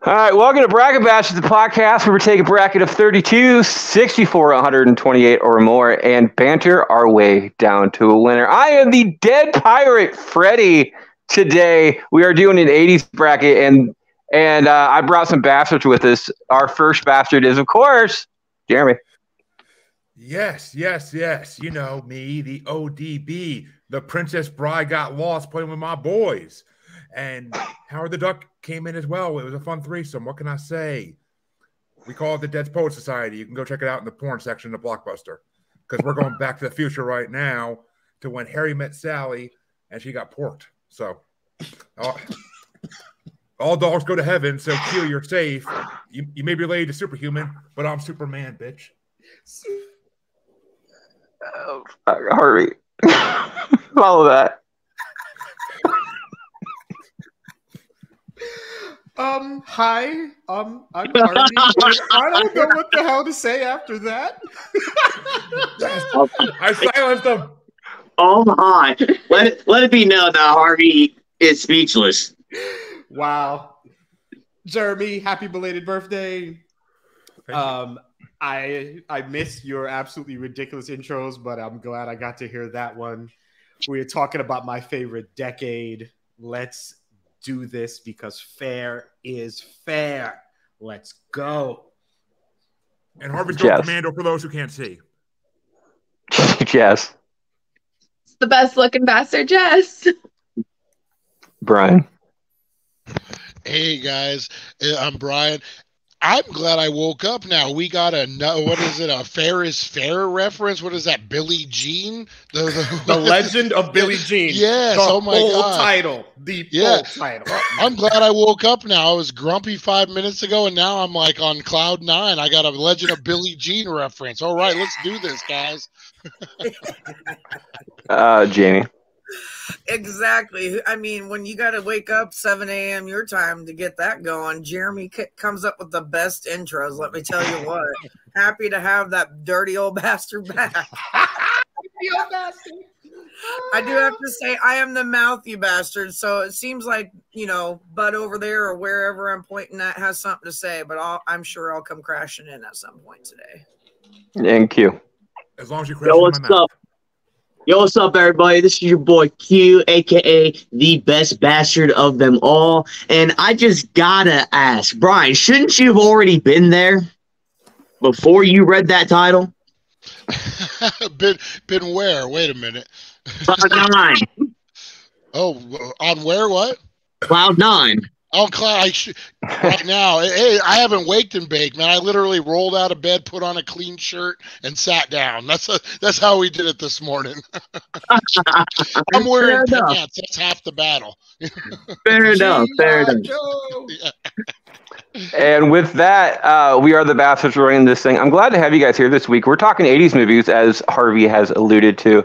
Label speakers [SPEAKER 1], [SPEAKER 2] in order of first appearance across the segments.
[SPEAKER 1] All right, welcome to Bracket Bash, the podcast where we take a bracket of 32, 64, 128 or more, and banter our way down to a winner. I am the dead pirate, Freddie. Today we are doing an 80s bracket, and I brought some bastards with us. Our first bastard is, of course, Jeremy.
[SPEAKER 2] Yes. You know me, the ODB, the Princess Bride got lost playing with my boys. And Howard the Duck came in as well. It was a fun threesome. What can I say? We call it the Dead Poet Society. You can go check it out in the porn section of Blockbuster. Because we're going back to the future right now to when Harry met Sally and she got porked. So, all dogs go to heaven. So, Q, you're safe. You may be related to Superhuman, but I'm Superman, bitch.
[SPEAKER 1] Harvey. Follow that.
[SPEAKER 3] Hi. I'm Harvey. I don't know what the hell to say after that.
[SPEAKER 2] I silenced them.
[SPEAKER 4] Oh my! Let it be known that Harvey is speechless.
[SPEAKER 3] Wow. Jeremy, happy belated birthday. I miss your absolutely ridiculous intros, but I'm glad I got to hear that one. We are talking about my favorite decade. Let's do this because fair is fair. Let's go.
[SPEAKER 2] And Harvey's going commando for those who can't see.
[SPEAKER 1] Jess.
[SPEAKER 5] The best looking bastard, Jess.
[SPEAKER 1] Brian.
[SPEAKER 6] Hey guys, I'm Brian. I'm glad I woke up now. We got a fair is fair reference? What is that, Billie Jean?
[SPEAKER 3] The legend of Billie Jean.
[SPEAKER 6] Yes,
[SPEAKER 3] oh
[SPEAKER 6] my God.
[SPEAKER 3] Title. The full title.
[SPEAKER 6] I'm glad I woke up now. I was grumpy 5 minutes ago, and now I'm like on cloud 9. I got a Legend of Billie Jean reference. All right, let's do this, guys.
[SPEAKER 1] Jamie.
[SPEAKER 7] Exactly. I mean, when you got to wake up 7 a.m. your time to get that going, Jeremy comes up with the best intros. Let me tell you what. Happy to have that dirty old bastard back.
[SPEAKER 3] Dirty old bastard.
[SPEAKER 7] I do have to say, I am the mouthy bastard. So it seems like, Bud over there or wherever I'm pointing at has something to say, but I'm sure I'll come crashing in at some point today.
[SPEAKER 1] And Q.
[SPEAKER 2] As long as you crash in my mouth.
[SPEAKER 4] Yo, what's up, everybody? This is your boy Q, a.k.a. the best bastard of them all. And I just gotta ask, Brian, shouldn't you have already been there before you read that title?
[SPEAKER 6] Been where? Wait a minute.
[SPEAKER 4] Cloud 9.
[SPEAKER 6] Oh, on where? What?
[SPEAKER 4] Cloud 9.
[SPEAKER 6] Oh, right now. Hey, I haven't waked and baked, man. I literally rolled out of bed, put on a clean shirt, and sat down. That's how we did it this morning. I'm wearing pants. That's half the battle.
[SPEAKER 4] Fair enough.
[SPEAKER 6] Yeah.
[SPEAKER 1] And with that, we are the bastards running this thing. I'm glad to have you guys here this week. We're talking 80s movies, as Harvey has alluded to.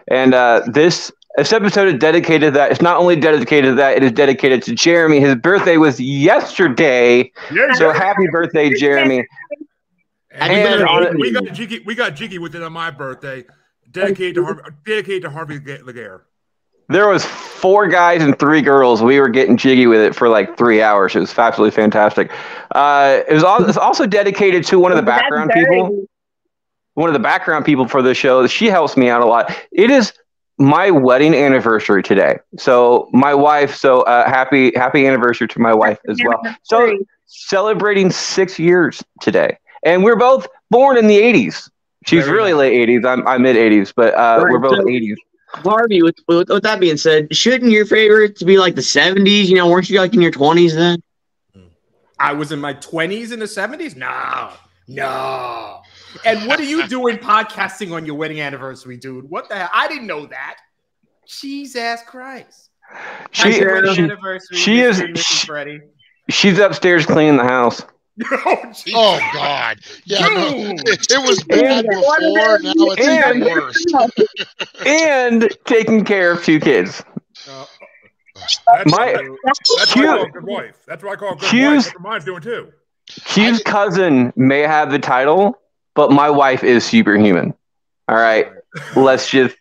[SPEAKER 1] And this episode is dedicated to that. It's not only dedicated to that, it is dedicated to Jeremy. His birthday was yesterday. Yeah. So happy birthday, Jeremy.
[SPEAKER 2] We got jiggy with it on my birthday. Dedicated to Harvey Laguerre.
[SPEAKER 1] There was 4 guys and 3 girls. We were getting jiggy with it for like 3 hours. It was absolutely fantastic. It's also dedicated to one of the background people. One of the background people for the show. She helps me out a lot. It is my wedding anniversary today. So my wife, happy anniversary to my wife as well. So celebrating 6 years today. And we're both born in the 80s. She's really late 80s. I'm mid 80s, but we're both 80s.
[SPEAKER 4] Harvey, with that being said, shouldn't your favorite to be like the 70s? Weren't you like in your 20s then?
[SPEAKER 3] I was in my 20s in the 70s? No. And what are you doing podcasting on your wedding anniversary, dude? What the hell? I didn't know that. Jesus Christ.
[SPEAKER 1] She's upstairs cleaning the house.
[SPEAKER 6] Oh God! Yeah, no, it was bad before. Now it's even worse.
[SPEAKER 1] And taking care of 2 kids.
[SPEAKER 2] That's what I call a good wife. That's what I call a good wife. That's what mine's doing too.
[SPEAKER 1] Q's cousin may have the title, but my wife is superhuman. All right, let's just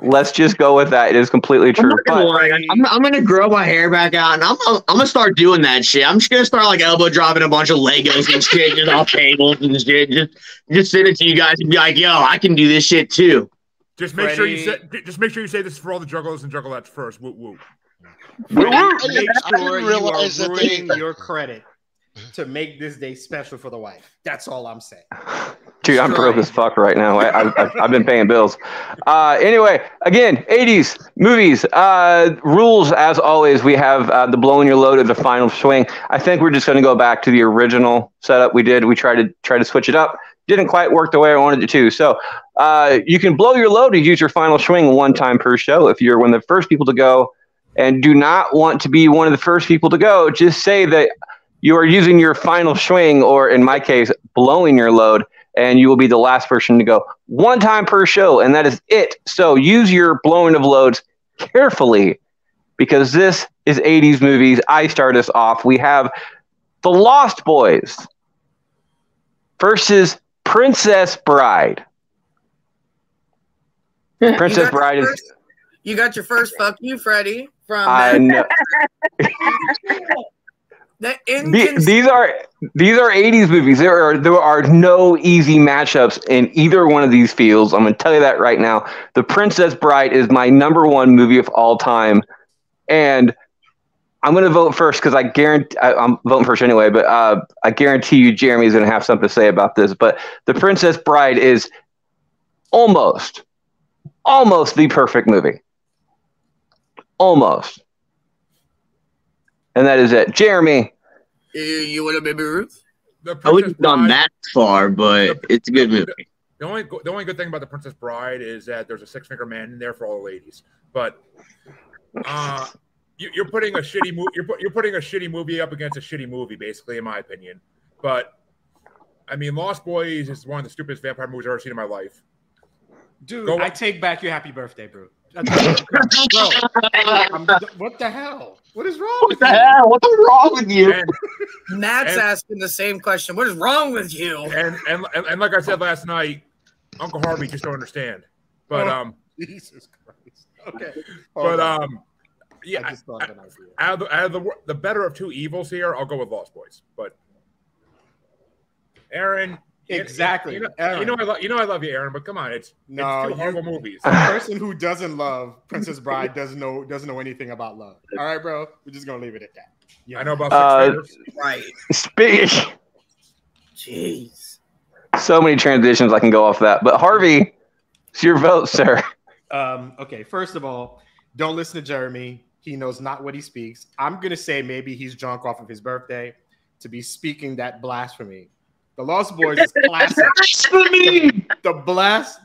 [SPEAKER 1] Let's just go with that. It is completely true.
[SPEAKER 4] I'm gonna grow my hair back out, and I'm gonna start doing that shit. I'm just gonna start like elbow dropping a bunch of Legos and shit just off tables and shit. Just send it to you guys and be like, "Yo, I can do this shit too."
[SPEAKER 2] Just make sure you say this is for all the jugglers and juggalettes first. Woo woo.
[SPEAKER 3] Make sure you are ruining your credit to make this day special for the wife. That's all I'm saying.
[SPEAKER 1] Dude, I'm broke as fuck right now. I've been paying bills. Anyway, again, 80s movies. Rules, as always, we have the blowing your load as a final swing. I think we're just going to go back to the original setup we did. We tried to switch it up. Didn't quite work the way I wanted it to. So you can blow your load and use your final swing one time per show. If you're one of the first people to go and do not want to be one of the first people to go, just say that you are using your final swing, or in my case, blowing your load, and you will be the last person to go one time per show, and that is it. So use your blowing of loads carefully, because this is 80s movies. I start us off. We have The Lost Boys versus Princess Bride. Princess Bride is...
[SPEAKER 7] You got your first fuck you, Freddie. From
[SPEAKER 1] I know. These are 80s movies. There are no easy matchups in either one of these fields. I'm going to tell you that right now. The Princess Bride is my #1 movie of all time, and I'm going to vote first because I'm voting first anyway. But I guarantee you, Jeremy's going to have something to say about this. But The Princess Bride is almost the perfect movie. Almost. And that is it. Jeremy.
[SPEAKER 7] You want a Baby Ruth?
[SPEAKER 4] I wouldn't have gone that far, but it's a good movie.
[SPEAKER 2] The only good thing about The Princess Bride is that there's a six-finger man in there for all the ladies. But you're putting a shitty movie. You're putting a shitty movie up against a shitty movie, basically, in my opinion. But I mean, Lost Boys is one of the stupidest vampire movies I've ever seen in my life.
[SPEAKER 3] Dude, I take back your happy birthday, bro. Bro, what the hell? What is wrong with you?
[SPEAKER 4] What's wrong with you?
[SPEAKER 7] Matt's asking the same question. What is wrong with you?
[SPEAKER 2] And like I said last night, Uncle Harvey just don't understand. But
[SPEAKER 3] Jesus Christ. Okay.
[SPEAKER 2] Yeah. Out of the better of two evils here, I'll go with Lost Boys. But Aaron.
[SPEAKER 3] Exactly.
[SPEAKER 2] I love you, Aaron, but come on, it's two horrible movies.
[SPEAKER 3] The person who doesn't love Princess Bride doesn't know anything about love. All right, bro. We're just gonna leave it at that.
[SPEAKER 2] Yeah. I know about six fingers.
[SPEAKER 7] Right. Jeez.
[SPEAKER 1] So many transitions I can go off that. But Harvey, it's your vote, sir.
[SPEAKER 3] Okay, first of all, don't listen to Jeremy. He knows not what he speaks. I'm gonna say maybe he's drunk off of his birthday to be speaking that blasphemy. The Lost Boys is classic. The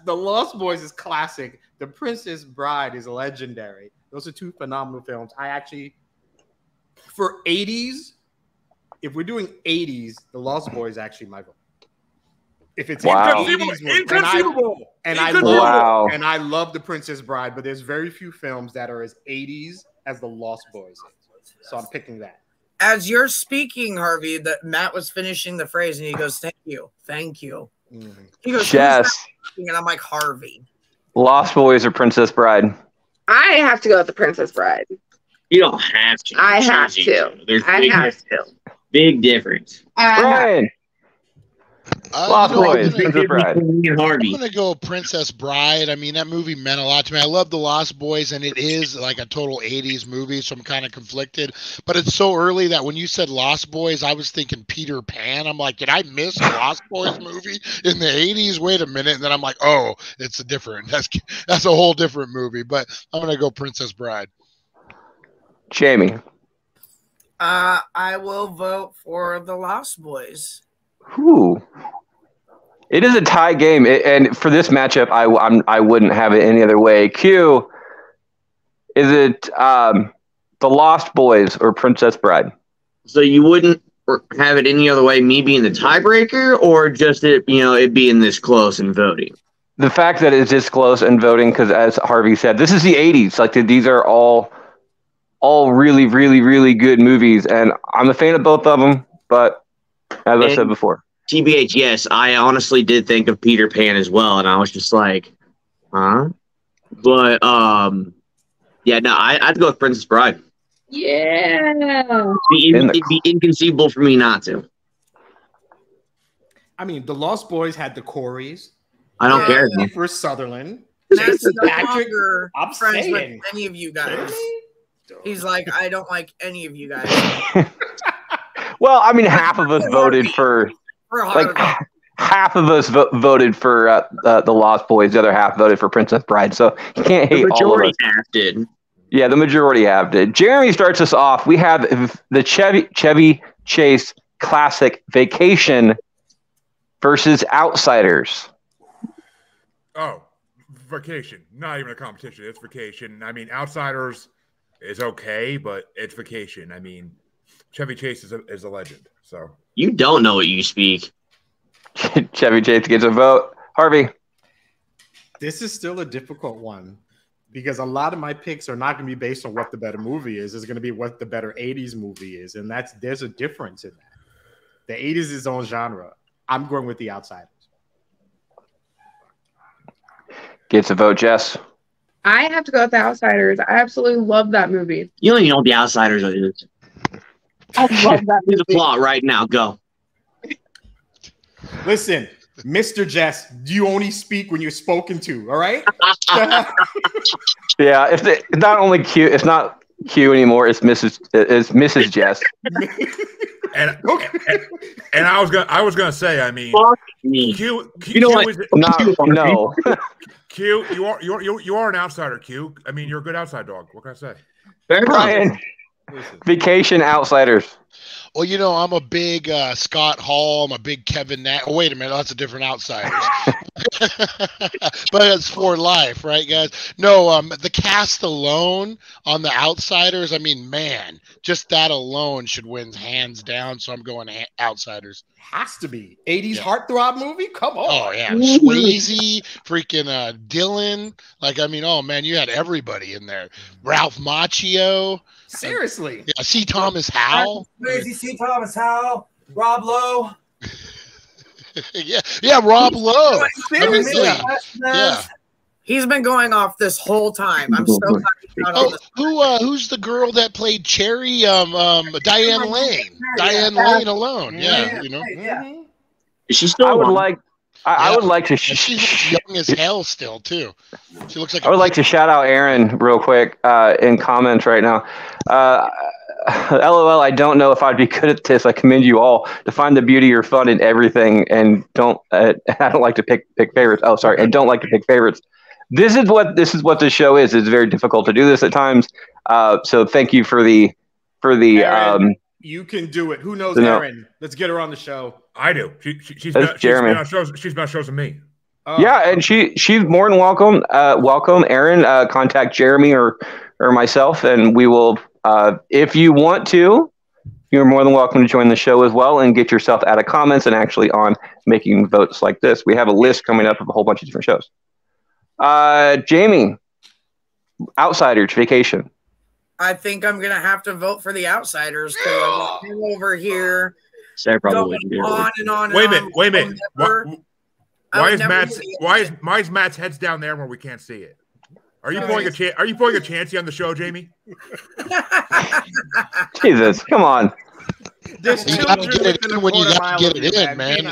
[SPEAKER 3] Lost Boys is classic. The Princess Bride is legendary. Those are two phenomenal films. For 80s, if we're doing 80s, The Lost Boys is actually my vote. If it's
[SPEAKER 2] inconceivable,
[SPEAKER 3] and I love The Princess Bride, but there's very few films that are as 80s as The Lost Boys is. So I'm picking that.
[SPEAKER 7] As you're speaking, Harvey, that Matt was finishing the phrase, and he goes, "Thank you, thank you."
[SPEAKER 3] Mm-hmm.
[SPEAKER 7] He goes,
[SPEAKER 1] "Yes,"
[SPEAKER 7] and I'm like, "Harvey."
[SPEAKER 1] Lost Boys or Princess Bride?
[SPEAKER 5] I have to go with The Princess Bride.
[SPEAKER 4] You don't have to.
[SPEAKER 5] I have to. I have to.
[SPEAKER 4] Big difference.
[SPEAKER 1] Brian. Lost Boys, Princess Bride.
[SPEAKER 6] I'm gonna go Princess Bride. I mean, that movie meant a lot to me. I love The Lost Boys, and it is like a total 80s movie, so I'm kind of conflicted. But it's so early that when you said Lost Boys, I was thinking Peter Pan. I'm like, did I miss a Lost Boys movie in the 80s? Wait a minute. And then I'm like, oh, it's a different. That's a whole different movie. But I'm gonna go Princess Bride.
[SPEAKER 1] Jamie.
[SPEAKER 7] I will vote for The Lost Boys.
[SPEAKER 1] Ooh. It is a tie game, and for this matchup, I wouldn't have it any other way. Q, is it The Lost Boys or Princess Bride?
[SPEAKER 4] So you wouldn't have it any other way, me being the tiebreaker, or just it being this close and voting?
[SPEAKER 1] The fact that it's this close and voting, because as Harvey said, this is the 80s. Like these are all really, really, really good movies, and I'm a fan of both of them, but as I said before.
[SPEAKER 4] TBH, yes, I honestly did think of Peter Pan as well, and I was just like, huh? But yeah, no, I'd go with Princess Bride.
[SPEAKER 5] Yeah.
[SPEAKER 4] It'd be inconceivable for me not to.
[SPEAKER 3] I mean, the Lost Boys had the Coreys.
[SPEAKER 4] I don't care.
[SPEAKER 3] For Sutherland.
[SPEAKER 7] That's no
[SPEAKER 3] Patrick,
[SPEAKER 7] longer
[SPEAKER 3] I'm
[SPEAKER 7] friends
[SPEAKER 3] saying.
[SPEAKER 7] with any of you guys. He's like, I don't like any of you guys.
[SPEAKER 1] Well, I mean, half of us voted for like half of us voted for the Lost Boys. The other half voted for Princess Bride. So you can't hate all of us.
[SPEAKER 4] The majority half did.
[SPEAKER 1] Yeah, the majority half did. Jeremy starts us off. We have the Chevy Chase Classic Vacation versus Outsiders.
[SPEAKER 2] Oh, Vacation. Not even a competition. It's Vacation. I mean, Outsiders is okay, but it's Vacation. I mean, Chevy Chase is a legend. So
[SPEAKER 4] you don't know what you speak.
[SPEAKER 1] Chevy Chase gets a vote. Harvey.
[SPEAKER 3] This is still a difficult one because a lot of my picks are not going to be based on what the better movie is. It's going to be what the better 80s movie is. And there's a difference in that. The 80s is its own genre. I'm going with The Outsiders.
[SPEAKER 1] Gets a vote, Jess.
[SPEAKER 5] I have to go with The Outsiders. I absolutely love that movie.
[SPEAKER 4] You don't even know what The Outsiders is.
[SPEAKER 5] I love that movie.
[SPEAKER 4] Here's a plot right now. Go.
[SPEAKER 3] Listen, Mr. Jess, you only speak when you're spoken to, all right?
[SPEAKER 1] Yeah, it's not only Q, it's not Q anymore. It's Mrs. Jess.
[SPEAKER 2] And I was gonna say, I mean, Q,
[SPEAKER 4] you know what?
[SPEAKER 1] No.
[SPEAKER 2] Q, you are an outsider, Q. I mean, you're a good outside dog. What can I say?
[SPEAKER 1] Brian, Vacation, Outsiders.
[SPEAKER 6] Well, you know, I'm a big Scott Hall. I'm a big Kevin Nash. Oh, wait a minute. That's a different Outsiders. But it's for life, right, guys? No, the cast alone on the Outsiders, I mean, man, just that alone should win hands down. So I'm going Outsiders.
[SPEAKER 3] Has to be. 80s heartthrob movie? Come on.
[SPEAKER 6] Oh, yeah. Swayze, freaking Dylan. Like, I mean, oh, man, you had everybody in there. Ralph Macchio.
[SPEAKER 3] Seriously.
[SPEAKER 6] Yeah, C. Thomas Howell.
[SPEAKER 8] Crazy C. Thomas Howell. Rob Lowe.
[SPEAKER 6] yeah, Rob Lowe.
[SPEAKER 3] Seriously.
[SPEAKER 6] Yeah.
[SPEAKER 7] He's been going off this whole time. I'm so happy.
[SPEAKER 6] Who's the girl that played Cherry? Diane Lane. Diane Lane alone. Yeah, you know.
[SPEAKER 3] Mm-hmm.
[SPEAKER 4] Is she still?
[SPEAKER 1] I would like to.
[SPEAKER 6] She looks young as hell still too. She looks like.
[SPEAKER 1] I would like to shout out Aaron real quick in comments right now. LOL, I don't know if I'd be good at this. I commend you all to find the beauty or fun in everything, and don't. I don't like to pick favorites. Oh, sorry, I don't like to pick favorites. This is what this show is. It's very difficult to do this at times. So thank you for the.
[SPEAKER 3] Aaron, you can do it. Who knows, Aaron? Let's get her on the show.
[SPEAKER 2] I do. She's been on shows with me.
[SPEAKER 1] Yeah, and she's more than welcome. Welcome, Aaron. Contact Jeremy or myself, and we will. If you want to, you're more than welcome to join the show as well and get yourself out of comments and actually on making votes like this. We have a list coming up of a whole bunch of different shows. Jamie, Outsiders, Vacation.
[SPEAKER 7] I think I'm gonna have to vote for The Outsiders because I'm over here.
[SPEAKER 4] Sarah probably
[SPEAKER 7] going on and on.
[SPEAKER 2] Wait a minute. Why is Matt's head's down there where we can't see it? Are you pulling a Chancey on the show, Jamie?
[SPEAKER 1] Jesus, come on.
[SPEAKER 3] There's
[SPEAKER 6] you got to get it in when you got to get it in, man.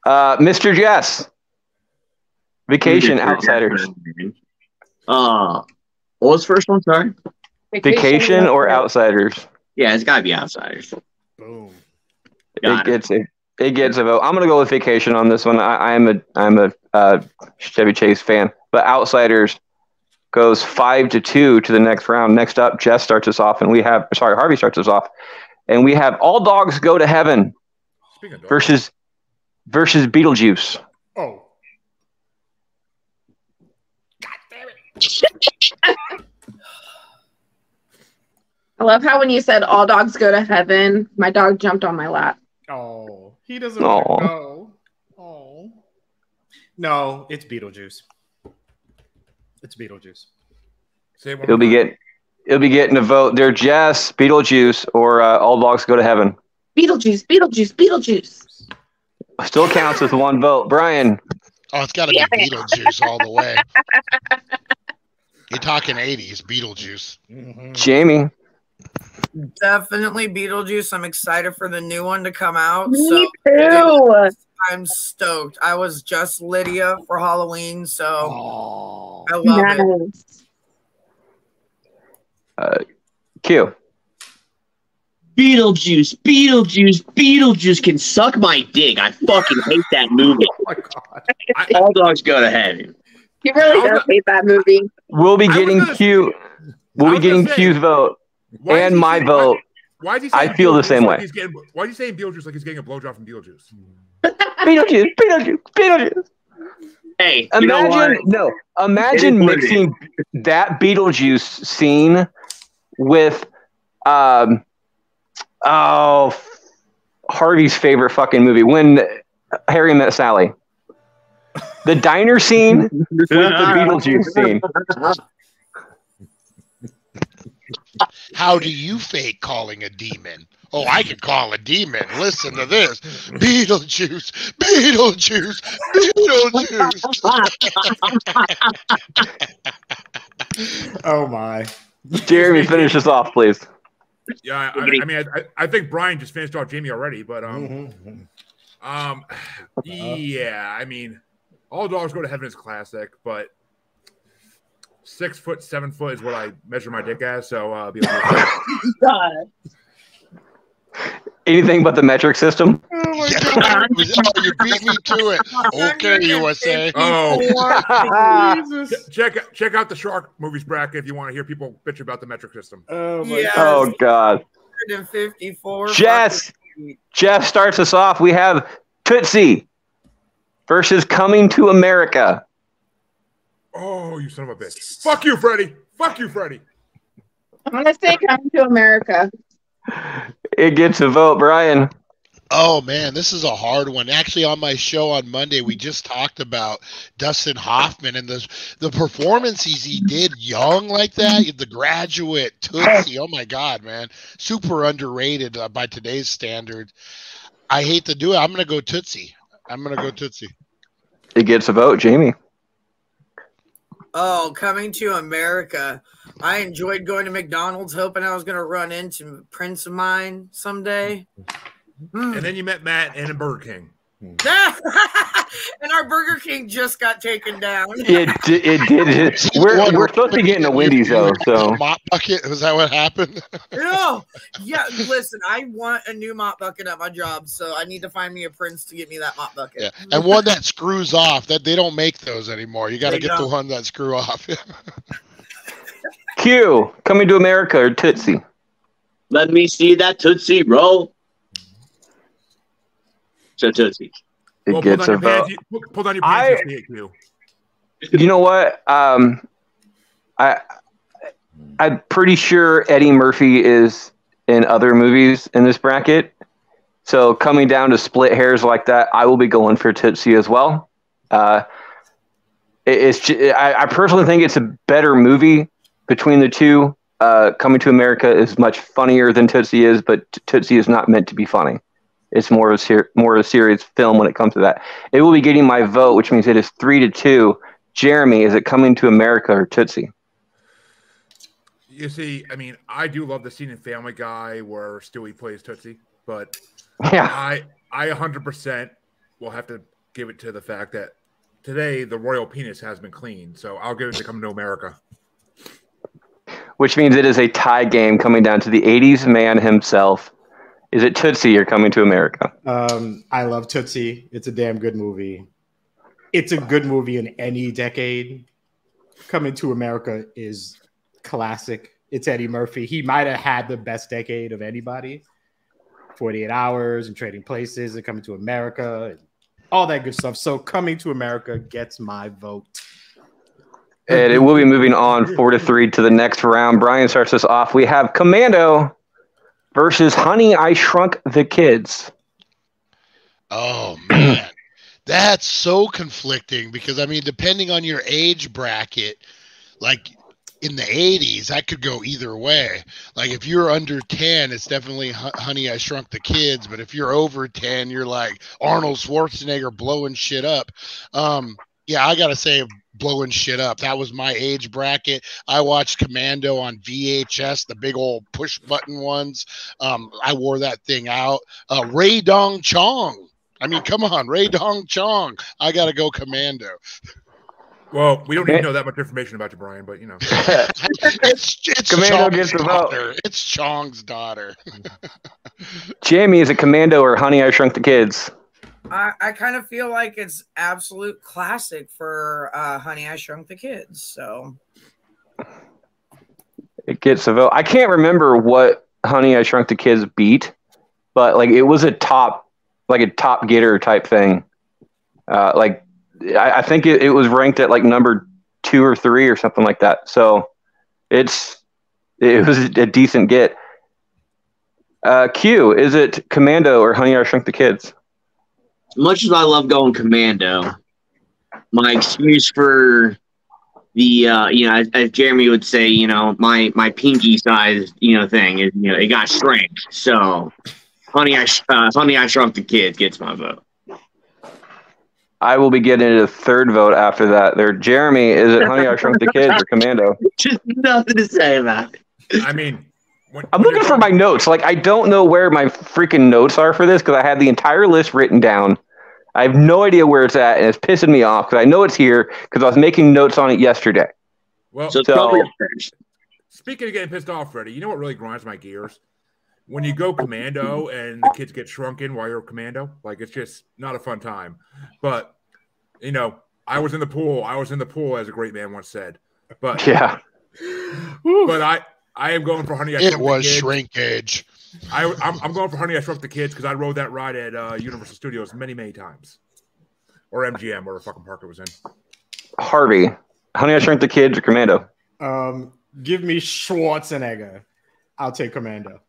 [SPEAKER 1] Mr. Jess, Vacation, Outsiders.
[SPEAKER 4] What was the first one? Sorry.
[SPEAKER 1] Vacation or Outsiders?
[SPEAKER 4] Yeah, it's got to be Outsiders.
[SPEAKER 3] Boom.
[SPEAKER 1] It gets a vote. I'm gonna go with Vacation on this one. I'm a Chevy Chase fan, but Outsiders goes 5-2 to the next round. Next up, Jess starts us off, and Harvey starts us off, and we have All Dogs Go to Heaven versus Beetlejuice.
[SPEAKER 3] Oh.
[SPEAKER 5] God damn it. I love how when you said All Dogs Go to Heaven, my dog jumped on my lap.
[SPEAKER 3] Oh, he doesn't want to go. Oh. No, it's Beetlejuice. It's Beetlejuice.
[SPEAKER 1] He'll be getting a vote. They're Jess, Beetlejuice, or All Dogs Go to Heaven.
[SPEAKER 5] Beetlejuice.
[SPEAKER 1] Still counts as one vote. Brian.
[SPEAKER 6] Oh, it's got to be Beetlejuice all the way. You're talking 80s, Beetlejuice.
[SPEAKER 1] Jamie.
[SPEAKER 7] Definitely Beetlejuice. I'm excited for the new one to come out.
[SPEAKER 5] Me too.
[SPEAKER 7] I'm stoked. I was just Lydia for Halloween, so I love
[SPEAKER 5] Nice.
[SPEAKER 7] it.
[SPEAKER 1] Q.
[SPEAKER 4] Beetlejuice can suck my dick. I fucking hate that movie.
[SPEAKER 2] Oh my God.
[SPEAKER 4] All dogs go to heaven.
[SPEAKER 5] He really does hate that movie.
[SPEAKER 1] We'll be getting Q. We'll be getting Q's vote and my vote.
[SPEAKER 2] Why is he
[SPEAKER 1] I feel the same
[SPEAKER 2] like
[SPEAKER 1] way.
[SPEAKER 2] Why is he saying Beetlejuice like he's getting a blowjob from Beetlejuice?
[SPEAKER 1] Beetlejuice.
[SPEAKER 4] Hey, you know what?
[SPEAKER 1] Imagine mixing that Beetlejuice scene with Harvey's favorite fucking movie, When Harry Met Sally. The diner scene with the Beetlejuice scene.
[SPEAKER 6] How do you fake calling a demon? Oh, I can call a demon. Listen to this. Beetlejuice.
[SPEAKER 3] Oh, my.
[SPEAKER 1] Jeremy, finish us off, please.
[SPEAKER 2] Yeah, I think Brian just finished off Jamie already, but yeah, I mean, All Dogs Go to Heaven is classic, but 6 foot, 7 foot is what I measure my dick as. So,
[SPEAKER 5] God.
[SPEAKER 1] Anything but the metric system.
[SPEAKER 6] Oh my God! You beat me to it. Okay, USA.
[SPEAKER 2] Oh, check out the Shark Movies bracket if you want to hear people bitch about the metric system.
[SPEAKER 3] Oh my
[SPEAKER 7] Yes.
[SPEAKER 1] Oh God.
[SPEAKER 7] 154.
[SPEAKER 1] Jeff starts us off. We have Tootsie versus Coming to America.
[SPEAKER 2] Oh, you son of a bitch! Fuck you, Freddie. Fuck you, Freddie.
[SPEAKER 5] I'm gonna say Coming to America.
[SPEAKER 1] It gets a vote, Brian.
[SPEAKER 6] Oh man, this is a hard one. Actually, on my show on Monday, we just talked about Dustin Hoffman and the performances he did young like that. The Graduate, Tootsie. Oh my God, man, super underrated by today's standards. I hate to do it. I'm gonna go Tootsie.
[SPEAKER 1] It gets a vote, Jamie.
[SPEAKER 7] Oh, Coming to America. I enjoyed going to McDonald's, hoping I was going to run into a prince of mine someday.
[SPEAKER 2] And then you met Matt and a Burger King.
[SPEAKER 7] And our Burger King just got taken down.
[SPEAKER 1] It did. We're supposed to be getting a Wendy's though. So
[SPEAKER 6] mop bucket, was that what happened?
[SPEAKER 7] No, yeah. Listen, I want a new mop bucket at my job, so I need to find me a prince to get me that mop bucket.
[SPEAKER 6] Yeah, and one that screws off. That they don't make those anymore. You got to get the one that screw off.
[SPEAKER 1] Q, Coming to America or Tootsie?
[SPEAKER 4] Let me see that Tootsie roll. So Tootsie.
[SPEAKER 1] It gets a vote.
[SPEAKER 2] Pull down your pants and see it, Q.
[SPEAKER 1] You know what? I'm pretty sure Eddie Murphy is in other movies in this bracket. So coming down to split hairs like that, I will be going for Tootsie as well. I personally think it's a better movie between the two. Coming to America is much funnier than Tootsie is, but Tootsie is not meant to be funny. It's more of a serious film when it comes to that. It will be getting my vote, which means it is 3-2. Jeremy, is it Coming to America or Tootsie?
[SPEAKER 2] You see, I mean, I do love the scene in Family Guy where Stewie plays Tootsie, but
[SPEAKER 1] yeah,
[SPEAKER 2] I 100% will have to give it to the fact that today the royal penis has been cleaned, so I'll give it to Coming to America.
[SPEAKER 1] Which means it is a tie game coming down to the 80s man himself. Is it Tootsie or Coming to America?
[SPEAKER 3] I love Tootsie. It's a damn good movie. It's a good movie in any decade. Coming to America is classic. It's Eddie Murphy. He might have had the best decade of anybody. 48 Hours and Trading Places and Coming to America and all that good stuff. So Coming to America gets my vote.
[SPEAKER 1] And it will be moving on 4-3 to the next round. Brian starts us off. We have Commando versus Honey, I Shrunk the Kids.
[SPEAKER 6] Oh, man. That's so conflicting because, I mean, depending on your age bracket, like in the 80s, that could go either way. Like if you're under 10, it's definitely Honey, I Shrunk the Kids. But if you're over 10, you're like Arnold Schwarzenegger blowing shit up. Yeah, I got to say blowing shit up. That was my age bracket. I watched Commando on VHS, the big old push button ones. I wore that thing out. Ray Dong Chong. I mean, come on, Ray Dong Chong. I got to go Commando.
[SPEAKER 2] Well, we don't need to know that much information about you, Brian, but you know.
[SPEAKER 6] it's
[SPEAKER 1] Commando
[SPEAKER 6] Chong's
[SPEAKER 1] gets the
[SPEAKER 6] daughter.
[SPEAKER 1] vote.
[SPEAKER 6] It's Chong's daughter.
[SPEAKER 1] Jamie, is it Commando or Honey, I Shrunk the Kids?
[SPEAKER 7] I kind of feel like it's absolute classic for Honey, I Shrunk the Kids. So
[SPEAKER 1] It gets a vote. I can't remember what Honey, I Shrunk the Kids beat, but like it was a top getter type thing. I think it was ranked at like number 2 or 3 or something like that. So it was a decent get. Q, is it Commando or Honey, I Shrunk the Kids?
[SPEAKER 4] As much as I love going Commando, my excuse for the as Jeremy would say, my pinky size thing is it got shrank. So Honey, I Shrunk the Kids gets my vote.
[SPEAKER 1] I will be getting a third vote after that. There, Jeremy, is it Honey, I Shrunk the Kids or Commando?
[SPEAKER 4] Just nothing to say about it.
[SPEAKER 2] I mean,
[SPEAKER 1] I'm looking for my notes. Like, I don't know where my freaking notes are for this because I had the entire list written down. I have no idea where it's at, and it's pissing me off because I know it's here because I was making notes on it yesterday.
[SPEAKER 2] Well,
[SPEAKER 4] So
[SPEAKER 2] speaking of getting pissed off, Freddie, you know what really grinds my gears? When you go Commando and the kids get shrunken while you're Commando, like it's just not a fun time. But I was in the pool. I was in the pool, as a great man once said. But
[SPEAKER 1] yeah,
[SPEAKER 2] but I am going for Honey, I Shrunk
[SPEAKER 6] It was
[SPEAKER 2] the Kids.
[SPEAKER 6] shrinkage.
[SPEAKER 2] I'm going for Honey, I Shrunk the Kids because I rode that ride at Universal Studios many, many times, or MGM, where the fucking park it was in.
[SPEAKER 1] Harvey, Honey, I Shrunk the Kids or Commando?
[SPEAKER 3] Give me Schwarzenegger. I'll take Commando.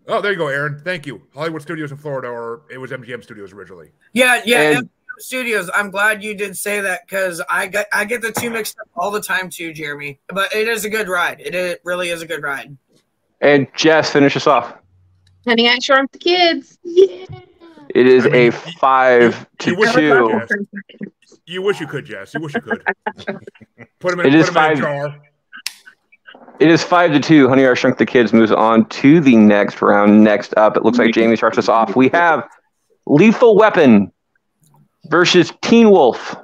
[SPEAKER 2] Oh, there you go, Aaron. Thank you. Hollywood Studios in Florida, or it was MGM Studios originally.
[SPEAKER 7] yeah,
[SPEAKER 1] And-
[SPEAKER 7] MGM Studios. I'm glad you did say that because I get the two mixed up all the time too, Jeremy. But it is a good ride. It really is a good ride.
[SPEAKER 1] And Jess, finish us off.
[SPEAKER 5] Honey, I Shrunk the Kids. Yeah.
[SPEAKER 1] It is
[SPEAKER 2] I mean,
[SPEAKER 1] a 5-2.
[SPEAKER 2] You wish you could, Jess. You wish you could. Put him in,
[SPEAKER 1] It is
[SPEAKER 2] put him in a
[SPEAKER 1] 5.
[SPEAKER 2] jar.
[SPEAKER 1] It is 5-2. Honey, I Shrunk the Kids moves on to the next round. Next up, it looks like Jamie starts us off. We have Lethal Weapon versus Teen Wolf.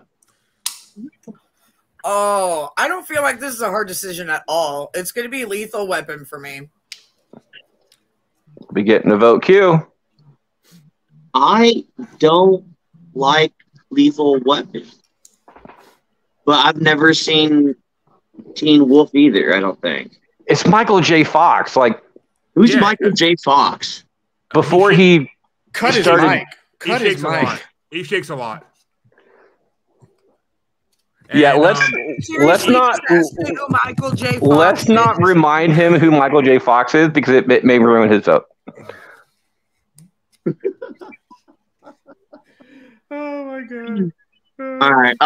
[SPEAKER 7] Oh, I don't feel like this is a hard decision at all. It's going to be Lethal Weapon for me.
[SPEAKER 1] Be getting a vote. Q.
[SPEAKER 4] I don't like Lethal Weapon, but I've never seen Teen Wolf either. I don't think.
[SPEAKER 1] It's Michael J. Fox. Like,
[SPEAKER 4] Who's
[SPEAKER 2] Yeah.
[SPEAKER 4] Michael J. Fox?
[SPEAKER 1] before he
[SPEAKER 3] Cut his
[SPEAKER 1] started-
[SPEAKER 3] mic. Cut
[SPEAKER 2] He
[SPEAKER 3] his
[SPEAKER 2] shakes a lot.
[SPEAKER 3] mic.
[SPEAKER 2] He shakes a lot.
[SPEAKER 1] Yeah,
[SPEAKER 2] And,
[SPEAKER 1] let's
[SPEAKER 7] Seriously,
[SPEAKER 1] not
[SPEAKER 7] just ask me who Michael J. Fox
[SPEAKER 1] let's not
[SPEAKER 7] is.
[SPEAKER 1] remind him who Michael J. Fox is because it may ruin his vote.
[SPEAKER 3] Oh my god.
[SPEAKER 4] All right.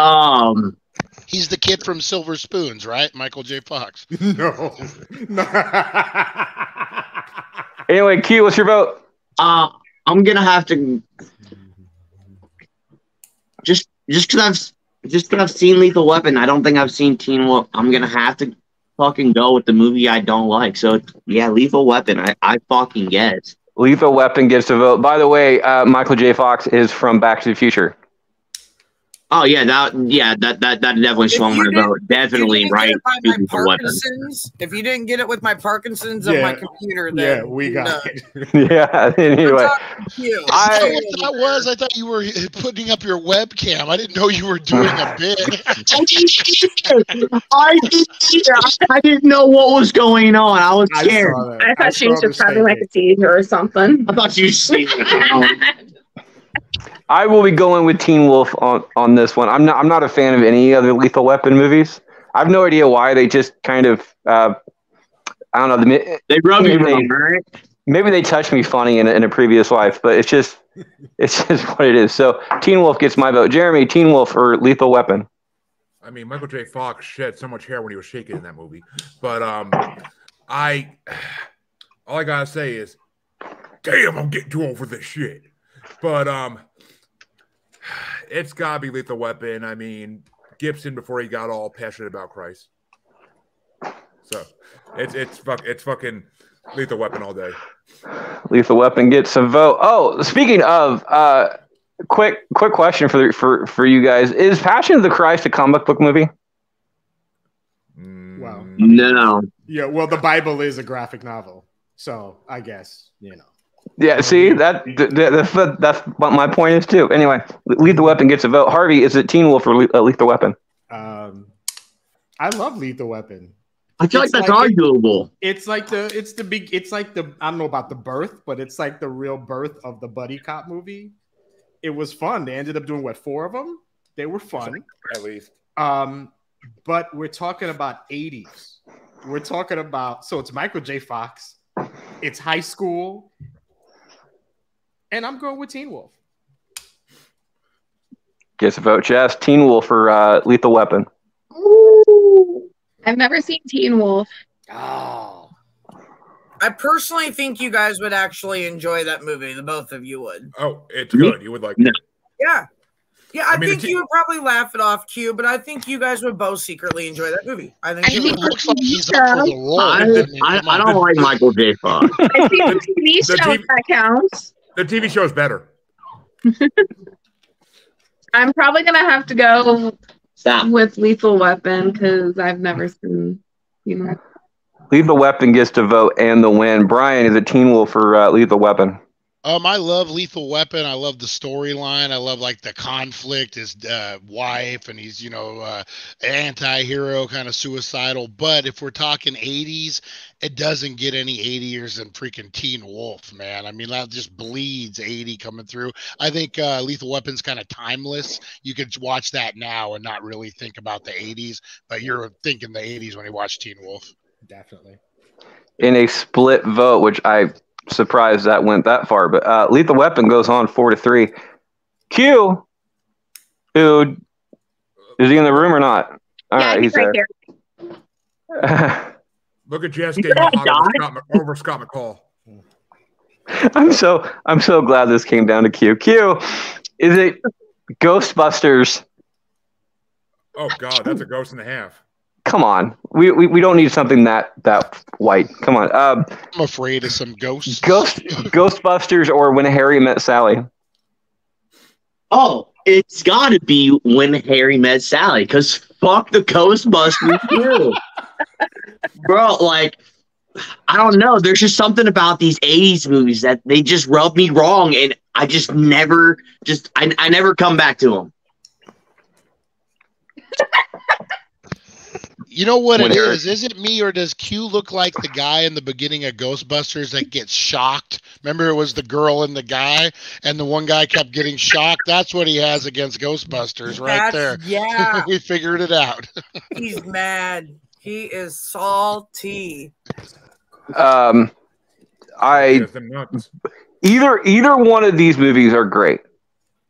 [SPEAKER 6] He's the kid from Silver Spoons, right? Michael J. Fox.
[SPEAKER 3] No. No.
[SPEAKER 1] Anyway, Q, what's your vote?
[SPEAKER 4] I'm gonna have to just because I've seen Lethal Weapon. I don't think I've seen Teen Wolf. I'm gonna have to fucking go with the movie I don't like. So yeah, Lethal Weapon. I fucking guess.
[SPEAKER 1] Lethal Weapon gets a vote. By the way, Michael J. Fox is from Back to the Future.
[SPEAKER 4] Oh yeah, that definitely swung my vote. Definitely right. to Lethal Weapon.
[SPEAKER 7] If you didn't get it with my Parkinson's of my computer, then
[SPEAKER 3] Yeah, we got it.
[SPEAKER 1] Yeah. Anyway,
[SPEAKER 6] I thought you were putting up your webcam. I didn't know you were doing a bit.
[SPEAKER 4] I didn't know what was going on. I was scared.
[SPEAKER 5] I thought she was just having like a seizure or something.
[SPEAKER 4] I thought you seen it.
[SPEAKER 1] I will be going with Teen Wolf on this one. I'm not a fan of any other Lethal Weapon movies. I have no idea why. They just kind of I don't know.
[SPEAKER 4] They rub me wrong, right?
[SPEAKER 1] Maybe they touched me funny in a previous life, but it's just what it is. So Teen Wolf gets my vote. Jeremy, Teen Wolf or Lethal Weapon?
[SPEAKER 2] I mean, Michael J. Fox shed so much hair when he was shaking in that movie. But all I gotta say is, damn, I'm getting too old for this shit. But it's gotta be Lethal Weapon. I mean, Gibson before he got all passionate about Christ. So it's fucking Lethal Weapon all day.
[SPEAKER 1] Lethal Weapon gets a vote. Oh, speaking of, quick question for you guys: is Passion of the Christ a comic book movie?
[SPEAKER 3] Wow.
[SPEAKER 4] No.
[SPEAKER 3] Yeah, well, the Bible is a graphic novel, so I guess
[SPEAKER 1] Yeah, see that's what my point is too. Anyway, Lethal Weapon gets a vote. Harvey, is it Teen Wolf or Lethal Weapon?
[SPEAKER 3] I love Lethal Weapon.
[SPEAKER 4] I feel like that's arguable.
[SPEAKER 3] It's like the I don't know about the birth, but it's like the real birth of the buddy cop movie. It was fun. They ended up doing 4 of them. They were fun,
[SPEAKER 2] at least.
[SPEAKER 3] But we're talking about 80s. We're talking about it's Michael J. Fox, it's high school, and I'm going with Teen Wolf.
[SPEAKER 1] Gets a vote. Jess, Teen Wolf or Lethal Weapon?
[SPEAKER 5] Ooh, I've never seen Teen Wolf.
[SPEAKER 3] Oh.
[SPEAKER 7] I personally think you guys would actually enjoy that movie. The both of you would.
[SPEAKER 2] Oh, it's good. You would like it.
[SPEAKER 7] Yeah. Yeah, I think you would probably laugh it off, Q, but I think you guys would both secretly enjoy that movie. I think
[SPEAKER 6] He looks like he's up for the role.
[SPEAKER 4] I don't like Michael J. Fox.
[SPEAKER 5] I think the TV show that counts.
[SPEAKER 2] The TV show is better.
[SPEAKER 5] I'm probably gonna have to go with Lethal Weapon because I've never seen.
[SPEAKER 1] Lethal Weapon gets to vote and the win. Brian, is it Teen Wolf or Lethal Weapon?
[SPEAKER 6] I love Lethal Weapon. I love the storyline. I love like the conflict, his wife, and he's anti-hero, kind of suicidal. But if we're talking 80s, it doesn't get any 80s than freaking Teen Wolf, man. I mean, that just bleeds 80 coming through. I think Lethal Weapon's kind of timeless. You could watch that now and not really think about the 80s, but you're thinking the 80s when you watch Teen Wolf.
[SPEAKER 3] Definitely.
[SPEAKER 1] In a split vote, which I surprised that went that far, but Lethal Weapon goes on 4-3. Q, who is he in the room or not? All right, he's
[SPEAKER 5] right
[SPEAKER 1] there.
[SPEAKER 2] Look at Jess getting hot over Scott McCall.
[SPEAKER 1] I'm so glad this came down to Q. Q, is it Ghostbusters?
[SPEAKER 2] Oh God, that's a ghost and a half.
[SPEAKER 1] Come on, we don't need something that white. Come on.
[SPEAKER 6] I'm afraid of some ghosts.
[SPEAKER 1] Ghostbusters or When Harry Met Sally?
[SPEAKER 4] Oh, it's got to be When Harry Met Sally because fuck the Ghostbusters too. Bro, like, I don't know. There's just something about these 80s movies that they just rub me wrong, and I just never I never come back to them.
[SPEAKER 6] You know what it is? Is it me or does Q look like the guy in the beginning of Ghostbusters that gets shocked? Remember, it was the girl and the guy, and the one guy kept getting shocked. That's what he has against Ghostbusters, right there.
[SPEAKER 7] Yeah,
[SPEAKER 6] we figured it out.
[SPEAKER 7] He's mad. He is salty.
[SPEAKER 1] Either one of these movies are great.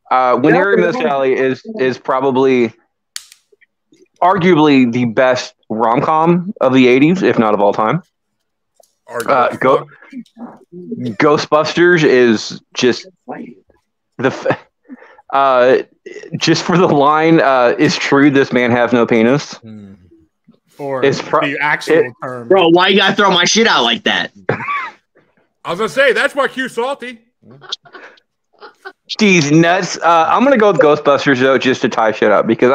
[SPEAKER 1] When Harry Met Sally is probably arguably the best rom-com of the 80s, if not of all time. Ghostbusters is just just for the line, "It's true this man has no penis."
[SPEAKER 3] Or the actual term.
[SPEAKER 4] Bro, why you gotta throw my shit out like that?
[SPEAKER 2] I was gonna say that's why Q's salty.
[SPEAKER 1] Steve's nuts. I'm gonna go with Ghostbusters though, just to tie shit up because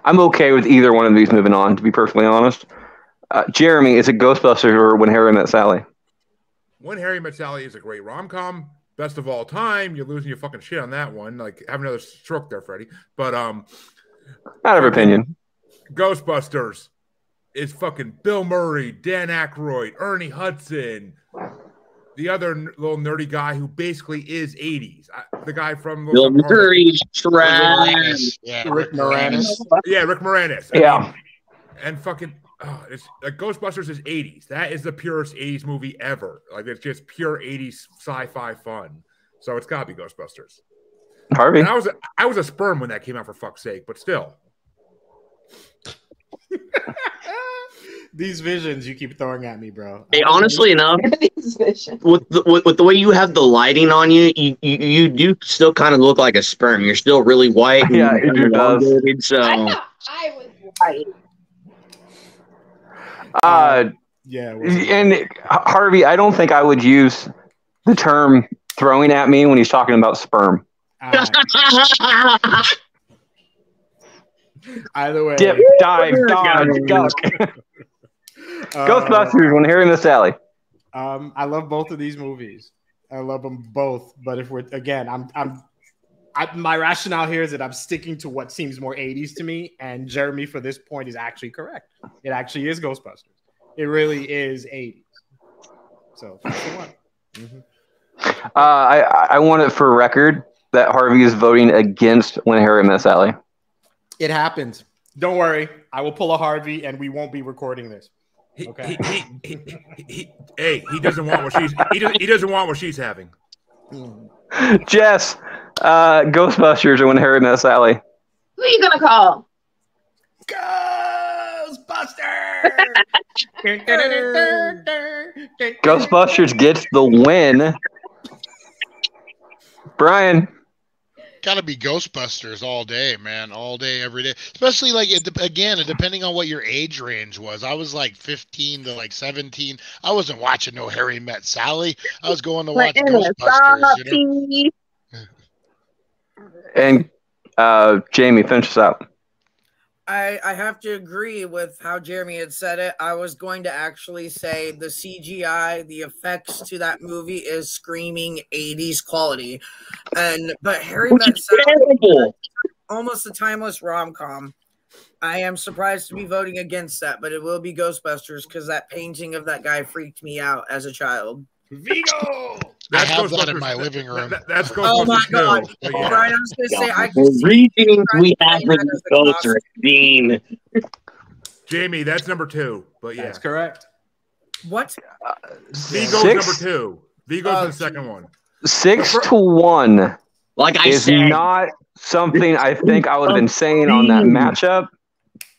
[SPEAKER 1] I'm okay with either one of these moving on. To be perfectly honest, Jeremy, is it Ghostbusters or When Harry Met Sally?
[SPEAKER 2] When Harry Met Sally is a great rom-com, best of all time. You're losing your fucking shit on that one. Like, have another stroke there, Freddie. But
[SPEAKER 1] out of opinion,
[SPEAKER 2] Ghostbusters is fucking Bill Murray, Dan Aykroyd, Ernie Hudson. The other little nerdy guy who basically is 80s. The guy from
[SPEAKER 4] Bill Murray's
[SPEAKER 6] trash.
[SPEAKER 3] Rick Moranis.
[SPEAKER 2] Yeah, Rick Moranis.
[SPEAKER 1] Yeah.
[SPEAKER 2] And fucking, it's like Ghostbusters is 80s. That is the purest 80s movie ever. Like, it's just pure 80s sci-fi fun. So it's got to be Ghostbusters.
[SPEAKER 1] Harvey.
[SPEAKER 2] And I was a sperm when that came out, for fuck's sake, but still.
[SPEAKER 3] These visions you keep throwing at me, bro.
[SPEAKER 4] Hey, honestly enough, with the way you have the lighting on you, you do still kind of look like a sperm. You're still really white. And
[SPEAKER 1] Yeah, it does.
[SPEAKER 4] elongated, so
[SPEAKER 5] I thought I was white.
[SPEAKER 3] Yeah.
[SPEAKER 1] And Harvey, I don't think I would use the term throwing at me when he's talking about sperm.
[SPEAKER 3] Either way.
[SPEAKER 1] Dip, dive, dodge, duck. Ghostbusters when Harry met Sally.
[SPEAKER 3] I love both of these movies. I love them both. But if we're again, my rationale here is that I'm sticking to what seems more 80s to me, and Jeremy for this point is actually correct. It actually is Ghostbusters. It really is 80s. So 1.
[SPEAKER 1] I want it for record that Harvey is voting against When Harry Met Sally.
[SPEAKER 3] It happened. Don't worry. I will pull a Harvey, and we won't be recording this. Okay.
[SPEAKER 2] He doesn't want what she's he doesn't want what she's having.
[SPEAKER 1] Jess, Ghostbusters or When Harry Met Sally?
[SPEAKER 5] Who are you gonna call?
[SPEAKER 1] Ghostbusters gets the win. Brian.
[SPEAKER 6] Gotta be Ghostbusters all day, man. All day, every day. Especially like again, depending on what your age range was. I was like 15 to like 17. I wasn't watching no Harry Met Sally. I was going to watch Ghostbusters. You know?
[SPEAKER 1] And Jamie, finish us out.
[SPEAKER 7] I have to agree with how Jeremy had said it. I was going to actually say the CGI, the effects to that movie is screaming 80s quality. But Harry Met Sally, almost a timeless rom-com. I am surprised to be voting against that, but it will be Ghostbusters because that painting of that guy freaked me out as a child.
[SPEAKER 3] Vigo!
[SPEAKER 6] I have that in my living room.
[SPEAKER 2] That's Ghostbusters.
[SPEAKER 7] Oh my God.
[SPEAKER 2] Yeah.
[SPEAKER 7] Brian, I was going to say, I
[SPEAKER 4] the reasons we have for the ghosts are Dean.
[SPEAKER 2] Jamie, that's number 2. But yeah,
[SPEAKER 3] That's correct.
[SPEAKER 7] What?
[SPEAKER 2] Vigo's number 2. Vigo's the second one.
[SPEAKER 1] 6-1.
[SPEAKER 4] Like I
[SPEAKER 1] is
[SPEAKER 4] said,
[SPEAKER 1] not something I think I would have been saying on that matchup.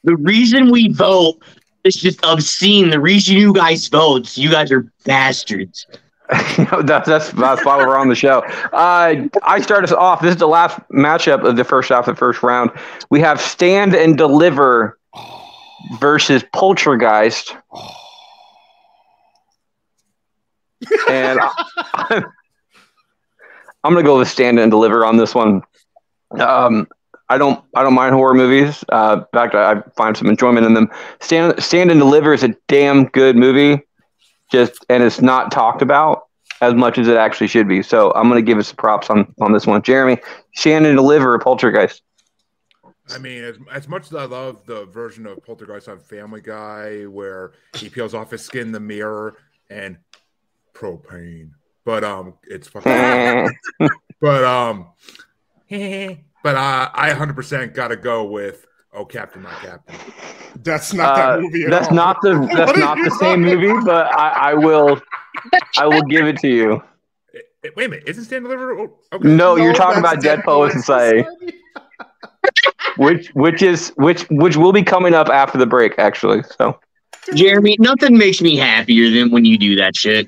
[SPEAKER 4] The reason we vote is just obscene. The reason you guys vote, you guys are bastards.
[SPEAKER 1] That's why we're on the show. I start us off. This is the last matchup of the first half of the first round. We have Stand and Deliver versus Poltergeist. And I'm gonna go with Stand and Deliver on this one. I don't mind horror movies. In fact, I find some enjoyment in them. Stand and Deliver is a damn good movie. And it's not talked about as much as it actually should be. So I'm going to give us props on this one. Jeremy, Stand and Deliver or Poltergeist?
[SPEAKER 2] I mean, as much as I love the version of Poltergeist on Family Guy where he peels off his skin in the mirror and propane, but it's fucking. but I 100% got to go with Oh Captain, My Captain.
[SPEAKER 3] That's not that movie at
[SPEAKER 1] that's
[SPEAKER 3] all.
[SPEAKER 1] not the same movie, but I will give it to you.
[SPEAKER 2] Wait a minute, isn't Stand and Deliver? Okay.
[SPEAKER 1] No, you're talking about Dead Poets Society, which will be coming up after the break, actually. So,
[SPEAKER 4] Jeremy, nothing makes me happier than when you do that shit.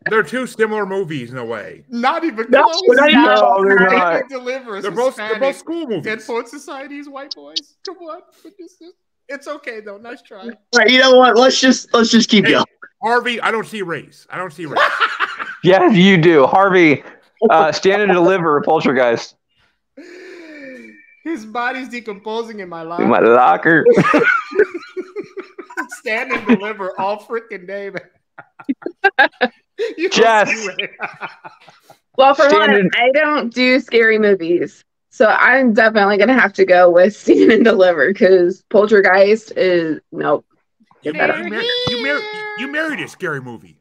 [SPEAKER 2] They're two similar movies in a way.
[SPEAKER 3] Not even
[SPEAKER 4] No,
[SPEAKER 3] close.
[SPEAKER 1] No, they're not.
[SPEAKER 3] Deliver.
[SPEAKER 2] They're both school movies.
[SPEAKER 3] Dead Poet Society's white boys. Come on. It's okay though. Nice try.
[SPEAKER 4] All right, you know what? Let's just keep going.
[SPEAKER 2] Harvey, I don't see race.
[SPEAKER 1] yes, you do, Harvey. Stand and Deliver or Poltergeist?
[SPEAKER 3] His body's decomposing in my locker.
[SPEAKER 1] In my locker.
[SPEAKER 3] Stand and Deliver all freaking day, man.
[SPEAKER 1] Jess.
[SPEAKER 5] Well, for one, I don't do scary movies. So I'm definitely going to have to go with Stand and Deliver because Poltergeist is, nope.
[SPEAKER 2] You married a scary movie.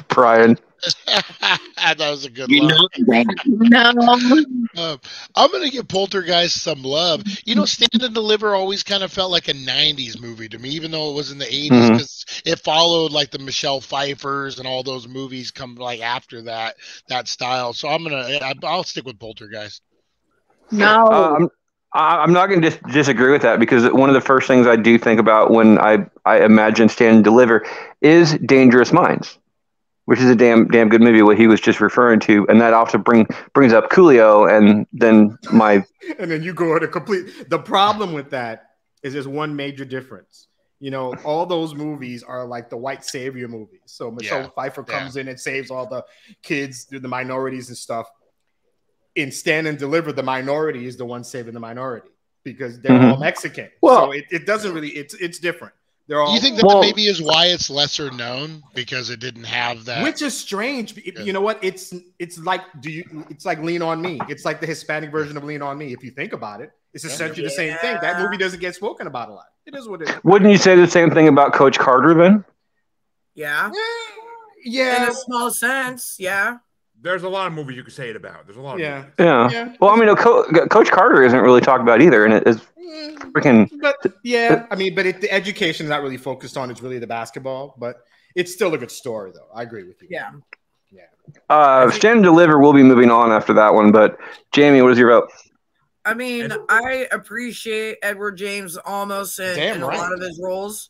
[SPEAKER 1] Brian.
[SPEAKER 6] That was a good
[SPEAKER 4] You
[SPEAKER 6] one.
[SPEAKER 4] know,
[SPEAKER 5] No.
[SPEAKER 6] I'm going to give Poltergeist some love. You know, Stand and Deliver always kind of felt like a 90s movie to me, even though it was in the 80s, because it followed like the Michelle Pfeiffers and all those movies come like after that style. So I'll stick with Poltergeist.
[SPEAKER 5] No.
[SPEAKER 1] I'm not going to disagree with that because one of the first things I do think about when I imagine Stand and Deliver is Dangerous Minds, which is a damn good movie. What he was just referring to, and that also brings up Coolio, and then
[SPEAKER 3] and then you go at a complete. The problem with that is there's one major difference. You know, all those movies are like the white savior movies. So Michelle Pfeiffer comes in and saves all the kids, the minorities and stuff. In Stand and Deliver, the minority is the one saving the minority because they're all Mexican. Well, so it doesn't really. It's different. They're all.
[SPEAKER 6] You think that maybe is why it's lesser known because it didn't have that,
[SPEAKER 3] which is strange. You know what? It's like It's like Lean on Me. It's like the Hispanic version of Lean on Me. If you think about it, it's essentially the same thing. That movie doesn't get spoken about a lot. It is what it is.
[SPEAKER 1] Wouldn't you say the same thing about Coach Carter then?
[SPEAKER 7] Yeah.
[SPEAKER 3] Yeah.
[SPEAKER 7] In a small sense, yeah.
[SPEAKER 2] There's a lot of movies you could say it about. There's a lot of movies.
[SPEAKER 1] Yeah. Well, I mean, Coach Carter isn't really talked about either, and it is freaking.
[SPEAKER 3] But the education is not really focused on. It's really the basketball, but it's still a good story, though. I agree with you.
[SPEAKER 7] Yeah.
[SPEAKER 1] Stand and Deliver will be moving on after that one, but Jamie, what is your vote?
[SPEAKER 7] I mean, I appreciate Edward James almost in a lot of his roles.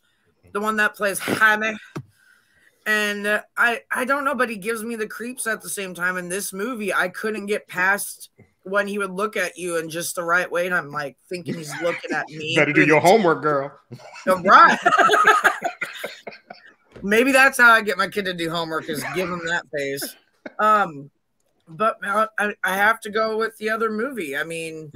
[SPEAKER 7] The one that plays Jaime. And I don't know, but he gives me the creeps at the same time. In this movie, I couldn't get past when he would look at you in just the right way. And I'm like thinking he's looking at me.
[SPEAKER 3] Better do your homework, girl.
[SPEAKER 7] Right. Maybe that's how I get my kid to do homework, is give him that face. But I have to go with the other movie. I mean,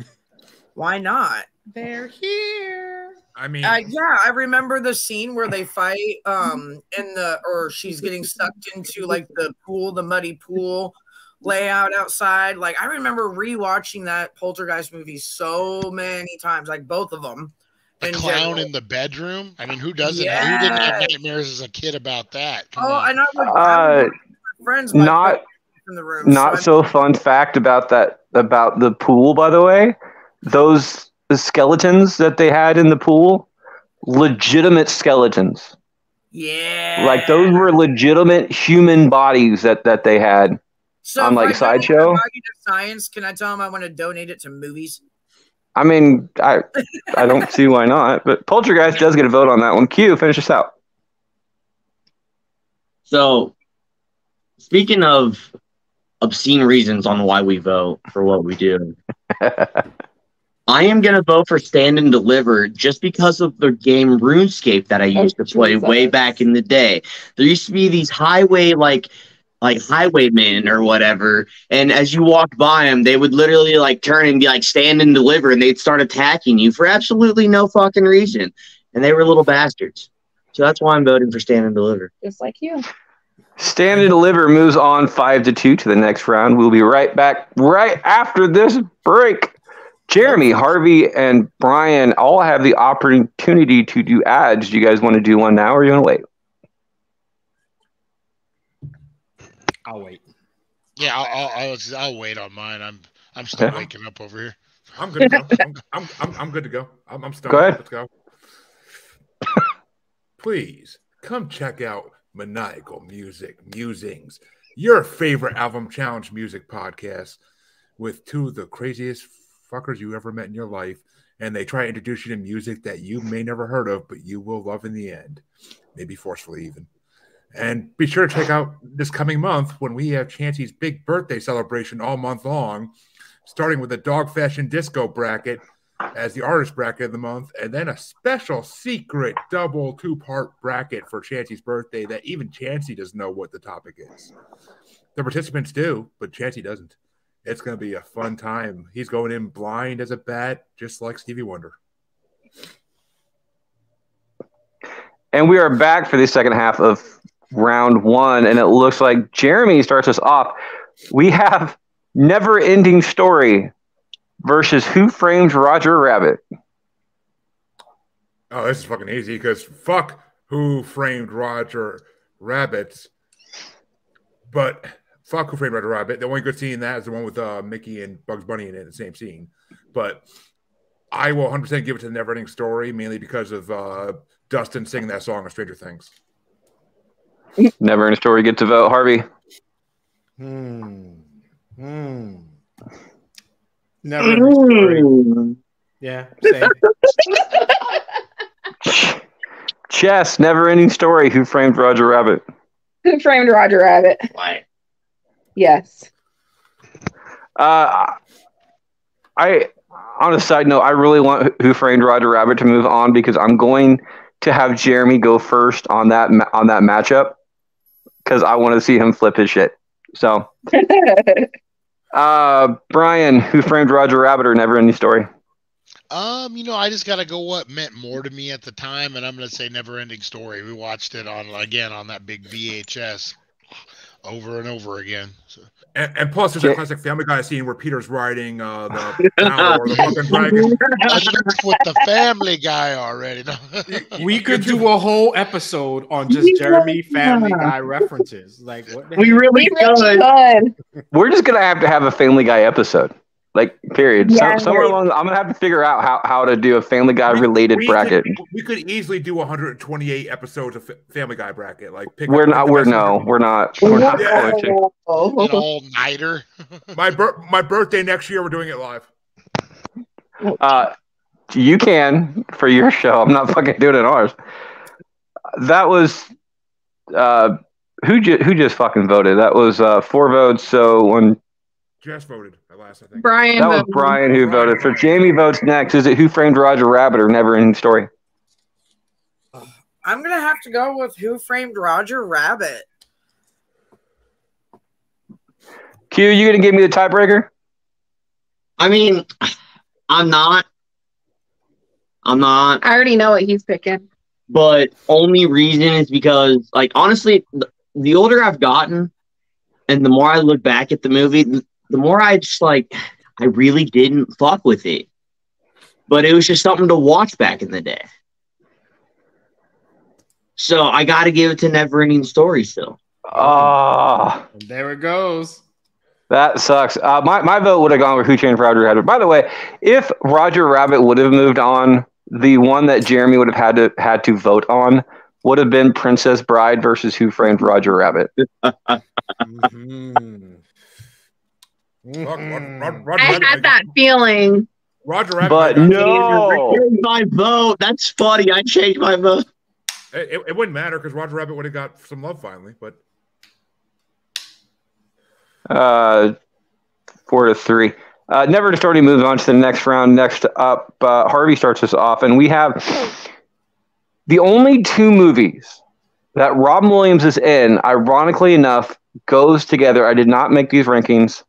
[SPEAKER 7] why not?
[SPEAKER 3] They're here.
[SPEAKER 2] I mean,
[SPEAKER 7] I remember the scene where they fight or she's getting sucked into like the pool, the muddy pool layout outside. Like I remember rewatching that Poltergeist movie so many times, like both of them.
[SPEAKER 6] The clown in the bedroom. I mean, who doesn't? Who didn't have nightmares as a kid about that?
[SPEAKER 7] I know. Friends,
[SPEAKER 1] not
[SPEAKER 7] in the room.
[SPEAKER 1] Not so fun fact about the pool, by the way. The skeletons that they had in the pool, legitimate skeletons.
[SPEAKER 7] Yeah.
[SPEAKER 1] Like those were legitimate human bodies that they had on like a sideshow.
[SPEAKER 7] Science, can I tell them I want to donate it to movies?
[SPEAKER 1] I mean, I don't see why not, but Poltergeist does get a vote on that one. Q, finish us out.
[SPEAKER 4] So, speaking of obscene reasons on why we vote for what we do, I am going to vote for Stand and Deliver just because of the game RuneScape that I used to play way back in the day. There used to be these like highwaymen or whatever, and as you walked by them, they would literally like turn and be like, Stand and Deliver, and they'd start attacking you for absolutely no fucking reason. And they were little bastards. So that's why I'm voting for Stand and Deliver.
[SPEAKER 5] Just like you.
[SPEAKER 1] Stand and Deliver moves on 5-2 to the next round. We'll be right back right after this break. Jeremy, Harvey, and Brian all have the opportunity to do ads. Do you guys want to do one now or are you going to wait?
[SPEAKER 3] I'll wait.
[SPEAKER 6] Yeah, I'll wait on mine. I'm still waking up over here.
[SPEAKER 2] I'm good to go. I'm good to go. I'm stoned.
[SPEAKER 1] Go ahead.
[SPEAKER 2] Let's go. Please come check out Maniacal Music Musings, your favorite album challenge music podcast with two of the craziest fuckers you ever met in your life, and they try to introduce you to music that you may never heard of, but you will love in the end, maybe forcefully even. And be sure to check out this coming month when we have Chancey's big birthday celebration all month long, starting with a Dog Fashion Disco bracket as the artist bracket of the month, and then a special secret double 2-part bracket for Chancey's birthday that even Chancey doesn't know what the topic is. The participants do, but Chancey doesn't. It's going to be a fun time. He's going in blind as a bat, just like Stevie Wonder.
[SPEAKER 1] And we are back for the second half of round one, and it looks like Jeremy starts us off. We have Never Ending Story versus Who Framed Roger Rabbit.
[SPEAKER 2] Oh, this is fucking easy because fuck Who Framed Roger Rabbit. But fuck Who Framed Roger Rabbit. The only good scene in that is the one with Mickey and Bugs Bunny in it, the same scene. But I will 100% give it to the Never Ending Story, mainly because of Dustin singing that song on Stranger Things.
[SPEAKER 1] Never Ending Story gets a vote. Harvey.
[SPEAKER 3] Never Ending Story. Yeah, same.
[SPEAKER 1] Chess, never-ending story. Who framed Roger Rabbit?
[SPEAKER 5] Who Framed Roger Rabbit?
[SPEAKER 4] Why?
[SPEAKER 5] Yes.
[SPEAKER 1] I on a side note, I really want Who Framed Roger Rabbit to move on because I'm going to have Jeremy go first on that matchup because I want to see him flip his shit. So, Brian, Who Framed Roger Rabbit or Never Ending Story?
[SPEAKER 6] I just gotta go what meant more to me at the time, and I'm gonna say Never Ending Story. We watched it on that big VHS over and over again. So.
[SPEAKER 2] And plus, there's a classic Family Guy scene where Peter's riding the cow or the fucking dragon.
[SPEAKER 6] That's with the Family Guy already. No.
[SPEAKER 3] We could do a whole episode on just Jeremy Family Guy references. Like, what the
[SPEAKER 4] We
[SPEAKER 3] heck?
[SPEAKER 4] really
[SPEAKER 5] Good.
[SPEAKER 1] We're just gonna have a Family Guy episode, like period.
[SPEAKER 5] Yeah.
[SPEAKER 1] Somewhere along, I'm gonna have to figure out how to do a Family Guy related bracket.
[SPEAKER 2] We could easily do 128 episodes of Family Guy bracket. Like,
[SPEAKER 1] We're not going to.
[SPEAKER 6] An all-nighter.
[SPEAKER 2] My birthday next year, we're doing it live.
[SPEAKER 1] You can for your show. I'm not fucking doing it ours. That was who just fucking voted. That was 4 votes. So when
[SPEAKER 2] Jess voted at last, I think.
[SPEAKER 5] Brian.
[SPEAKER 1] that was Brian who voted. So Jamie votes next. Is it Who Framed Roger Rabbit or Never Ending Story?
[SPEAKER 7] I'm gonna have to go with Who Framed Roger Rabbit.
[SPEAKER 1] Q, you gonna give me the tiebreaker?
[SPEAKER 4] I mean, I'm not.
[SPEAKER 5] I already know what he's picking.
[SPEAKER 4] But only reason is because, like, honestly, the older I've gotten and the more I look back at the movie, the more I just, like, I really didn't fuck with it. But it was just something to watch back in the day. So I got to give it to Never Ending Story still.
[SPEAKER 1] Oh,
[SPEAKER 3] There it goes.
[SPEAKER 1] that sucks. My vote would have gone with Who Framed Roger Rabbit. By the way, if Roger Rabbit would have moved on, the one that Jeremy would have had to vote on would have been Princess Bride versus Who Framed Roger Rabbit.
[SPEAKER 2] Mm-hmm.
[SPEAKER 5] I had that feeling.
[SPEAKER 2] Roger Rabbit.
[SPEAKER 1] But no.
[SPEAKER 4] Changed my vote. That's funny. I changed my vote.
[SPEAKER 2] It wouldn't matter because Roger Rabbit would have got some love finally. But
[SPEAKER 1] 4-3. Never Ending Story moves on to the next round. Next up, Harvey starts us off, and we have the only 2 movies that Robin Williams is in, ironically enough, goes together. I did not make these rankings.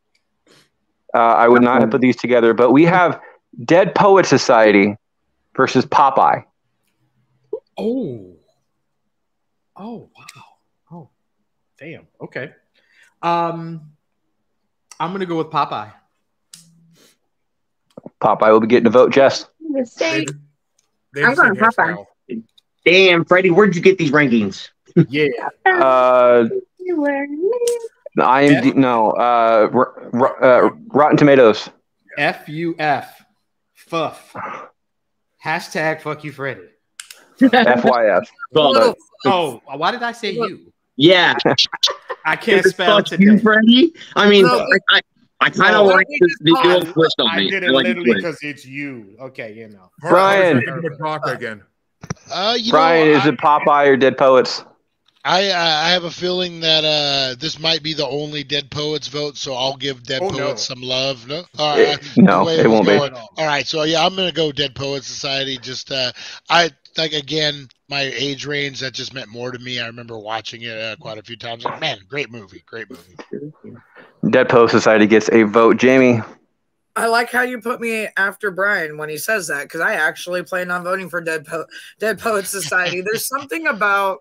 [SPEAKER 1] I would not have put these together, but we have Dead Poet Society versus Popeye.
[SPEAKER 3] Oh, wow. Oh, damn. Okay. I'm gonna go with Popeye.
[SPEAKER 1] Popeye will be getting a vote, Jess.
[SPEAKER 5] Mistake.
[SPEAKER 2] they
[SPEAKER 5] I'm
[SPEAKER 2] just
[SPEAKER 5] going
[SPEAKER 2] said
[SPEAKER 5] Popeye.
[SPEAKER 2] hairstyle.
[SPEAKER 4] Damn, Freddie, where'd you get these rankings?
[SPEAKER 3] Yeah.
[SPEAKER 1] IMDb, no. Rotten Tomatoes.
[SPEAKER 3] FUF. Fuff. Hashtag fuck you, Freddie.
[SPEAKER 1] FYF.
[SPEAKER 4] Well,
[SPEAKER 3] Oh, why did I say you?
[SPEAKER 4] yeah.
[SPEAKER 3] I can't spell it
[SPEAKER 4] Fuck you,
[SPEAKER 3] today.
[SPEAKER 4] Freddie. I mean,
[SPEAKER 7] No.
[SPEAKER 4] I kind
[SPEAKER 7] No,
[SPEAKER 4] of
[SPEAKER 7] why
[SPEAKER 4] like
[SPEAKER 7] don't you
[SPEAKER 4] the
[SPEAKER 7] just
[SPEAKER 4] dual
[SPEAKER 7] pause?
[SPEAKER 4] twist on
[SPEAKER 3] I
[SPEAKER 4] me.
[SPEAKER 3] did
[SPEAKER 4] I
[SPEAKER 3] it
[SPEAKER 4] like the
[SPEAKER 3] literally
[SPEAKER 4] twist.
[SPEAKER 3] because it's you. Okay, you know.
[SPEAKER 1] Brian.
[SPEAKER 2] Again.
[SPEAKER 1] Brian, is it Popeye or Dead Poets?
[SPEAKER 6] I have a feeling that this might be the only Dead Poets vote, so I'll give Dead Poets some love. No, all right.
[SPEAKER 1] No,
[SPEAKER 6] The way
[SPEAKER 1] it won't be.
[SPEAKER 6] going. All right, so yeah, I'm gonna go Dead Poets Society. Just I like again my age range that just meant more to me. I remember watching it quite a few times. Like, man, great movie.
[SPEAKER 1] Dead Poet Society gets a vote. Jamie.
[SPEAKER 7] I like how you put me after Brian when he says that because I actually plan on voting for Dead Poets Society. There's something about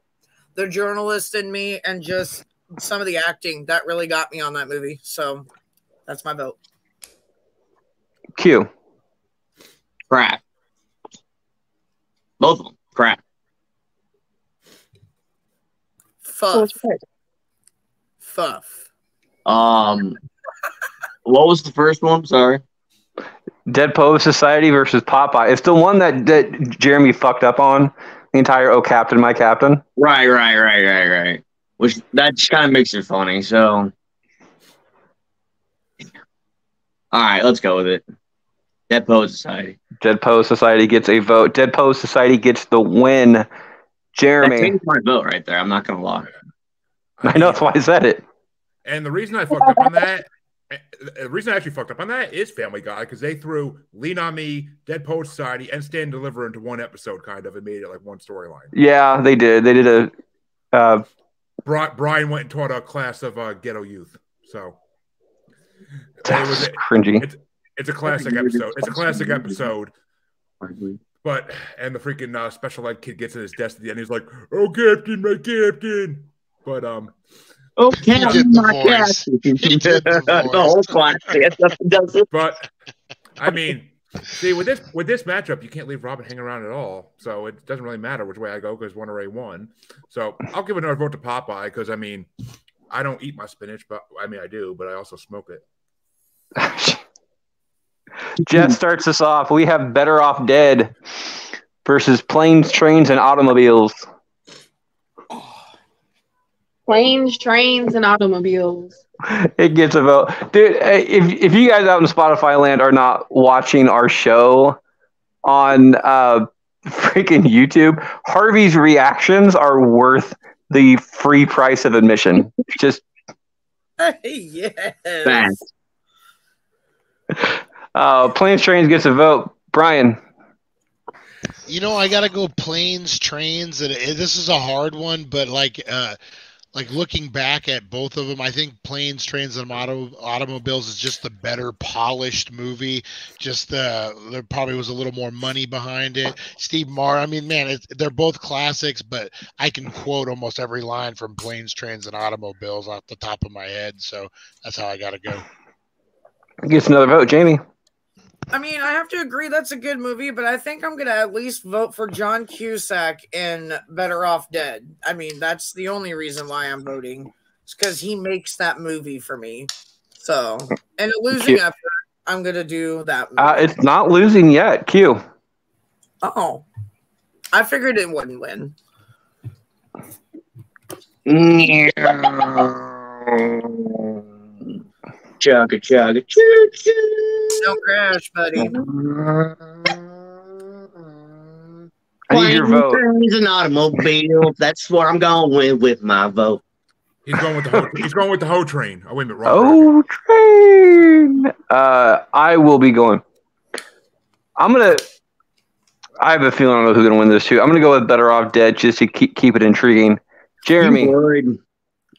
[SPEAKER 7] the journalist in me and just some of the acting that really got me on that movie. So that's my vote.
[SPEAKER 1] Q.
[SPEAKER 4] Crap. Both of them. Crap.
[SPEAKER 7] Fuff. Fuff.
[SPEAKER 4] What was the first one? Sorry.
[SPEAKER 1] Dead Poet Society versus Popeye. It's the one that Jeremy fucked up on. The entire "Oh Captain, My Captain."
[SPEAKER 4] Right. Which that just kind of makes it funny. So, all right, let's go with it. Dead Poet Society.
[SPEAKER 1] Dead Poet Society gets a vote. Dead Poet Society gets the win. Jeremy.
[SPEAKER 4] That changed my vote right there. I'm not going to lie.
[SPEAKER 1] I know, that's why I said it.
[SPEAKER 2] And the reason I fucked up on that, the reason I actually fucked up on that is Family Guy, because they threw Lean on Me, Dead Poet Society, and Stand and Deliver into one episode, kind of, and made it like one storyline.
[SPEAKER 1] Yeah, they did. They did a.
[SPEAKER 2] Brian went and taught a class of ghetto youth, so
[SPEAKER 1] That's cringy.
[SPEAKER 2] It's a classic episode. It's a classic episode. But and the freaking special ed kid gets at his desk at the end. He's like, "Oh, Captain, my Captain!" But
[SPEAKER 4] okay, my Captain. The whole class.
[SPEAKER 2] But I mean, see, with this matchup, you can't leave Robin hanging around at all. So it doesn't really matter which way I go because one already won. So I'll give another vote to Popeye because I mean, I don't eat my spinach, but I mean I do, but I also smoke it.
[SPEAKER 1] Jet starts us off. We have Better Off Dead versus Planes, Trains, and Automobiles.
[SPEAKER 5] Planes, trains, and automobiles.
[SPEAKER 1] It gets a vote. Dude, if you guys out in Spotify land are not watching our show on freaking YouTube, Harvey's reactions are worth the free price of admission. Just
[SPEAKER 7] yes.
[SPEAKER 1] Planes, Trains gets a vote. Brian.
[SPEAKER 6] You know, I got to go Planes, Trains. And this is a hard one, but like looking back at both of them, I think Planes, Trains, and Automobiles is just the better polished movie. Just there probably was a little more money behind it. Steve Martin, I mean, man, they're both classics, but I can quote almost every line from Planes, Trains, and Automobiles off the top of my head. So that's how I got to go.
[SPEAKER 1] Gets another vote. Jamie.
[SPEAKER 7] I mean, I have to agree that's a good movie, but I think I'm going to at least vote for John Cusack in Better Off Dead. I mean, that's the only reason why I'm voting. It's because he makes that movie for me. So, and a losing effort, I'm going to do that movie.
[SPEAKER 1] It's not losing yet. Q.
[SPEAKER 7] Oh. I figured it wouldn't win.
[SPEAKER 4] Chugga, chugga, choo, choo.
[SPEAKER 7] Don't crash, buddy.
[SPEAKER 1] I need your vote.
[SPEAKER 4] Planes and automobiles. That's what I'm going with my vote.
[SPEAKER 2] He's going with the Ho Train. Oh, wait a minute.
[SPEAKER 1] Wrong Train. I will be going. I have a feeling I don't know who's going to win this too. I'm going to go with Better Off Dead just to keep it intriguing. Jeremy,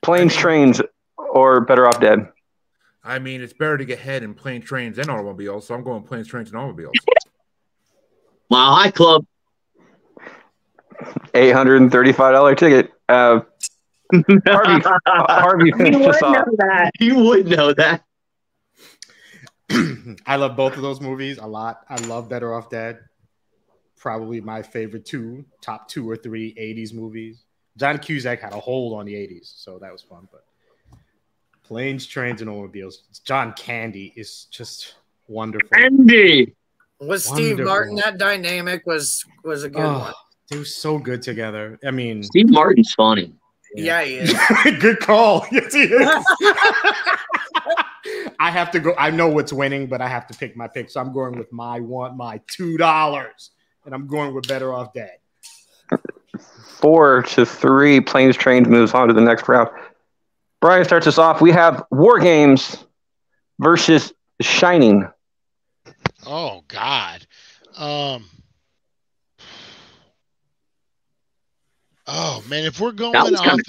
[SPEAKER 1] Planes, Trains, or Better Off Dead?
[SPEAKER 2] I mean, it's better to get head in Planes, Trains, and Automobiles, so I'm going Planes, Trains, and Automobiles.
[SPEAKER 4] Mile High Club.
[SPEAKER 1] $835 ticket. Harvey finished us off.
[SPEAKER 4] You would know that.
[SPEAKER 3] I love both of those movies a lot. I love Better Off Dead. Probably my favorite top 2 or 3 80s movies. John Cusack had a hold on the 80s, so that was fun, but Planes, Trains, and Automobiles. John Candy is just wonderful.
[SPEAKER 4] Candy!
[SPEAKER 7] With Steve Martin, that dynamic was a good one.
[SPEAKER 3] They were so good together. I mean,
[SPEAKER 4] Steve Martin's funny.
[SPEAKER 7] Yeah, he is.
[SPEAKER 3] Good call. Yes, he is. I have to go. I know what's winning, but I have to pick my pick. So I'm going with my $2. And I'm going with Better Off Dead.
[SPEAKER 1] 4-3. Planes, Trains moves on to the next round. Brian starts us off. We have War Games versus Shining.
[SPEAKER 6] Oh God. Oh man, if we're going off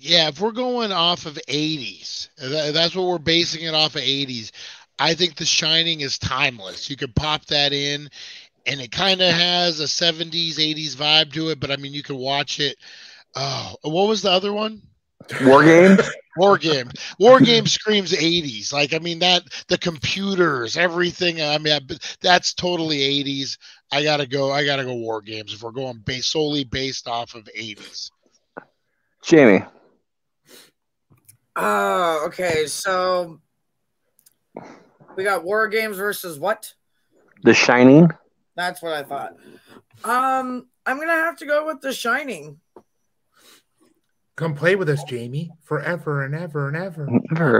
[SPEAKER 6] if we're going off of 80s, that's what we're basing it off of 80s. I think The Shining is timeless. You could pop that in and it kind of has a 70s, 80s vibe to it, but I mean you can watch it. Oh, what was the other one?
[SPEAKER 1] War Games?
[SPEAKER 6] War Game screams 80s. Like, I mean, that the computers, everything. I mean, that's totally 80s. I gotta go War Games if we're going solely based off of 80s.
[SPEAKER 1] Jamie.
[SPEAKER 7] Okay, so we got War Games versus what?
[SPEAKER 1] The Shining.
[SPEAKER 7] That's what I thought. I'm gonna have to go with The Shining.
[SPEAKER 2] Come play with us, Jamie, forever and ever and ever.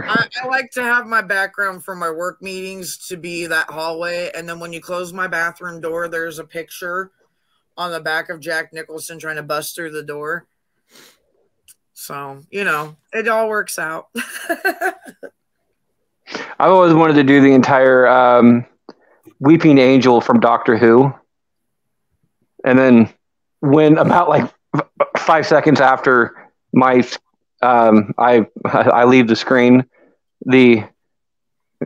[SPEAKER 7] I like to have my background for my work meetings to be that hallway, and then when you close my bathroom door, there's a picture on the back of Jack Nicholson trying to bust through the door. So, you know, it all works out.
[SPEAKER 1] I've always wanted to do the entire Weeping Angel from Doctor Who. And then when about like 5 seconds after my I leave the screen, the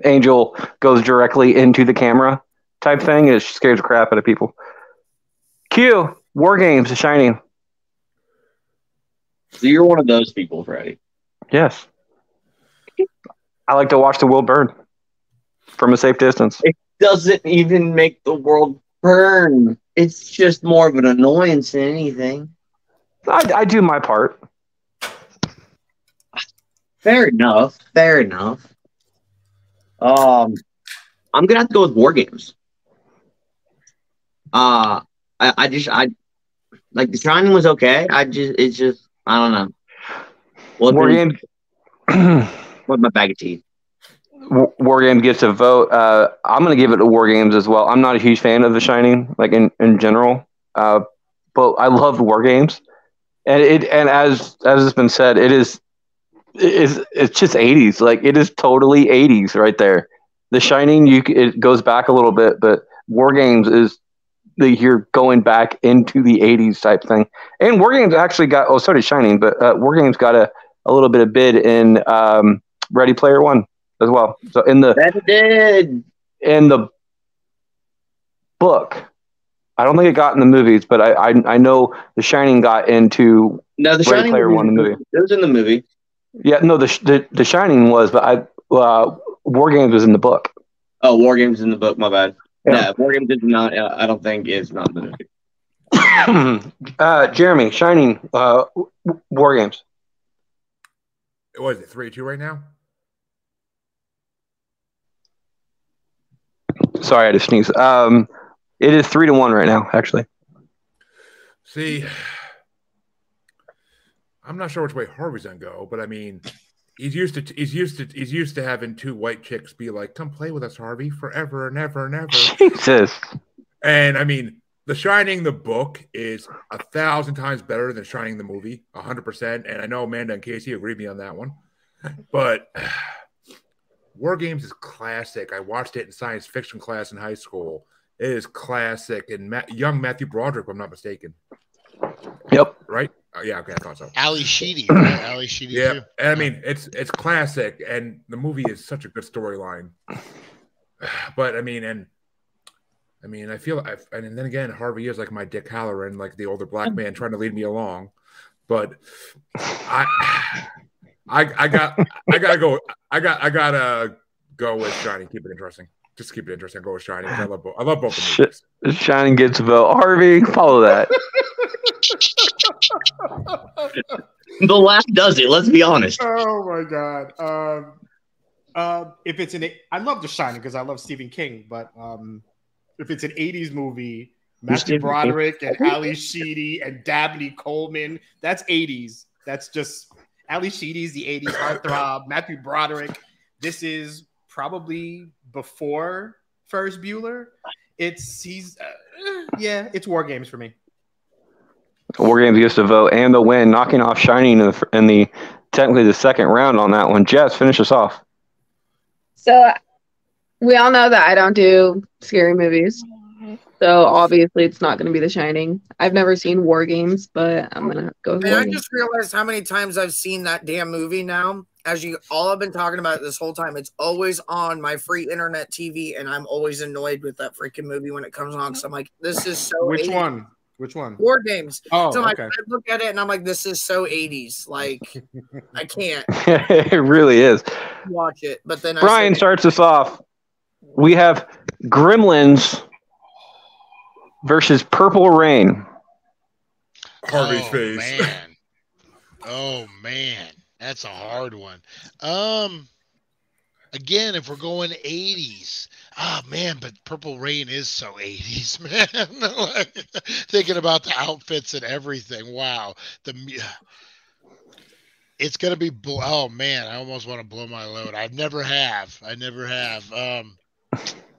[SPEAKER 1] angel goes directly into the camera type thing. It scares the crap out of people. Q, War Games, The Shining.
[SPEAKER 4] So you're one of those people, Freddie.
[SPEAKER 1] Yes. I like to watch the world burn from a safe distance.
[SPEAKER 4] It doesn't even make the world burn. It's just more of an annoyance than anything.
[SPEAKER 1] I do my part.
[SPEAKER 4] Fair enough. Fair enough. I'm gonna have to go with War Games. I like The Shining was okay. I don't know.
[SPEAKER 1] War Games.
[SPEAKER 4] What's my bag of tea?
[SPEAKER 1] War Games gets a vote. I'm going to give it to War Games as well. I'm not a huge fan of The Shining, like in general, but I love War Games, and as has been said, it's just 80s. Like it is totally 80s right there. The Shining, it goes back a little bit, but War Games is you're going back into the 80s type thing. And War Games actually got so did Shining, but War Games got a little bit of bid in Ready Player One as well. So in the book, I don't think it got in the movies, but I know The Shining got into Ready Player One, the movie.
[SPEAKER 4] It was in the movie.
[SPEAKER 1] Yeah, no, the Shining was, but War Games was in the book.
[SPEAKER 4] Oh, War Games in the book. My bad. Yeah, War Games is not. I don't think is not in the movie.
[SPEAKER 1] Jeremy, Shining, War Games.
[SPEAKER 2] What is it, 3-2 right now?
[SPEAKER 1] Sorry, I had to sneeze. It is 3-1 right now, actually.
[SPEAKER 2] See, I'm not sure which way Harvey's gonna go, but I mean, he's used to having two white chicks be like, "Come play with us, Harvey, forever and ever and ever."
[SPEAKER 1] Jesus.
[SPEAKER 2] And I mean, The Shining, the book, is 1,000 times better than Shining the movie, 100%. And I know Amanda and Casey agree with me on that one. But War Games is classic. I watched it in science fiction class in high school. It is classic. And young Matthew Broderick, if I'm not mistaken.
[SPEAKER 1] Yep.
[SPEAKER 2] Right? Yeah, okay, I thought so.
[SPEAKER 6] Ali Sheedy, right? Ali Sheedy,
[SPEAKER 2] yeah,
[SPEAKER 6] too.
[SPEAKER 2] And I mean, it's classic, and the movie is such a good storyline. But I mean, I feel, and then again, Harvey is like my Dick Halloran, like the older black man trying to lead me along. But I gotta go with Shining. Keep it interesting. Just keep it interesting. Go with Shining. I love both the movies.
[SPEAKER 1] Shining gets a vote. Harvey, follow that.
[SPEAKER 4] The laugh does it. Let's be honest.
[SPEAKER 3] Oh my god. If it's I love The Shining because I love Stephen King, but if it's an 80s movie, Matthew Broderick and Ali Sheedy and Dabney Coleman, that's 80s. That's just Ali Sheedy's the 80s heartthrob. Matthew Broderick, this is probably before Ferris Bueller. It's War Games for me.
[SPEAKER 1] War Games gets to vote and the win, knocking off Shining in the technically the second round on that one. Jess, finish us off.
[SPEAKER 5] So we all know that I don't do scary movies. So obviously it's not going to be The Shining. I've never seen War Games, but I'm going to go with War Games.
[SPEAKER 7] I just realized how many times I've seen that damn movie now. As you all have been talking about it this whole time, it's always on my free internet TV, and I'm always annoyed with that freaking movie when it comes on. So I'm like, this is so
[SPEAKER 3] Which
[SPEAKER 7] 80s.
[SPEAKER 3] one? Which one?
[SPEAKER 7] War Games.
[SPEAKER 3] Oh,
[SPEAKER 7] so
[SPEAKER 3] okay.
[SPEAKER 7] I look at it and I'm like, this is so 80s. Like, I can't
[SPEAKER 1] It really is.
[SPEAKER 7] watch it. But then
[SPEAKER 1] Brian starts us off. We have Gremlins versus Purple Rain.
[SPEAKER 2] Harvey's face.
[SPEAKER 6] Man. Oh man, that's a hard one. Again, if we're going 80s, man, but Purple Rain is so 80s, man. Like, thinking about the outfits and everything. Wow. It's gonna be. Oh man, I almost want to blow my load. I never have.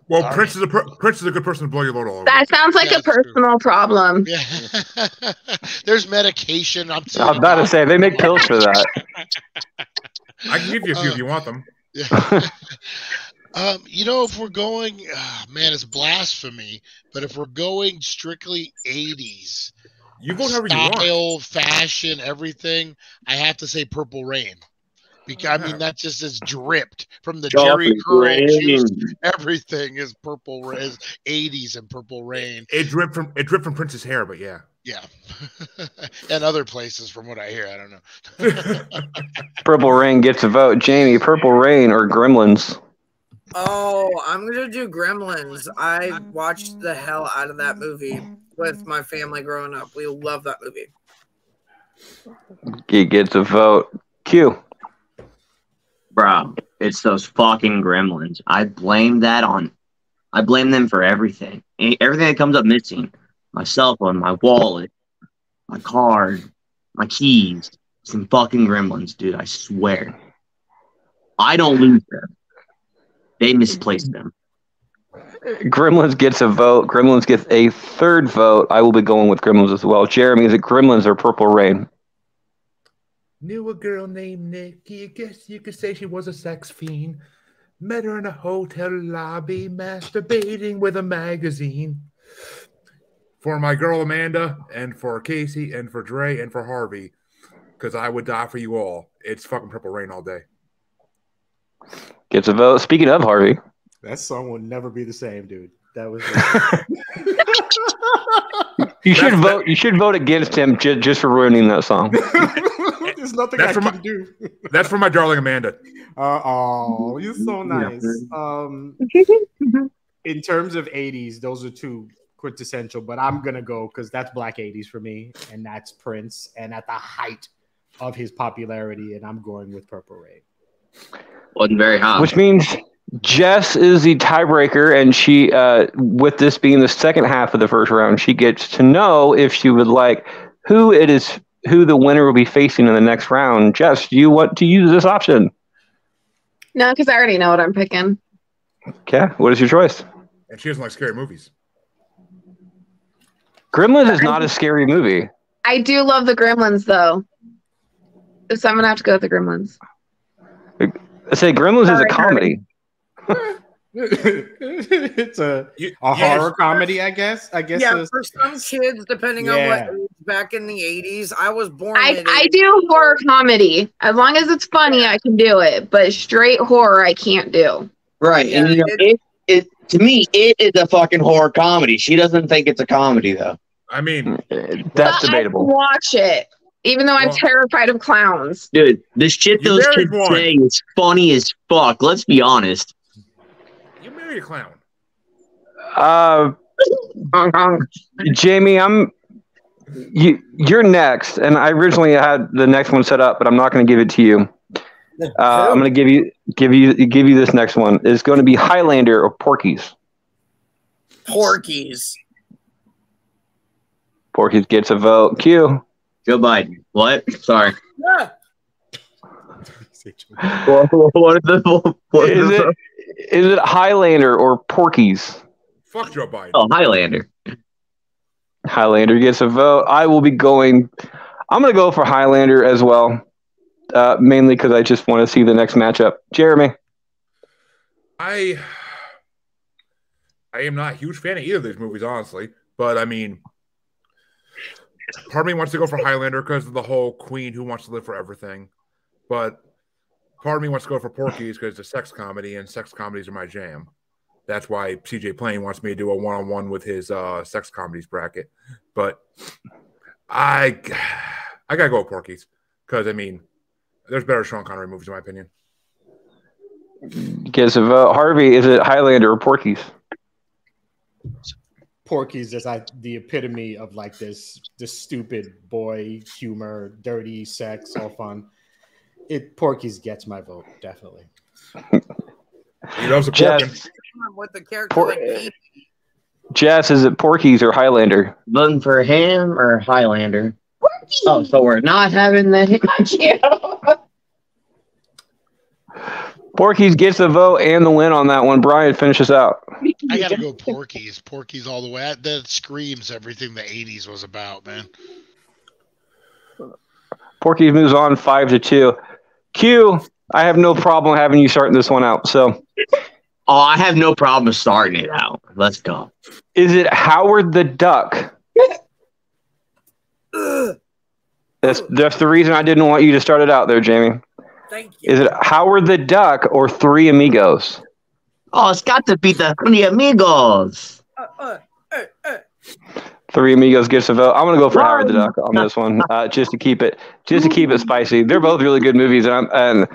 [SPEAKER 2] Well, Prince is a good person to blow your load all over.
[SPEAKER 5] That sounds like a personal problem.
[SPEAKER 6] Yeah. There's medication. I'm
[SPEAKER 1] about to say they make pills for that.
[SPEAKER 2] I can give you a few if you want them.
[SPEAKER 6] Yeah. If we're going, man, it's blasphemy. But if we're going strictly 80s,
[SPEAKER 2] you go however you want.
[SPEAKER 6] Style, fashion, everything, I have to say Purple Rain. Because I mean, that just is dripped from the Jerry Curry juice. Everything is Purple Rain, is 80s and Purple Rain.
[SPEAKER 2] It dripped from Prince's hair, but yeah.
[SPEAKER 6] Yeah. And other places, from what I hear, I don't know.
[SPEAKER 1] Purple Rain gets a vote. Jamie, Purple Rain or Gremlins?
[SPEAKER 7] Oh, I'm gonna do Gremlins. I watched the hell out of that movie with my family growing up. We love that movie.
[SPEAKER 1] He gets a vote. Q.
[SPEAKER 4] Bro, it's those fucking Gremlins. I blame them for everything. Everything that comes up missing. My cell phone, my wallet, my card, my keys. Some fucking Gremlins, dude, I swear. I don't lose them. They misplaced them.
[SPEAKER 1] Gremlins gets a vote. Gremlins gets a third vote. I will be going with Gremlins as well. Jeremy, is it Gremlins or Purple Rain?
[SPEAKER 2] Knew a girl named Nikki. I guess you could say she was a sex fiend. Met her in a hotel lobby, masturbating with a magazine. For my girl Amanda, and for Casey, and for Dre, and for Harvey, because I would die for you all. It's fucking Purple Rain all day.
[SPEAKER 1] Gets a vote. Speaking of Harvey,
[SPEAKER 3] that song will never be the same, dude. That was.
[SPEAKER 1] You should vote. You should vote against him just for ruining that song.
[SPEAKER 3] There's nothing I can do.
[SPEAKER 2] That's for my darling Amanda.
[SPEAKER 3] Oh, you're so nice. In terms of 80s, those are two quintessential, but I'm gonna go because that's Black 80s for me, and that's Prince, and at the height of his popularity, and I'm going with Purple Rain.
[SPEAKER 4] Wasn't very hot.
[SPEAKER 1] Which means Jess is the tiebreaker, and she, with this being the second half of the first round, she gets to know if she would like who the winner will be facing in the next round. Jess, do you want to use this option?
[SPEAKER 5] No, because I already know what I'm picking.
[SPEAKER 1] Okay, what is your choice?
[SPEAKER 2] And she doesn't like scary movies.
[SPEAKER 1] Gremlins is not a scary movie.
[SPEAKER 5] I do love the Gremlins, though. So I'm going to have to go with the Gremlins.
[SPEAKER 1] I say Gremlins is a comedy.
[SPEAKER 3] It's a horror comedy, I guess.
[SPEAKER 7] Yeah, for some kids, depending on what age, back in the 80s, I was born.
[SPEAKER 5] I do horror comedy. As long as it's funny, I can do it. But straight horror, I can't do.
[SPEAKER 4] Right.
[SPEAKER 7] Yeah,
[SPEAKER 4] And to me, it is a fucking horror comedy. She doesn't think it's a comedy, though.
[SPEAKER 2] I mean,
[SPEAKER 1] that's debatable.
[SPEAKER 5] I can watch it, even though I'm terrified of clowns.
[SPEAKER 4] Dude, the shit those kids say is funny as fuck. Let's be honest.
[SPEAKER 2] You married a clown.
[SPEAKER 1] Jamie, you're next, and I originally had the next one set up, but I'm not going to give it to you. I'm going to give you this next one. It's going to be Highlander or Porky's.
[SPEAKER 7] Porky's.
[SPEAKER 1] Porky's gets a vote. Q.
[SPEAKER 4] Joe Biden. What? Sorry.
[SPEAKER 7] Yeah.
[SPEAKER 1] Is it Highlander or Porky's?
[SPEAKER 2] Fuck Joe Biden.
[SPEAKER 4] Oh, Highlander.
[SPEAKER 1] Highlander gets a vote. I'm going to go for Highlander as well. Mainly because I just want to see the next matchup. Jeremy.
[SPEAKER 2] I am not a huge fan of either of these movies, honestly. But I mean, part of me wants to go for Highlander because of the whole queen who wants to live for everything. But part of me wants to go for Porky's because it's a sex comedy, and sex comedies are my jam. That's why CJ Plain wants me to do a one-on-one with his sex comedies bracket. But I gotta go with Porky's because I mean, there's better Sean Connery movies in my opinion.
[SPEAKER 1] Gets a vote. Harvey, is it Highlander or Porky's?
[SPEAKER 3] Porky's is the epitome of like this stupid boy humor, dirty sex, all fun. Porky's gets my vote, definitely.
[SPEAKER 2] He loves a porky.
[SPEAKER 7] With the character like Pete.
[SPEAKER 1] Jess, is it Porky's or Highlander?
[SPEAKER 4] Voting for him or Highlander? Porky. Oh, so we're not having the
[SPEAKER 1] Porky's gets the vote and the win on that one. Brian finishes out.
[SPEAKER 6] I gotta go Porky's. Porky's all the way. That screams everything the '80s was about, man.
[SPEAKER 1] Porky's moves on 5-2. Q, I have no problem having you starting this one out. So,
[SPEAKER 4] I have no problem starting it out. Let's go.
[SPEAKER 1] is it Howard the Duck? That's the reason I didn't want you to start it out there, Jamie.
[SPEAKER 7] Thank you.
[SPEAKER 1] Is it Howard the Duck or Three Amigos?
[SPEAKER 4] Oh, it's got to be the Three Amigos.
[SPEAKER 1] Three Amigos gets a vote. I'm gonna go for Howard the Duck on this one, just to keep it spicy. They're both really good movies, and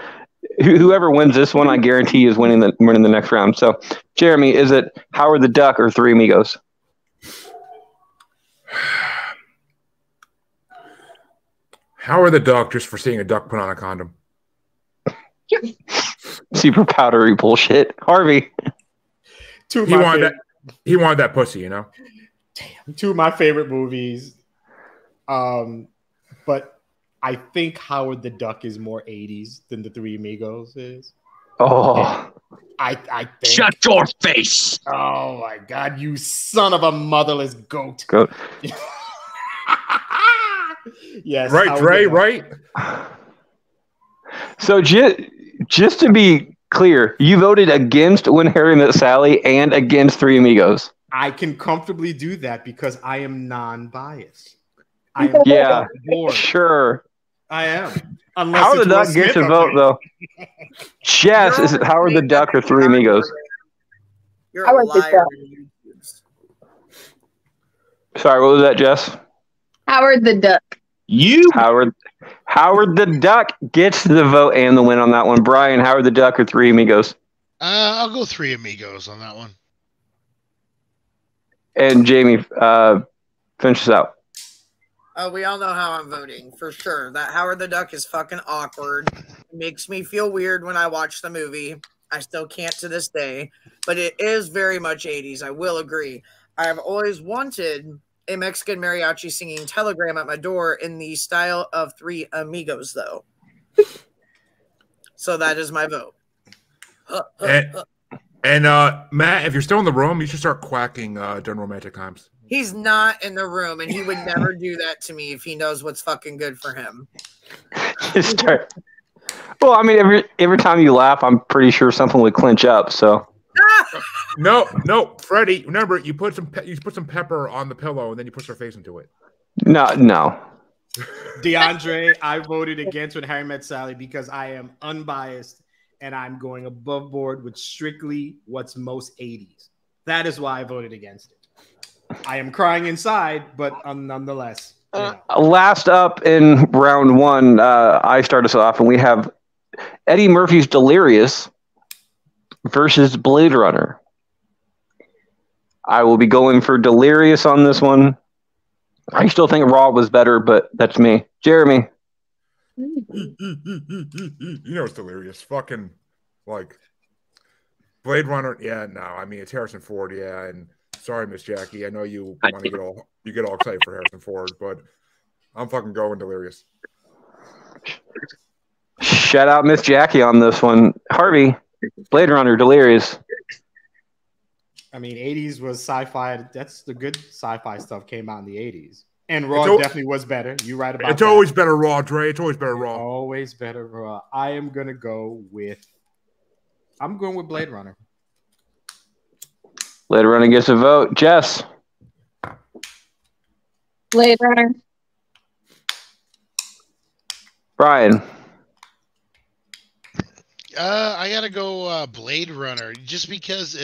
[SPEAKER 1] whoever wins this one, I guarantee, is winning the next round. So, Jeremy, is it Howard the Duck or Three Amigos?
[SPEAKER 2] Howard the Duck, just for seeing a duck put on a condom.
[SPEAKER 1] Super powdery bullshit, Harvey.
[SPEAKER 2] He wanted that pussy, you know.
[SPEAKER 3] Damn, two of my favorite movies. But I think Howard the Duck is more 80s than the Three Amigos is.
[SPEAKER 1] Oh,
[SPEAKER 3] I think.
[SPEAKER 4] Shut your face.
[SPEAKER 3] Oh my God, you son of a motherless goat.
[SPEAKER 1] Goat.
[SPEAKER 3] Yes.
[SPEAKER 2] Right, Dre, right?
[SPEAKER 1] So just to be clear, you voted against When Harry Met Sally and against Three Amigos.
[SPEAKER 3] I can comfortably do that because I am non-biased.
[SPEAKER 1] Yeah, sure.
[SPEAKER 3] I am. Unless
[SPEAKER 1] Howard the
[SPEAKER 3] Will
[SPEAKER 1] Duck gets
[SPEAKER 3] Smith
[SPEAKER 1] a vote, though. Jess, is it Howard the Duck or Three Amigos?
[SPEAKER 7] You're a liar.
[SPEAKER 1] Sorry, what was that, Jess?
[SPEAKER 5] Howard the Duck.
[SPEAKER 1] Howard the Duck gets the vote and the win on that one. Brian, Howard the Duck or Three Amigos?
[SPEAKER 6] I'll go Three Amigos on that one.
[SPEAKER 1] And Jamie, finishes out.
[SPEAKER 7] We all know how I'm voting, for sure. That Howard the Duck is fucking awkward. It makes me feel weird when I watch the movie. I still can't to this day. But it is very much 80s, I will agree. I've always wanted a Mexican mariachi singing Telegram at my door in the style of Three Amigos, though. So that is my vote.
[SPEAKER 2] And Matt, if you're still in the room, you should start quacking during romantic times.
[SPEAKER 7] He's not in the room, and he would never do that to me if he knows what's fucking good for him.
[SPEAKER 1] Well, I mean, every time you laugh, I'm pretty sure something would clinch up. So
[SPEAKER 2] no, Freddie. Remember, you put some pepper on the pillow, and then you push her face into it.
[SPEAKER 1] No.
[SPEAKER 3] DeAndre, I voted against When Harry Met Sally because I am unbiased and I'm going above board with strictly what's most 80s. That is why I voted against it. I am crying inside, but nonetheless.
[SPEAKER 1] Last up in round one, I start us off, and we have Eddie Murphy's Delirious versus Blade Runner. I will be going for Delirious on this one. I still think Raw was better, but that's me. Jeremy.
[SPEAKER 2] You know it's Delirious. Fucking, like, Blade Runner. Yeah, no. I mean, it's Harrison Ford, yeah, and sorry, Miss Jackie. I know you want to get all excited for Harrison Ford, but I'm fucking going Delirious.
[SPEAKER 1] Shout out Miss Jackie on this one. Harvey, Blade Runner, Delirious.
[SPEAKER 3] I mean, 80s was sci-fi. That's the good sci-fi stuff came out in the 80s. And Raw definitely was better. You're right about that.
[SPEAKER 2] It's always better Raw, Dre. It's always better Raw.
[SPEAKER 3] Always better Raw. I'm going with Blade Runner.
[SPEAKER 1] Blade Runner gets a vote. Jess.
[SPEAKER 5] Blade Runner.
[SPEAKER 1] Brian.
[SPEAKER 6] I gotta go Blade Runner, just because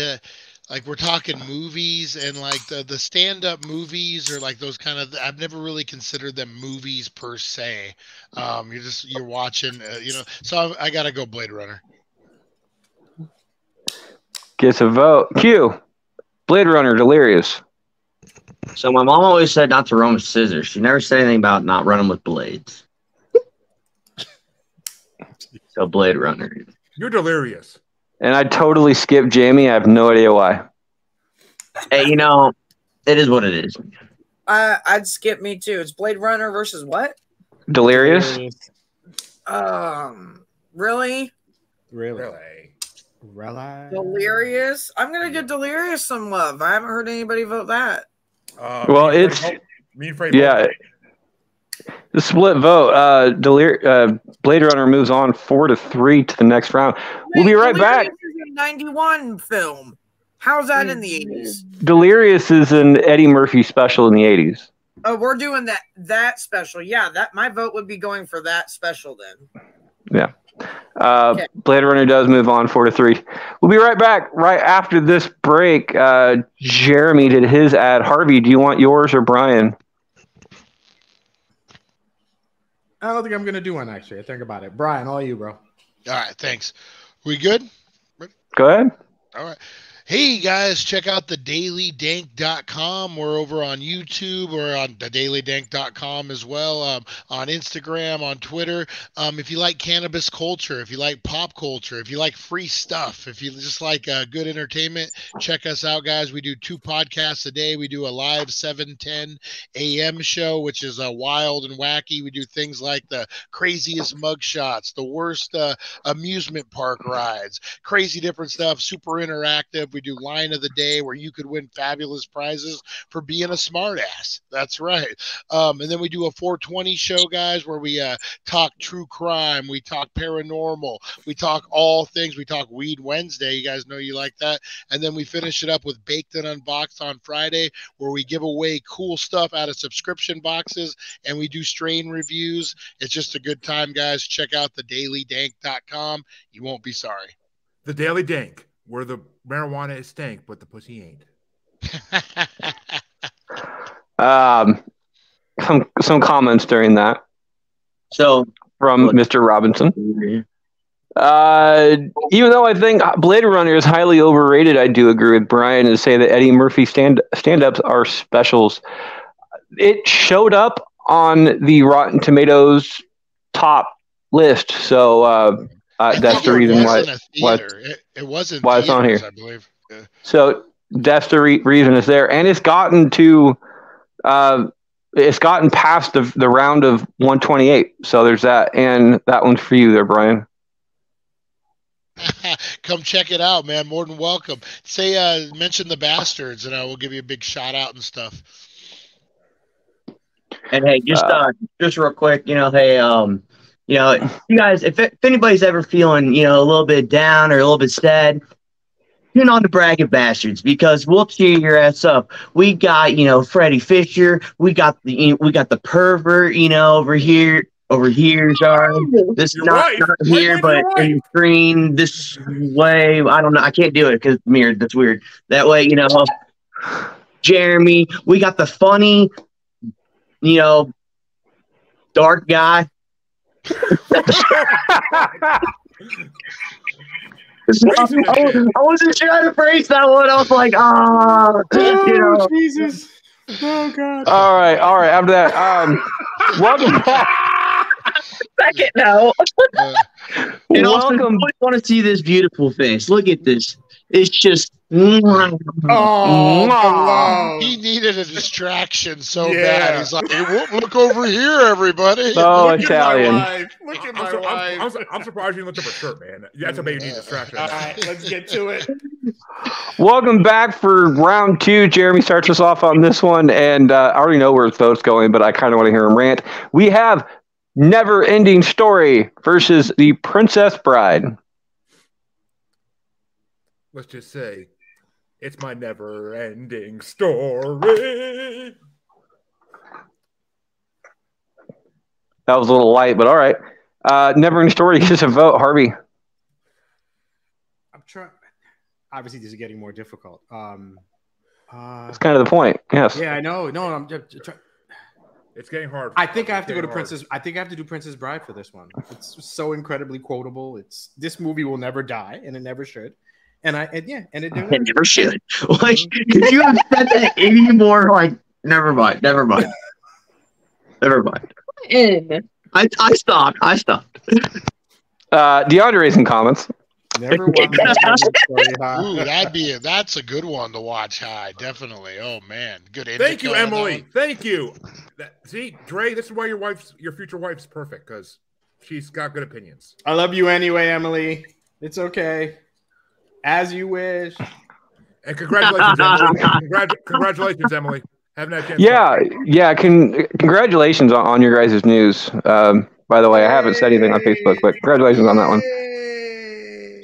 [SPEAKER 6] like we're talking movies, and like the stand-up movies or like those kind of, I've never really considered them movies per se. You're watching, so I gotta go Blade Runner.
[SPEAKER 1] Gets a vote. Q. Blade Runner, Delirious.
[SPEAKER 4] So my mom always said not to run with scissors. She never said anything about not running with blades. So Blade Runner.
[SPEAKER 2] You're Delirious.
[SPEAKER 1] And I totally skipped Jamie. I have no idea why.
[SPEAKER 4] Hey, it is what it is.
[SPEAKER 7] I'd skip me too. It's Blade Runner versus what?
[SPEAKER 1] Delirious?
[SPEAKER 7] Really?
[SPEAKER 3] Really?
[SPEAKER 7] Delirious. I'm gonna give Delirious some love. I haven't heard anybody vote that.
[SPEAKER 1] Well, it's
[SPEAKER 2] me and Freddie.
[SPEAKER 1] yeah. The split vote. Blade Runner moves on 4-3 to the next round. We'll be right back.
[SPEAKER 7] Delirious is a 91 film. How's that in the 80s?
[SPEAKER 1] Delirious is an Eddie Murphy special in the 80s.
[SPEAKER 7] Oh, we're doing that special. Yeah, that my vote would be going for that special then.
[SPEAKER 1] Yeah. Okay. Blade Runner does move on 4-3. We'll be right back right after this break. Jeremy did his ad. Harvey, do you want yours or Brian?
[SPEAKER 3] I don't think I'm gonna do one actually. I think about it. Brian, all you, bro.
[SPEAKER 6] All right, thanks. We good?
[SPEAKER 1] Go ahead.
[SPEAKER 6] All right. Hey guys, check out thedailydank.com. We're over on YouTube or on thedailydank.com as well, on Instagram, on Twitter. If you like cannabis culture, if you like pop culture, if you like free stuff, if you just like good entertainment, check us out, guys. We do 2 podcasts a day. We do a live 7:10 a.m. show, which is wild and wacky. We do things like the craziest mugshots, the worst amusement park rides, crazy different stuff, super interactive. We do line of the day where you could win fabulous prizes for being a smartass. That's right. And then we do a 420 show, guys, where we talk true crime. We talk paranormal. We talk all things. We talk Weed Wednesday. You guys know you like that. And then we finish it up with Baked and Unboxed on Friday, where we give away cool stuff out of subscription boxes and we do strain reviews. It's just a good time, guys. Check out thedailydank.com. You won't be sorry.
[SPEAKER 2] The Daily Dank, where the marijuana is stank, but the pussy ain't.
[SPEAKER 1] Some comments during that.
[SPEAKER 4] So
[SPEAKER 1] from Mr. Robinson. Even though I think Blade Runner is highly overrated, I do agree with Brian and say that Eddie Murphy stand-ups are specials. It showed up on the Rotten Tomatoes top list, so that's the reason why
[SPEAKER 6] it wasn't
[SPEAKER 1] why it's on here.
[SPEAKER 6] I believe. Yeah.
[SPEAKER 1] So that's the reason it's there, and it's gotten to it's gotten past the round of 128. So there's that, and that one's for you there, Brian.
[SPEAKER 6] Come check it out, man. More than welcome. Say mention the Bastards, and I will give you a big shout out and stuff.
[SPEAKER 4] And hey, just real quick, hey, you guys, if anybody's ever feeling, a little bit down or a little bit sad, tune on to Bragging Bastards, because we'll cheer your ass up. We got, Freddie Fisher. We got the pervert, over here. Sorry, this is not here, but in the screen this way. I don't know. I can't do it because mirrored. That's weird. That way, Jeremy. We got the funny, dark guy. I wasn't sure how to phrase that one. I was like,
[SPEAKER 3] Jesus. Oh God.
[SPEAKER 1] All right. After that, welcome back.
[SPEAKER 5] Second note.
[SPEAKER 4] Welcome. I want to see this beautiful face. Look at this. It's just.
[SPEAKER 3] Oh,
[SPEAKER 6] he needed a distraction so bad. He's like, hey, look over here, everybody.
[SPEAKER 1] Oh,
[SPEAKER 6] look
[SPEAKER 1] Italian.
[SPEAKER 3] Look at my wife.
[SPEAKER 2] I'm surprised you looked up a shirt, man. That's a big need distraction.
[SPEAKER 3] All right, let's get to it.
[SPEAKER 1] Welcome back for round 2. Jeremy starts us off on this one, and I already know where his vote's going, but I kind of want to hear him rant. We have Never Ending Story versus The Princess Bride.
[SPEAKER 2] Let's just say, it's my never-ending story.
[SPEAKER 1] That was a little light, but all right. Never Ending Story gets a vote. Harvey.
[SPEAKER 3] I'm trying. Obviously, these are getting more difficult.
[SPEAKER 1] That's kind of the point. Yes.
[SPEAKER 3] Yeah, I know. No, I'm just trying.
[SPEAKER 2] It's getting hard.
[SPEAKER 3] I think I have to go to Princess. I think I have to do Princess Bride for this one. It's so incredibly quotable. This movie will never die, and it never should. And it
[SPEAKER 4] never should. Like, could you have said that any more? Like, never mind. I stopped.
[SPEAKER 1] DeAndre's in comments.
[SPEAKER 3] Never watched
[SPEAKER 6] that's a good one to watch. High, definitely. Oh man, good.
[SPEAKER 2] Thank you, Emily. Thank you. See, Dre, this is why your future wife's perfect, because she's got good opinions.
[SPEAKER 3] I love you anyway, Emily. It's okay. As you wish.
[SPEAKER 2] And congratulations, Emily. Congratulations, Emily. Haven't had a chance.
[SPEAKER 1] Yeah. Congratulations on your guys' news. By the way, I haven't said anything on Facebook, but congratulations on that one.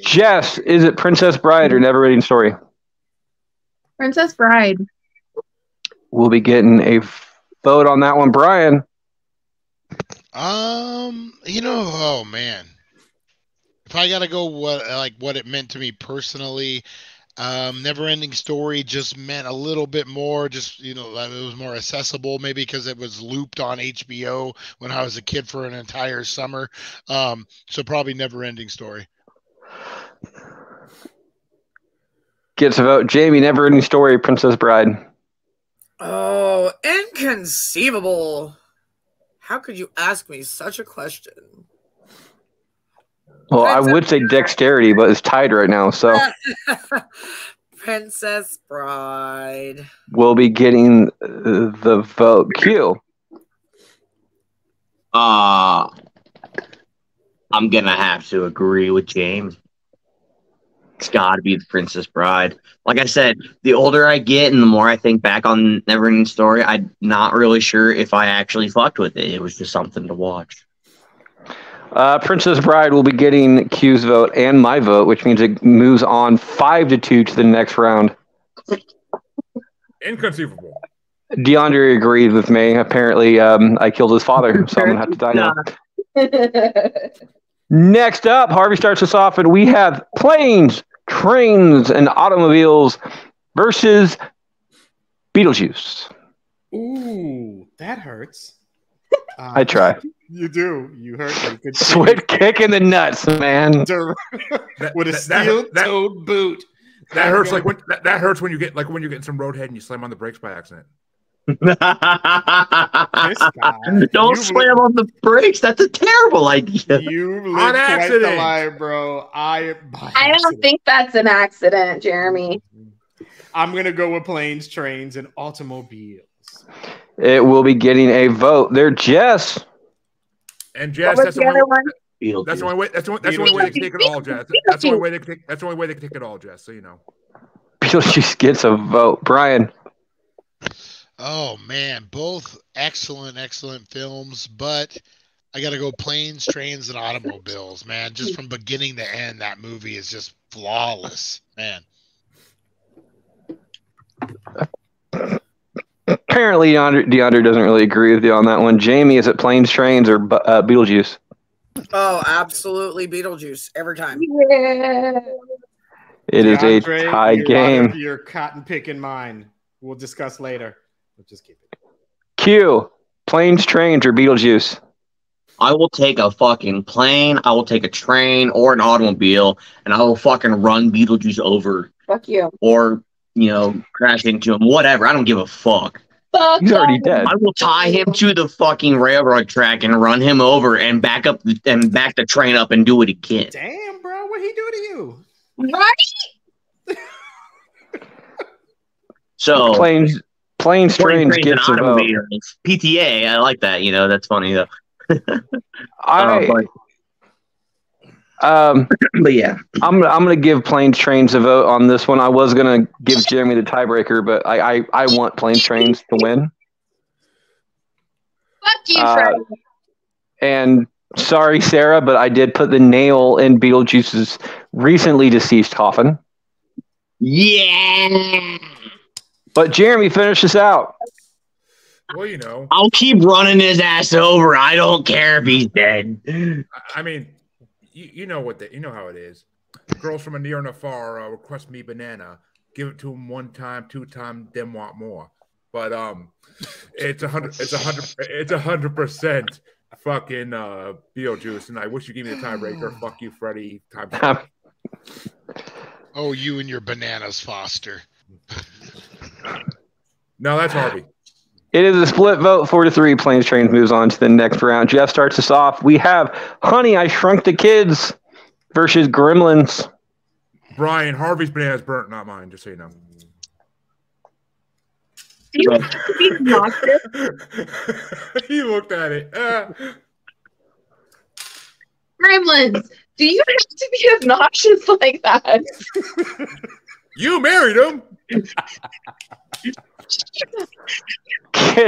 [SPEAKER 1] Jess, is it Princess Bride or Never Ending Story?
[SPEAKER 5] Princess Bride.
[SPEAKER 1] We'll be getting a vote on that one, Brian.
[SPEAKER 6] Oh man. If I gotta go what it meant to me personally, Never Ending Story just meant a little bit more, it was more accessible, maybe because it was looped on HBO when I was a kid for an entire summer. So probably Never Ending Story.
[SPEAKER 1] Gets a vote. Jamie, Never Ending Story, Princess Bride.
[SPEAKER 7] Oh, inconceivable. How could you ask me such a question?
[SPEAKER 1] Well, I would say Dexterity, but it's tied right now, so.
[SPEAKER 7] Princess Bride.
[SPEAKER 1] We'll be getting the vote. Q.
[SPEAKER 4] I'm gonna have to agree with James. It's got to be the Princess Bride. Like I said, the older I get and the more I think back on Neverending Story, I'm not really sure if I actually fucked with it. It was just something to watch.
[SPEAKER 1] Princess Bride will be getting Q's vote and my vote, which means it moves on 5-2 to the next round.
[SPEAKER 2] Inconceivable.
[SPEAKER 1] DeAndre agreed with me. Apparently, I killed his father, so I'm going to have to die now. Next up, Harvey starts us off, and we have Planes, Trains, and Automobiles versus Beetlejuice.
[SPEAKER 3] Ooh, that hurts.
[SPEAKER 1] I try.
[SPEAKER 3] You do. You hurt me. Good
[SPEAKER 1] Sweat kick in the nuts, man.
[SPEAKER 3] With a steel-toed boot.
[SPEAKER 2] That hurts that hurts when you get when you're getting some roadhead and you slam on the brakes by accident.
[SPEAKER 4] Don't slam on the brakes. That's a terrible idea.
[SPEAKER 3] You lived quite the lie, bro.
[SPEAKER 5] I don't think that's an accident, Jeremy.
[SPEAKER 3] I'm gonna go with Planes, Trains, and Automobiles.
[SPEAKER 1] It will be getting a vote. They're Jess.
[SPEAKER 2] And Jess, that's the only way. That's the only way they can take it all, Jess. That's the only way they can take it all, Jess. So you know.
[SPEAKER 1] Beetlejuice gets a vote. Brian.
[SPEAKER 6] Oh man, both excellent films, but I gotta go Planes, Trains, and Automobiles, man. Just from beginning to end, that movie is just flawless, man.
[SPEAKER 1] Apparently, DeAndre doesn't really agree with you on that one. Jamie, is it Planes, Trains, or Beetlejuice?
[SPEAKER 7] Oh, absolutely Beetlejuice every time.
[SPEAKER 5] Yeah.
[SPEAKER 1] It is a tie game.
[SPEAKER 3] Your cotton picking mind. We'll discuss later. We'll just keep it.
[SPEAKER 1] Q, Planes, Trains, or Beetlejuice?
[SPEAKER 4] I will take a fucking plane, I will take a train or an automobile, and I will fucking run Beetlejuice over.
[SPEAKER 5] Fuck you.
[SPEAKER 4] Or, crash into him. Whatever. I don't give a fuck.
[SPEAKER 1] He's already dead.
[SPEAKER 4] I will tie him to the fucking railroad track and run him over and back the train up and do it again.
[SPEAKER 3] Damn, bro. What'd he do to you?
[SPEAKER 5] Right?
[SPEAKER 1] So Planes, Trains gets a vote.
[SPEAKER 4] PTA, I like that. That's funny though. But yeah,
[SPEAKER 1] I'm gonna give Planes, Trains a vote on this one. I was gonna give Jeremy the tiebreaker, but I want Planes, Trains to win.
[SPEAKER 5] Fuck you, Fred.
[SPEAKER 1] And sorry, Sarah, but I did put the nail in Beetlejuice's recently deceased coffin.
[SPEAKER 4] Yeah.
[SPEAKER 1] But Jeremy, finish this out.
[SPEAKER 2] Well,
[SPEAKER 4] I'll keep running his ass over. I don't care if he's dead.
[SPEAKER 2] I mean, you know how it is. Girls from a near and a far request me banana. Give it to them 1 time, 2 times, then want more. But it's 100% fucking Beetlejuice, and I wish you gave me the tiebreaker. Fuck you, Freddie.
[SPEAKER 6] Oh, you and your bananas, Foster.
[SPEAKER 2] No, that's Harvey.
[SPEAKER 1] It is a split vote, 4-3. Planes, Trains moves on to the next round. Jeff starts us off. We have Honey, I Shrunk the Kids versus Gremlins.
[SPEAKER 2] Brian, Harvey's bananas burnt, not mine, just so you know.
[SPEAKER 5] You
[SPEAKER 2] he looked at it.
[SPEAKER 5] Gremlins. Do you have to be obnoxious like that?
[SPEAKER 2] You married him.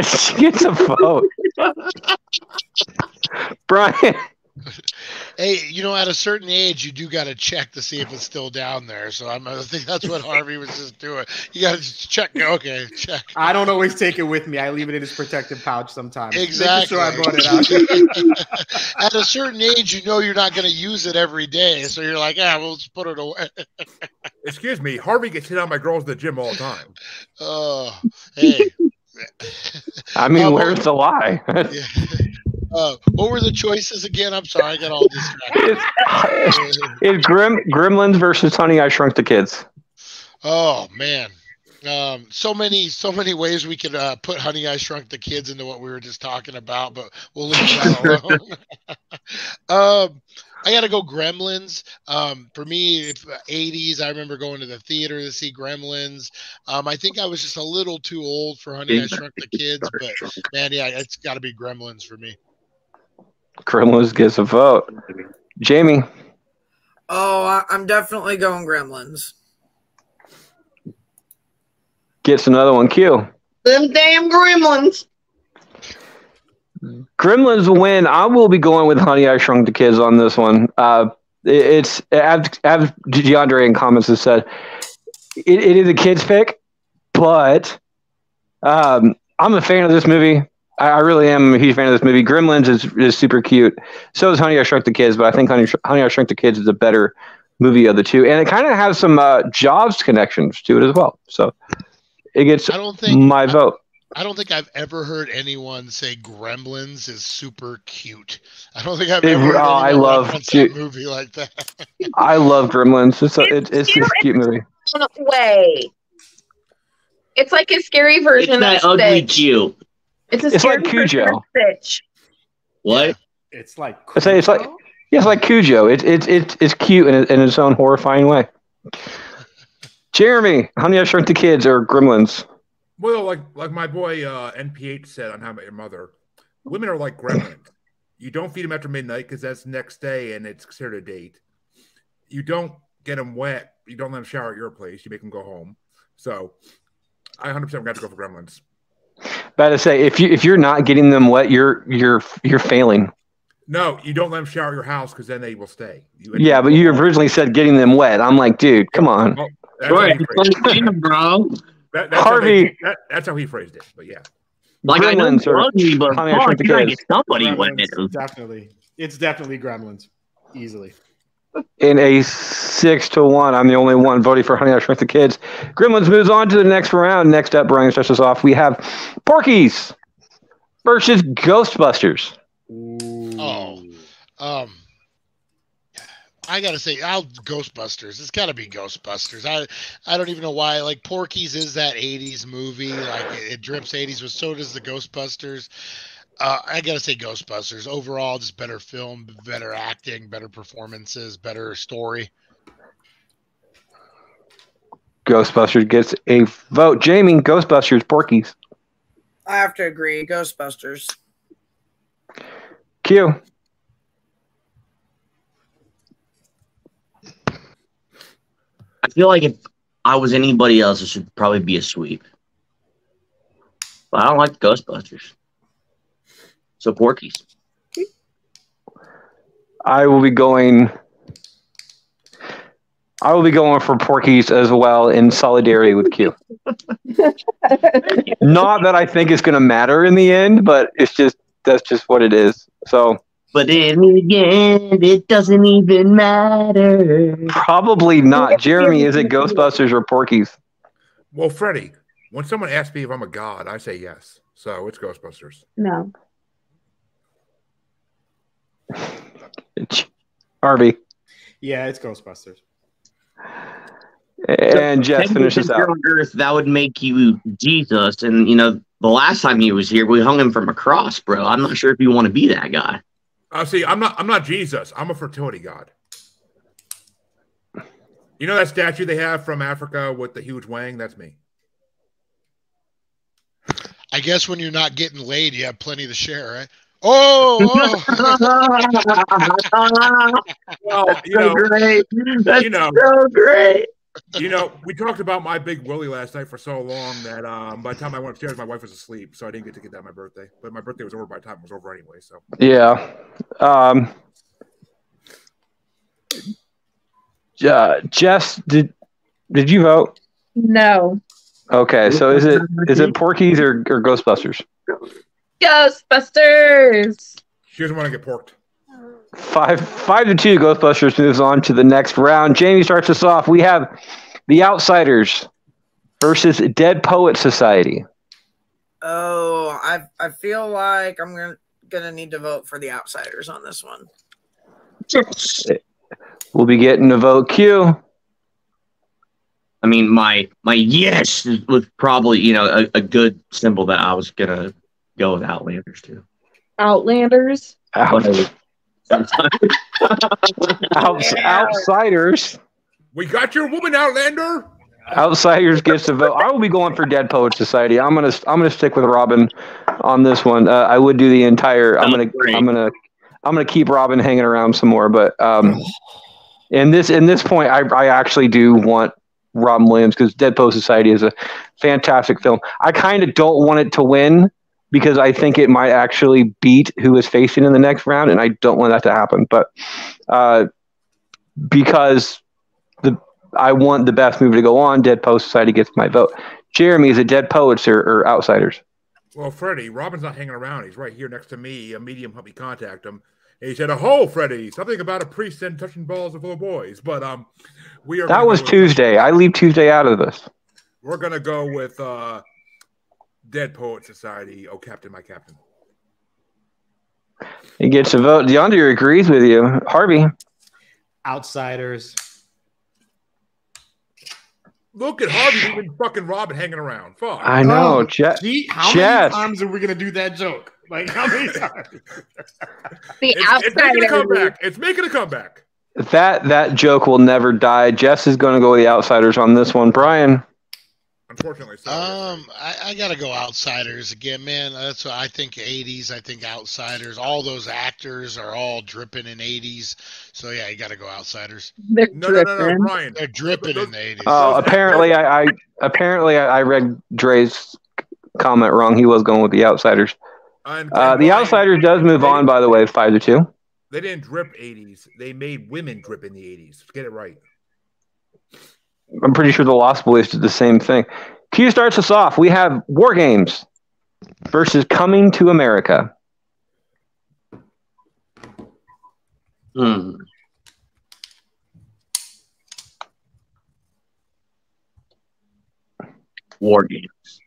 [SPEAKER 1] She gets a vote. Brian.
[SPEAKER 6] Hey, at a certain age, you do got to check to see if it's still down there. So I think that's what Harvey was just doing. You got to check. Okay, check.
[SPEAKER 3] I don't always take it with me. I leave it in his protective pouch sometimes.
[SPEAKER 6] Exactly.
[SPEAKER 3] Making sure I brought it out.
[SPEAKER 6] At a certain age, you're not going to use it every day. So you're like, we'll just put it away.
[SPEAKER 2] Excuse me. Harvey gets hit on by girls at the gym all the time.
[SPEAKER 6] Oh, hey.
[SPEAKER 1] I mean, where's the lie?
[SPEAKER 6] What were the choices again? I'm sorry, I got all distracted.
[SPEAKER 1] It's Gremlins versus Honey, I Shrunk the Kids.
[SPEAKER 6] Oh man, so many ways we could put Honey, I Shrunk the Kids into what we were just talking about, but we'll leave that alone. I got to go Gremlins. For me, 80s, I remember going to the theater to see Gremlins. I think I was just a little too old for Honey, I Shrunk the Kids, but man, yeah, it's got to be Gremlins for me.
[SPEAKER 1] Gremlins gets a vote. Jamie.
[SPEAKER 7] Oh, I'm definitely going Gremlins.
[SPEAKER 1] Gets another one. Q.
[SPEAKER 4] Them damn Gremlins.
[SPEAKER 1] Gremlins win. I will be going with Honey, I Shrunk the Kids on this one. It's as DeAndre in comments has said, it is a kid's pick, but I'm a fan of this movie. I really am a huge fan of this movie. Gremlins is super cute. So is Honey, I Shrunk the Kids, but I think Honey, I Shrunk the Kids is a better movie of the two. And it kind of has some Jaws connections to it as well. So it gets my vote.
[SPEAKER 6] I don't think I've ever heard anyone say Gremlins is super cute. I don't think I've ever heard anyone reference a movie like that.
[SPEAKER 1] I love Gremlins. It's a cute movie.
[SPEAKER 5] Way. It's like a scary version
[SPEAKER 4] of
[SPEAKER 5] ugly
[SPEAKER 4] Jew.
[SPEAKER 5] It's
[SPEAKER 1] like Cujo.
[SPEAKER 4] What?
[SPEAKER 3] It's like
[SPEAKER 1] Cujo? It's like Cujo. It's cute in its own horrifying way. Jeremy, Honey, I Shrunk the Kids or Gremlins?
[SPEAKER 2] Well, like my boy NPH said on How I Met Your Mother, women are like gremlins. You don't feed them after midnight because that's the next day and it's considered a date. You don't get them wet. You don't let them shower at your place. You make them go home. So I 100% got to go for Gremlins.
[SPEAKER 1] About to say, if you're not getting them wet, you're failing.
[SPEAKER 2] No, you don't let them shower at your house because then they will stay.
[SPEAKER 1] Yeah, but you originally said getting them wet. I'm like, dude, come on.
[SPEAKER 2] Well, bro.
[SPEAKER 1] Harvey.
[SPEAKER 2] That's how he phrased it, but yeah.
[SPEAKER 4] Like
[SPEAKER 1] Gremlins
[SPEAKER 4] I know ugly, but
[SPEAKER 1] Honey, I Shrunk the Kids.
[SPEAKER 4] Somebody
[SPEAKER 3] Gremlins,
[SPEAKER 4] went it.
[SPEAKER 3] definitely. It's definitely Gremlins. Easily.
[SPEAKER 1] In a 6-1, I'm the only one voting for Honey, I Shrunk the Kids. Gremlins moves on to the next round. Next up, Brian starts us off. We have Porky's versus Ghostbusters.
[SPEAKER 6] I gotta say, Ghostbusters. It's gotta be Ghostbusters. I don't even know why. Like Porky's is that '80s movie. Like it drips '80s, but so does the Ghostbusters. I gotta say Ghostbusters. Overall, just better film, better acting, better performances, better story.
[SPEAKER 1] Ghostbusters gets a vote. Jamie, Ghostbusters, Porky's.
[SPEAKER 7] I have to agree. Ghostbusters.
[SPEAKER 1] Q.
[SPEAKER 4] I feel like if I was anybody else, it should probably be a sweep. But I don't like Ghostbusters. So Porky's.
[SPEAKER 1] I will be going for Porky's as well in solidarity with Q. Not that I think it's going to matter in the end, but that's just what it is. So.
[SPEAKER 4] But in the end, it doesn't even matter.
[SPEAKER 1] Probably not. Jeremy, is it Ghostbusters or Porky's?
[SPEAKER 2] Well, Freddie, when someone asks me if I'm a god, I say yes. So it's Ghostbusters.
[SPEAKER 5] No.
[SPEAKER 1] Harvey.
[SPEAKER 3] Yeah, it's Ghostbusters.
[SPEAKER 1] And Jess finishes out.
[SPEAKER 4] On Earth, that would make you Jesus. And, the last time he was here, we hung him from a cross, bro. I'm not sure if you want to be that guy.
[SPEAKER 2] See, I'm not Jesus. I'm a fertility god. You know that statue they have from Africa with the huge wang? That's me.
[SPEAKER 6] I guess when you're not getting laid, you have plenty to share, right? Oh,
[SPEAKER 2] Well,
[SPEAKER 4] so great. That's
[SPEAKER 2] you know,
[SPEAKER 4] so great.
[SPEAKER 2] we talked about my big Willie last night for so long that by the time I went upstairs, my wife was asleep, so I didn't get to get that on my birthday. But my birthday was over by the time it was over anyway. So
[SPEAKER 1] Yeah. Jess, did you vote?
[SPEAKER 5] No.
[SPEAKER 1] Okay, so is it Porky's or Ghostbusters?
[SPEAKER 5] Ghostbusters.
[SPEAKER 2] she doesn't want to get porked.
[SPEAKER 1] 5-2. Ghostbusters moves on to the next round. Jamie starts us off. We have The Outsiders versus Dead Poet Society.
[SPEAKER 7] Oh, I feel like I'm gonna need to vote for The Outsiders on this one.
[SPEAKER 1] We'll be getting a vote. Q.
[SPEAKER 4] I mean, my yes was probably a good symbol that I was gonna go with Outlanders too.
[SPEAKER 5] Outlanders.
[SPEAKER 1] Outsiders.
[SPEAKER 2] We got your woman, Outlander.
[SPEAKER 1] Outsiders gets a vote. I will be going for Dead Poet Society. I'm gonna stick with Robin on this one. I would do the entire. I'm gonna keep Robin hanging around some more, but in this point, I actually do want Robin Williams because Dead Poet Society is a fantastic film. I kind of don't want it to win because I think it might actually beat who is facing in the next round, and I don't want that to happen. But because I want the best movie to go on, Dead Poet Society gets my vote. Jeremy, is it Dead Poets or Outsiders?
[SPEAKER 2] Well, Freddie, Robin's not hanging around. He's right here next to me. A medium helped me contact him. And he said, "Oh, Freddie, something about a priest and touching balls of little boys." But we are.
[SPEAKER 1] That was Tuesday. I leave Tuesday out of this.
[SPEAKER 2] We're gonna go with Dead Poet Society. Oh, Captain, my Captain.
[SPEAKER 1] He gets a vote. DeAndre agrees with you. Harvey.
[SPEAKER 3] Outsiders.
[SPEAKER 2] Look at Harvey leaving fucking Robin hanging around. Fuck.
[SPEAKER 1] I know.
[SPEAKER 3] Gee, how many times are we gonna do that joke? Like how many times?
[SPEAKER 2] It's making a comeback. It's making a comeback.
[SPEAKER 1] That joke will never die. Jess is going to go with the Outsiders on this one. Brian.
[SPEAKER 2] Unfortunately, so.
[SPEAKER 6] I gotta go Outsiders again, man. That's what I think. 80s. I think Outsiders. All those actors are all dripping in 80s. So yeah, you gotta go Outsiders.
[SPEAKER 5] They're
[SPEAKER 2] No, Brian.
[SPEAKER 6] They're dripping in the 80s.
[SPEAKER 1] Oh, apparently I read Dre's comment wrong. He was going with the Outsiders.
[SPEAKER 2] And
[SPEAKER 1] The
[SPEAKER 2] Brian,
[SPEAKER 1] Outsiders does move on, by the way, 5-2.
[SPEAKER 2] They didn't drip 80s. They made women drip in the 80s. Get it right.
[SPEAKER 1] I'm pretty sure the Lost Boys did the same thing. Q starts us off. We have War Games versus Coming to America.
[SPEAKER 4] War Games.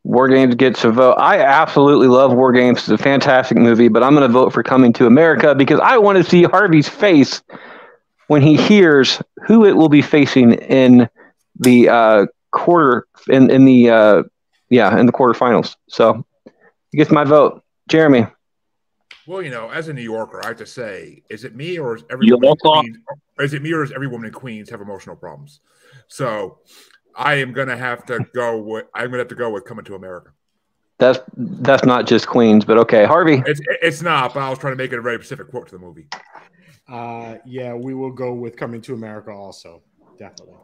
[SPEAKER 1] War Games gets a vote. I absolutely love War Games. It's a fantastic movie, but I'm going to vote for Coming to America because I want to see Harvey's face when he hears who it will be facing in the in the quarterfinals. So he gets my vote. Jeremy.
[SPEAKER 2] Well, as a New Yorker, I have to say, is it me or is every woman in Queens have emotional problems? So I am gonna have to go with Coming to America.
[SPEAKER 1] That's not just Queens, but okay, Harvey.
[SPEAKER 2] It's not, but I was trying to make it a very specific quote to the movie.
[SPEAKER 3] Yeah, we will go with Coming to America also. Definitely.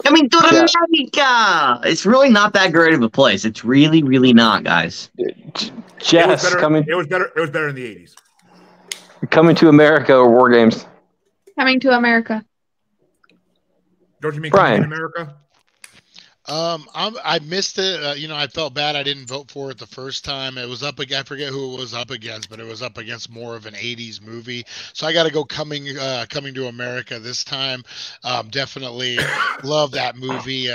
[SPEAKER 4] Coming to America! It's really not that great of a place. It's really, really not, guys.
[SPEAKER 1] Jess,
[SPEAKER 2] it was better in the 80s.
[SPEAKER 1] Coming to America or War Games?
[SPEAKER 5] Coming to America.
[SPEAKER 2] Don't you mean
[SPEAKER 1] Brian?
[SPEAKER 2] Coming to America?
[SPEAKER 6] I missed it. I felt bad I didn't vote for it the first time. It was up against, I forget who it was up against, but it was up against more of an 80s movie. So I got to go Coming to America this time. Definitely love that movie.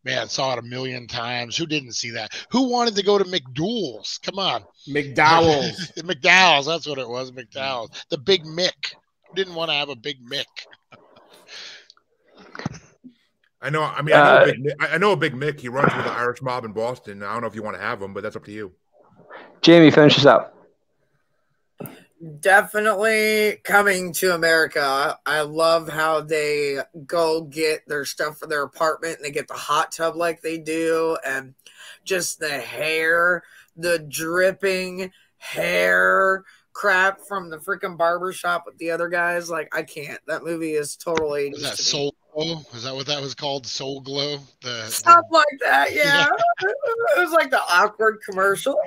[SPEAKER 6] Man, saw it a million times. Who didn't see that? Who wanted to go to McDougal's? Come on.
[SPEAKER 3] McDowell's.
[SPEAKER 6] McDowell's, that's what it was, McDowell's. The Big Mick. Who didn't want to have a Big Mick?
[SPEAKER 2] I know a Big Mick. He runs with the Irish mob in Boston. I don't know if you want to have him, but that's up to you.
[SPEAKER 1] Jamie, finish us out.
[SPEAKER 7] Definitely Coming to America. I love how they go get their stuff for their apartment and they get the hot tub like they do, and just the hair the dripping hair crap from the freaking barber shop with the other guys. Like, I can't. That movie is totally.
[SPEAKER 6] Is that Soul Glow? Is that what that was called? Soul Glow?
[SPEAKER 7] Something like that, yeah. It was like the awkward commercial.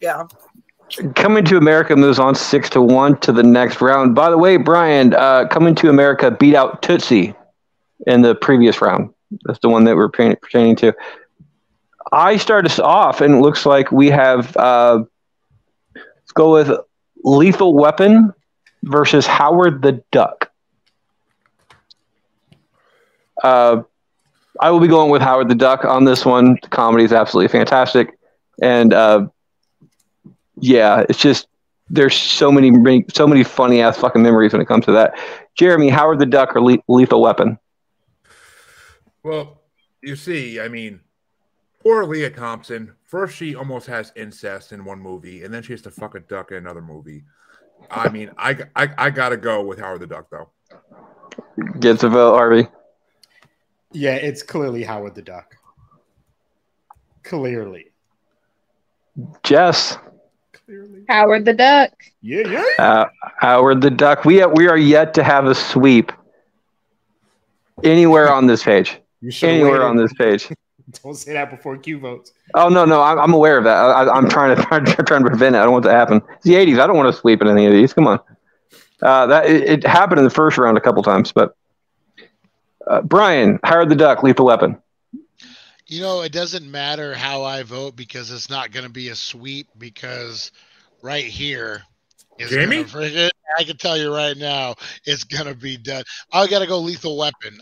[SPEAKER 7] Yeah.
[SPEAKER 1] Coming to America moves on 6-1 to the next round. By the way, Brian, Coming to America beat out Tootsie in the previous round. That's the one that we're pertaining to. I start us off, and it looks like we have, let's go with Lethal Weapon versus Howard the Duck. I will be going with Howard the Duck on this one. The comedy is absolutely fantastic. And, yeah, it's just, there's so many funny ass fucking memories when it comes to that. Jeremy, Howard the Duck or Lethal Weapon?
[SPEAKER 2] Well, you see, I mean, poor Leah Thompson. First, she almost has incest in one movie, and then she has to fuck a duck in another movie. I mean, I gotta go with Howard the Duck, though.
[SPEAKER 1] Gets a vote, Harvey.
[SPEAKER 3] Yeah, it's clearly Howard the Duck. Clearly.
[SPEAKER 1] Jess.
[SPEAKER 5] Howard the Duck.
[SPEAKER 3] Yeah.
[SPEAKER 1] Howard the Duck. We are yet to have a sweep anywhere on this page. Anywhere on this page.
[SPEAKER 3] Don't say that before Q votes.
[SPEAKER 1] Oh no, I'm aware of that. I'm trying to prevent it. I don't want that to happen. It's the '80s. I don't want to sweep in any of these. Come on. It happened in the first round a couple times, but Brian, Howard the Duck, Lethal Weapon.
[SPEAKER 6] You know, it doesn't matter how I vote because it's not going to be a sweep because right here is
[SPEAKER 2] Jamie?
[SPEAKER 6] I can tell you right now, it's going to be done. I got to go Lethal Weapon.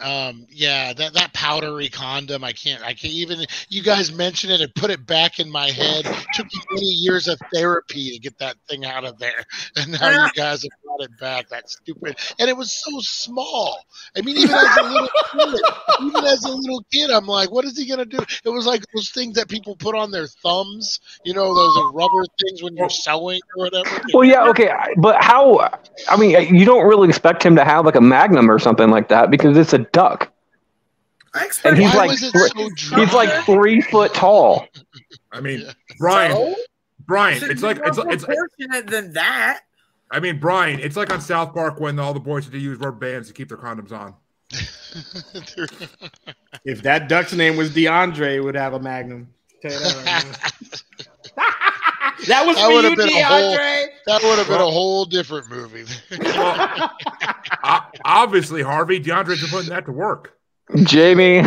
[SPEAKER 6] Yeah, that powdery condom, I can't even, you guys mention it and put it back in my head. It took me many years of therapy to get that thing out of there. And now you guys have brought it back. That's stupid. And it was so small. I mean, even as a little kid, I'm like, what is he going to do? It was like those things that people put on their thumbs, you know, those rubber things when you're sewing or whatever.
[SPEAKER 1] Well, yeah, okay. But how, I mean, you don't really expect him to have like a Magnum or something like that because it's a duck. And he's like 3 foot tall.
[SPEAKER 2] I mean, Brian,
[SPEAKER 7] So
[SPEAKER 2] it's like it's
[SPEAKER 7] proportionate than that.
[SPEAKER 2] I mean, Brian, it's like on South Park when all the boys had to use rubber bands to keep their condoms on.
[SPEAKER 3] If that duck's name was DeAndre, it would have a Magnum. Tell you that right now. That was for you, DeAndre.
[SPEAKER 6] That would have been a whole different movie.
[SPEAKER 2] Well, obviously, Harvey, DeAndre's been putting that to work.
[SPEAKER 1] Jamie.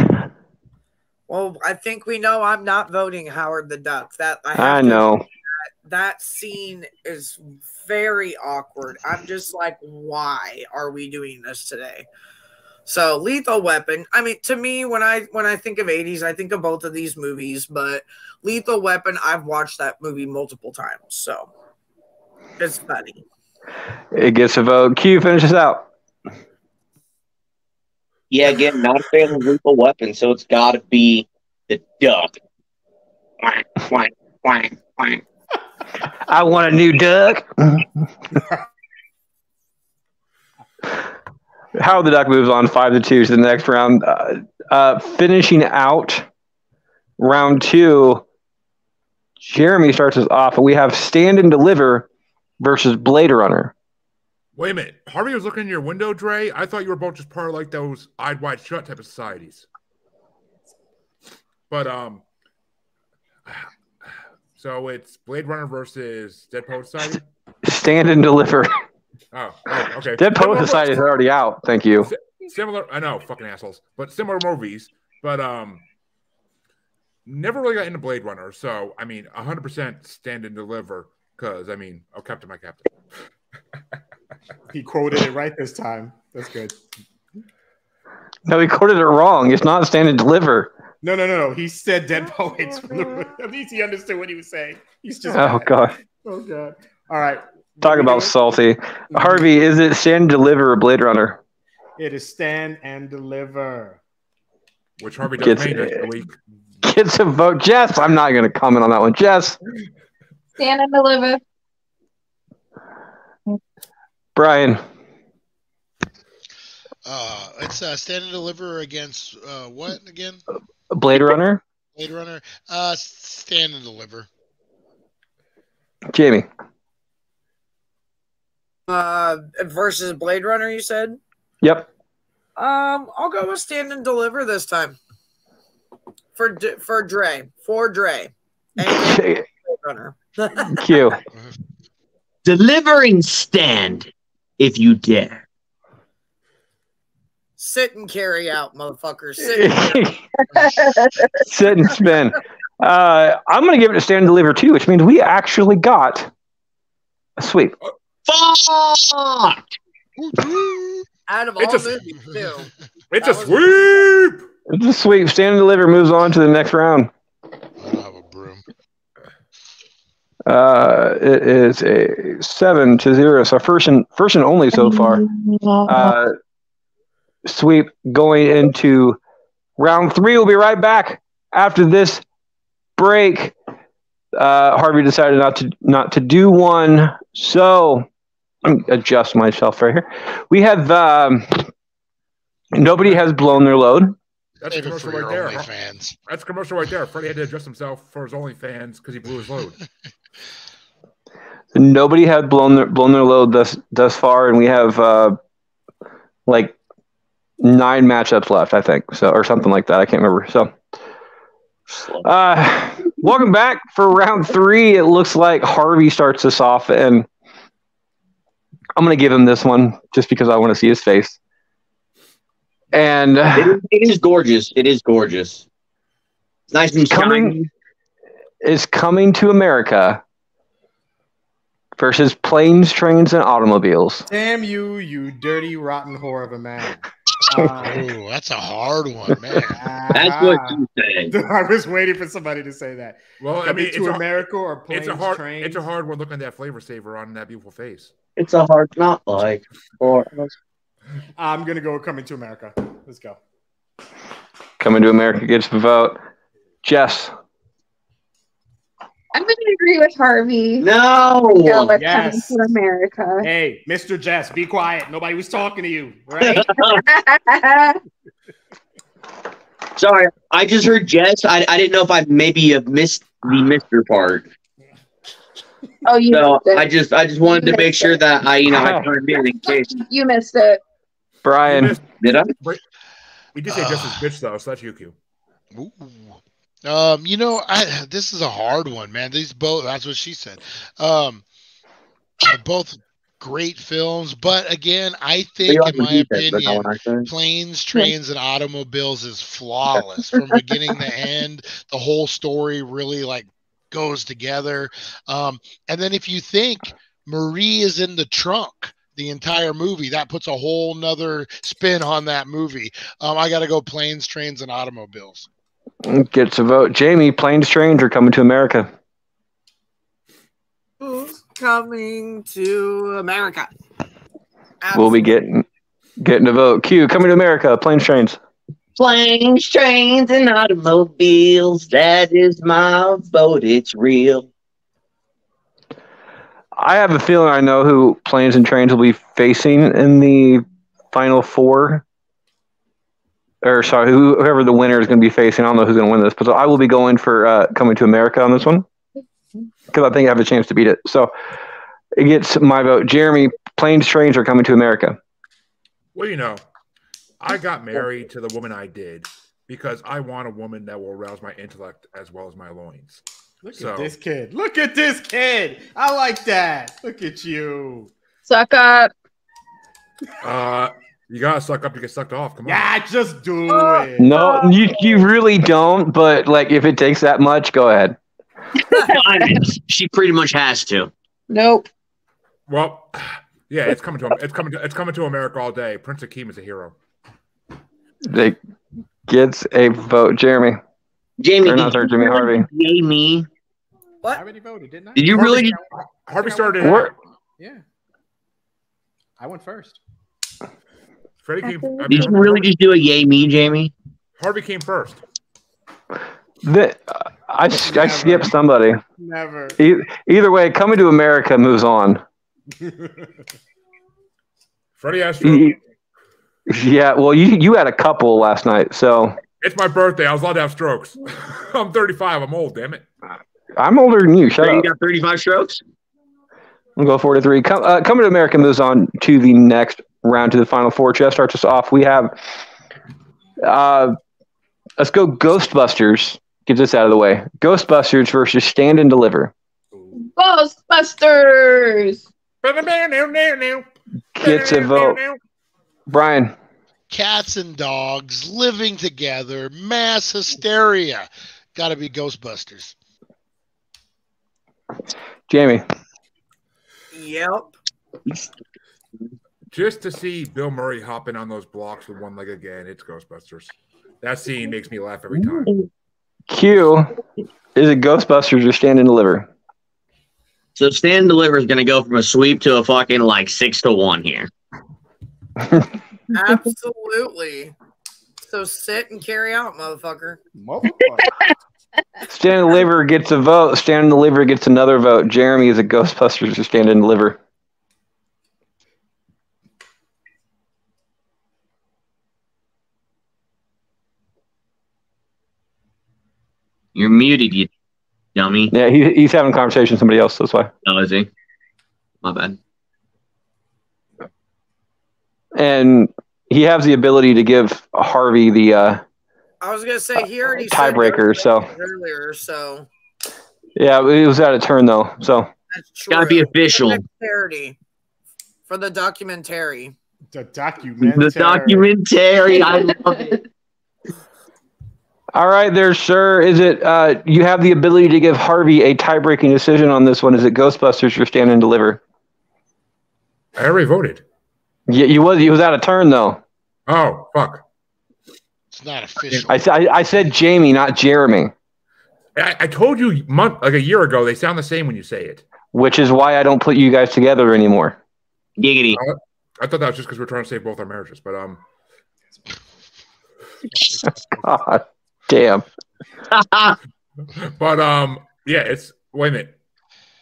[SPEAKER 7] Well, I think we know I'm not voting Howard the Duck.
[SPEAKER 1] I know.
[SPEAKER 7] That scene is very awkward. I'm just like, why are we doing this today? So Lethal Weapon. I mean, to me, when I think of 80s, I think of both of these movies, but Lethal Weapon, I've watched that movie multiple times, so it's funny.
[SPEAKER 1] It gets a vote. Q, finishes out.
[SPEAKER 4] Yeah, again, not a fan of Lethal Weapon, so it's got to be the duck. Quack, quack, quack, quack.
[SPEAKER 1] I want a new duck. Howard the Duck moves on 5-2 to the next round. Finishing out round 2, Jeremy starts us off, and we have Stand and Deliver versus Blade Runner.
[SPEAKER 2] Wait a minute. Harvey was looking in your window, Dre. I thought you were both just part of like those eyed wide shut type of societies. But so it's Blade Runner versus Dead Poet Society?
[SPEAKER 1] Stand and Deliver.
[SPEAKER 2] Oh, okay.
[SPEAKER 1] Dead Poet Society is already out. Thank you.
[SPEAKER 2] Similar, I know, fucking assholes, but similar movies. But never really got into Blade Runner, so I mean, 100% Stand and Deliver. Because I mean, oh, Captain, my Captain.
[SPEAKER 3] He quoted it right this time. That's good.
[SPEAKER 1] No, he quoted it wrong. It's not Stand and Deliver.
[SPEAKER 3] No. He said Dead Poets. At least he understood what he was saying. He's just.
[SPEAKER 1] Oh, God.
[SPEAKER 3] Oh, God. All right.
[SPEAKER 1] Talk about salty. Harvey, is it Stand and Deliver or Blade Runner?
[SPEAKER 3] It is Stand and Deliver.
[SPEAKER 2] Which Harvey does next week.
[SPEAKER 1] Gets a vote. Jess, I'm not going to comment on that one. Jess.
[SPEAKER 5] Stand and Deliver.
[SPEAKER 1] Brian.
[SPEAKER 6] It's Stand and Deliver against what again?
[SPEAKER 1] Blade Runner.
[SPEAKER 6] Blade Runner. Stand and Deliver.
[SPEAKER 1] Jamie.
[SPEAKER 7] Versus Blade Runner, you said?
[SPEAKER 1] Yep.
[SPEAKER 7] I'll go with Stand and Deliver this time. For Dre. For Dre. And Blade Runner.
[SPEAKER 1] Q.
[SPEAKER 4] Delivering Stand, if you dare.
[SPEAKER 7] Sit and carry out, motherfuckers. Sit and,
[SPEAKER 1] Sit and spin. I'm going to give it a Stand and Deliver too, which means we actually got a sweep.
[SPEAKER 4] Fuck!
[SPEAKER 7] out of
[SPEAKER 2] It's
[SPEAKER 7] all
[SPEAKER 2] a-
[SPEAKER 7] movies, too.
[SPEAKER 2] It's a
[SPEAKER 7] That was-
[SPEAKER 2] sweep.
[SPEAKER 1] It's a sweep. Stand and Deliver moves on to the next round.
[SPEAKER 6] I don't have a broom.
[SPEAKER 1] It is a 7-0. So first and only so far. Sweep going into round 3. We'll be right back after this break. Harvey decided not to do one, so I'm adjust myself right here. We have nobody has blown their load.
[SPEAKER 2] That's a
[SPEAKER 6] Save it
[SPEAKER 2] commercial
[SPEAKER 6] for your
[SPEAKER 2] right there.
[SPEAKER 6] OnlyFans.
[SPEAKER 2] That's a commercial right there. Freddie had to adjust himself for his OnlyFans because he blew his load.
[SPEAKER 1] Nobody had blown their load thus far, and we have like 9 matchups left, I think, so or something like that. I can't remember. So, welcome back for round 3. It looks like Harvey starts this off, and I'm going to give him this one just because I want to see his face. And
[SPEAKER 4] It is gorgeous. It is gorgeous. It's nice and shiny.
[SPEAKER 1] coming to America versus Planes, Trains, and Automobiles.
[SPEAKER 3] Damn you, you dirty, rotten whore of a man.
[SPEAKER 6] Oh, that's a hard one, man.
[SPEAKER 4] That's what you say.
[SPEAKER 3] I was waiting for somebody to say that.
[SPEAKER 2] Well, I
[SPEAKER 3] Coming
[SPEAKER 2] mean,
[SPEAKER 3] to America or planes, trains.
[SPEAKER 2] it's a hard one looking at that flavor saver on that beautiful face.
[SPEAKER 4] It's a hard not like. Or
[SPEAKER 3] I'm gonna go Coming to America. Let's go.
[SPEAKER 1] Coming to America gets the vote. Jess.
[SPEAKER 5] I'm going to agree with Harvey.
[SPEAKER 4] no.
[SPEAKER 5] Go with
[SPEAKER 3] yes.
[SPEAKER 5] Coming to America.
[SPEAKER 3] Hey, Mr. Jess, be quiet. Nobody was talking to you, right?
[SPEAKER 4] Sorry, I just heard Jess. I didn't know if I maybe have missed the Mr. part.
[SPEAKER 5] Oh, you
[SPEAKER 4] So
[SPEAKER 5] missed it.
[SPEAKER 4] I just wanted to make sure that I turned in case.
[SPEAKER 5] You missed it.
[SPEAKER 1] Brian.
[SPEAKER 4] Did I?
[SPEAKER 2] We did say just as bitch though, so that's you, Q.
[SPEAKER 6] Ooh. This is a hard one, man. These both, that's what she said. Both great films, but again, I think, in my opinion, Planes, Trains, and Automobiles is flawless from beginning to end. The whole story really goes together. And then if you think Marie is in the trunk the entire movie, that puts a whole nother spin on that movie. I got to go Planes, Trains, and Automobiles.
[SPEAKER 1] Gets a vote. Jamie, Planes, Trains, or Coming to America?
[SPEAKER 7] Who's coming to America?
[SPEAKER 1] We'll be getting a vote. Q, Coming to America, Planes, Trains.
[SPEAKER 4] Planes, trains, and automobiles. That is my vote. It's real.
[SPEAKER 1] I have a feeling I know who Planes and Trains will be facing in the final 4. Or sorry, whoever the winner is going to be facing. I don't know who's going to win this, but I will be going for Coming to America on this one because I think I have a chance to beat it. So it gets my vote. Jeremy, Planes, Trains, or Coming to America?
[SPEAKER 2] Well, I got married to the woman I did because I want a woman that will arouse my intellect as well as my loins.
[SPEAKER 3] Look at this kid. Look at this kid. I like that. Look at you.
[SPEAKER 5] Suck up.
[SPEAKER 2] You gotta suck up to get sucked off. Come on.
[SPEAKER 3] Yeah, just do it.
[SPEAKER 1] No, you really don't. But if it takes that much, go ahead.
[SPEAKER 4] She pretty much has to.
[SPEAKER 5] Nope.
[SPEAKER 2] Well, yeah, it's coming to America all day. Prince Akeem is a hero.
[SPEAKER 1] It gets a vote. Jeremy.
[SPEAKER 4] Jamie,
[SPEAKER 1] Jimmy Harvey.
[SPEAKER 4] Jamie.
[SPEAKER 7] What?
[SPEAKER 3] I already voted, didn't I?
[SPEAKER 4] Did you really?
[SPEAKER 2] Harvey started.
[SPEAKER 3] Yeah. I went first.
[SPEAKER 2] Freddie came.
[SPEAKER 4] Did you really just do a yay me, Jamie?
[SPEAKER 2] Harvey came first.
[SPEAKER 1] I skipped somebody.
[SPEAKER 3] Never.
[SPEAKER 1] Either way, Coming to America moves on.
[SPEAKER 2] Freddie asked.
[SPEAKER 1] Yeah, well, you had a couple last night, so
[SPEAKER 2] It's my birthday. I was allowed to have strokes. I'm 35. I'm old. Damn it.
[SPEAKER 1] I'm older than you. Shut
[SPEAKER 4] You
[SPEAKER 1] up.
[SPEAKER 4] got 35 strokes?
[SPEAKER 1] We'll go 4-3. Coming to America moves on to the next round, to the final four. Jeff starts us off. We have, let's go Ghostbusters. Get this out of the way. Ghostbusters versus Stand and Deliver.
[SPEAKER 5] Ghostbusters!
[SPEAKER 1] Gets a vote. Brian.
[SPEAKER 6] Cats and dogs living together, mass hysteria. Got to be Ghostbusters.
[SPEAKER 1] Jamie.
[SPEAKER 7] Yep.
[SPEAKER 2] Just to see Bill Murray hopping on those blocks with one leg again, it's Ghostbusters. That scene makes me laugh every time.
[SPEAKER 1] Q, is it Ghostbusters or Stand and Deliver?
[SPEAKER 4] So Stand and Deliver is going to go from a sweep to a fucking 6-1 here.
[SPEAKER 7] Absolutely. So sit and carry out, motherfucker.
[SPEAKER 1] Stand and Deliver gets a vote. Stand and Deliver gets another vote. Jeremy, is it Ghostbusters or Stand and Deliver?
[SPEAKER 4] You're muted, you dummy.
[SPEAKER 1] Yeah, he's having a conversation with somebody else. That's why.
[SPEAKER 4] Oh, is he? My bad.
[SPEAKER 1] And he has the ability to give Harvey the
[SPEAKER 7] I was gonna say he already
[SPEAKER 1] tiebreaker. So
[SPEAKER 7] earlier, so
[SPEAKER 1] yeah, it was out of turn though. So
[SPEAKER 7] that's true.
[SPEAKER 4] Gotta be official.
[SPEAKER 7] For the documentary.
[SPEAKER 3] The documentary.
[SPEAKER 4] The documentary. I love it.
[SPEAKER 1] All right, there, sir. Is it you have the ability to give Harvey a tie-breaking decision on this one? Is it Ghostbusters or Stand and Deliver?
[SPEAKER 2] I already voted.
[SPEAKER 1] Yeah, he was out of turn though.
[SPEAKER 2] Oh, fuck.
[SPEAKER 6] It's not official.
[SPEAKER 1] I said Jamie, not Jeremy.
[SPEAKER 2] I told you a year ago they sound the same when you say it.
[SPEAKER 1] Which is why I don't put you guys together anymore.
[SPEAKER 4] Giggity.
[SPEAKER 2] I thought that was just because we're trying to save both our marriages, but
[SPEAKER 1] God damn.
[SPEAKER 2] But yeah, it's wait a minute.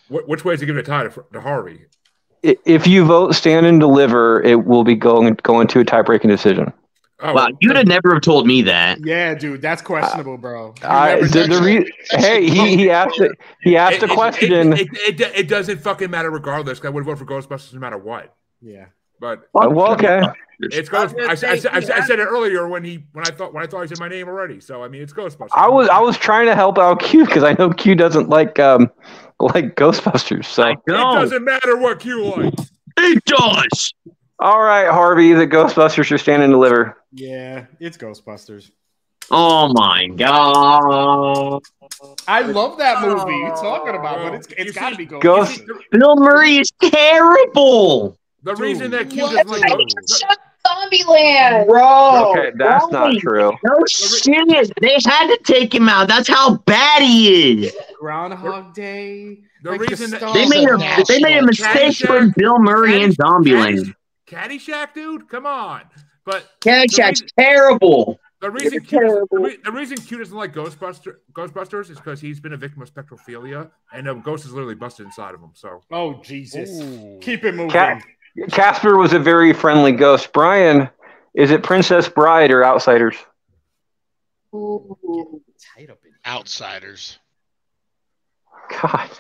[SPEAKER 2] Which way is he giving a tie to Harvey?
[SPEAKER 1] If you vote Stand and Deliver, it will be going to a tie-breaking decision.
[SPEAKER 4] Oh, wow, you'd have never have told me that.
[SPEAKER 3] Yeah, dude, that's questionable, bro.
[SPEAKER 1] Hey, he asked a question.
[SPEAKER 2] It doesn't fucking matter regardless. I would vote for Ghostbusters no matter what.
[SPEAKER 3] Yeah,
[SPEAKER 2] but
[SPEAKER 1] well, okay.
[SPEAKER 2] It's Ghostbusters. I said it earlier when I thought he said my name already. So I mean, it's Ghostbusters.
[SPEAKER 1] I was trying to help out Q because I know Q doesn't like Ghostbusters. So
[SPEAKER 2] it doesn't matter what Q likes.
[SPEAKER 4] It does.
[SPEAKER 1] All right, Harvey, the Ghostbusters are Stand and Deliver.
[SPEAKER 3] Yeah, it's Ghostbusters.
[SPEAKER 4] Oh my god!
[SPEAKER 3] I love that movie you're talking about, but it's got to be Ghostbusters.
[SPEAKER 4] Bill Murray is terrible.
[SPEAKER 2] The reason that Q doesn't like
[SPEAKER 5] Zombieland,
[SPEAKER 1] bro. Okay, that's not true.
[SPEAKER 4] No shit. They had to take him out. That's how bad he is.
[SPEAKER 3] Groundhog Day.
[SPEAKER 2] The reason that
[SPEAKER 4] they made a mistake putting Bill Murray in Zombieland.
[SPEAKER 2] Caddyshack, dude, come on. But
[SPEAKER 4] Caddyshack's terrible.
[SPEAKER 2] The reason Q doesn't like Ghostbusters is because he's been a victim of spectrophilia, and a ghost is literally busted inside of him. So,
[SPEAKER 3] oh Jesus, keep it moving.
[SPEAKER 1] Casper was a very friendly ghost. Brian, is it Princess Bride or Outsiders?
[SPEAKER 5] Ooh.
[SPEAKER 6] Outsiders.
[SPEAKER 1] God,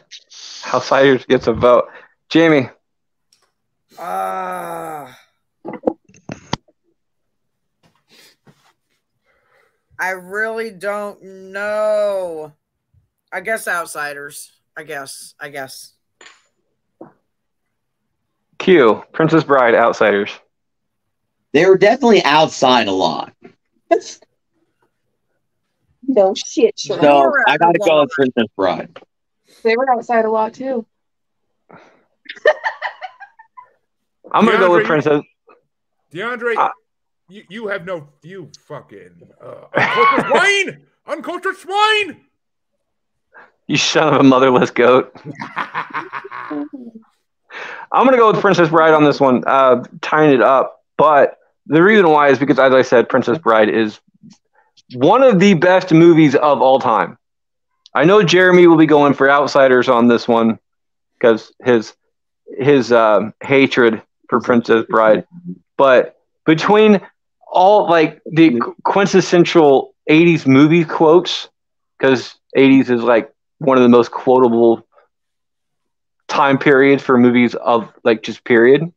[SPEAKER 1] Outsiders gets a vote. Jamie.
[SPEAKER 7] I really don't know. I guess Outsiders. I guess.
[SPEAKER 1] Q, Princess Bride, Outsiders.
[SPEAKER 4] They were definitely outside a lot.
[SPEAKER 5] No shit.
[SPEAKER 4] So I gotta go with Princess Bride.
[SPEAKER 5] They were outside a lot too.
[SPEAKER 1] I'm gonna go with Princess.
[SPEAKER 2] DeAndre, you have no fucking uncultured swine! Uncultured swine!
[SPEAKER 1] You son of a motherless goat. I'm gonna go with Princess Bride on this one, tying it up. But the reason why is because, as I said, Princess Bride is one of the best movies of all time. I know Jeremy will be going for Outsiders on this one because his hatred for Princess Bride. But between all the quintessential 80s movie quotes, because 80s is one of the most quotable time period for movies of like just period.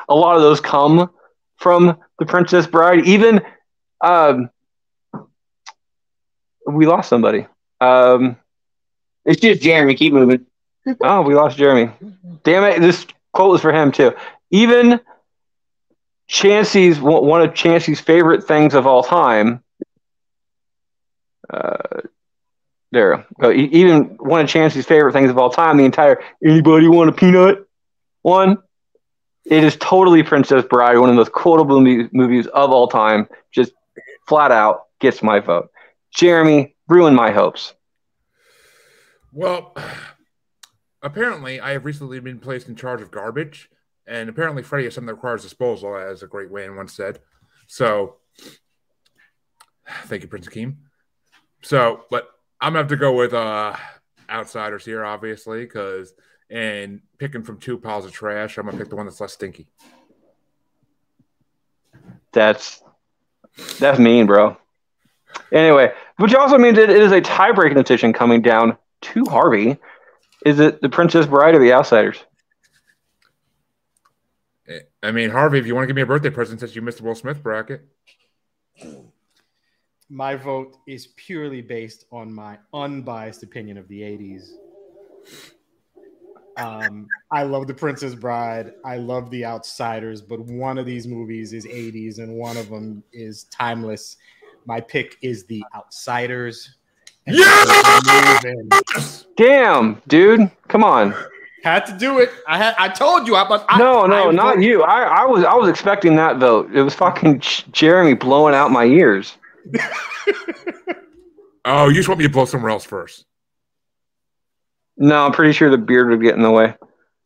[SPEAKER 1] A lot of those come from The Princess Bride. Even we lost somebody.
[SPEAKER 4] It's just Jeremy. Keep moving.
[SPEAKER 1] Oh, we lost Jeremy. Damn it! This quote was for him too. Even Chancey's one of Chancey's favorite things of all time. There. Even one of Chancey's favorite things of all time. The entire "Anybody Want a Peanut" one. It is totally Princess Bride, one of the most quotable movies of all time. Just flat out gets my vote. Jeremy ruined my hopes.
[SPEAKER 2] Well, apparently, I have recently been placed in charge of garbage, and apparently, Freddie is something that requires disposal, as a great Wayne once said. So, thank you, Prince Akeem. So, but I'm gonna have to go with Outsiders here, obviously, because. And picking from two piles of trash, I'm gonna pick the one that's less stinky.
[SPEAKER 1] That's mean, bro. Anyway, which also means it is a tie-breaking decision coming down to Harvey. Is it The Princess Bride or The Outsiders?
[SPEAKER 2] I mean, Harvey, if you want to give me a birthday present since you missed the Will Smith bracket.
[SPEAKER 3] My vote is purely based on my unbiased opinion of the 80s. I love The Princess Bride. I love The Outsiders, but one of these movies is 80s and one of them is timeless. My pick is The Outsiders.
[SPEAKER 2] Yeah!
[SPEAKER 1] Damn, dude. Come on.
[SPEAKER 3] Had to do it. I told you.
[SPEAKER 1] No, not you. I was expecting that vote. It was fucking Jeremy blowing out my ears.
[SPEAKER 2] Oh, you just want me to blow somewhere else first.
[SPEAKER 1] No, I'm pretty sure the beard would get in the way.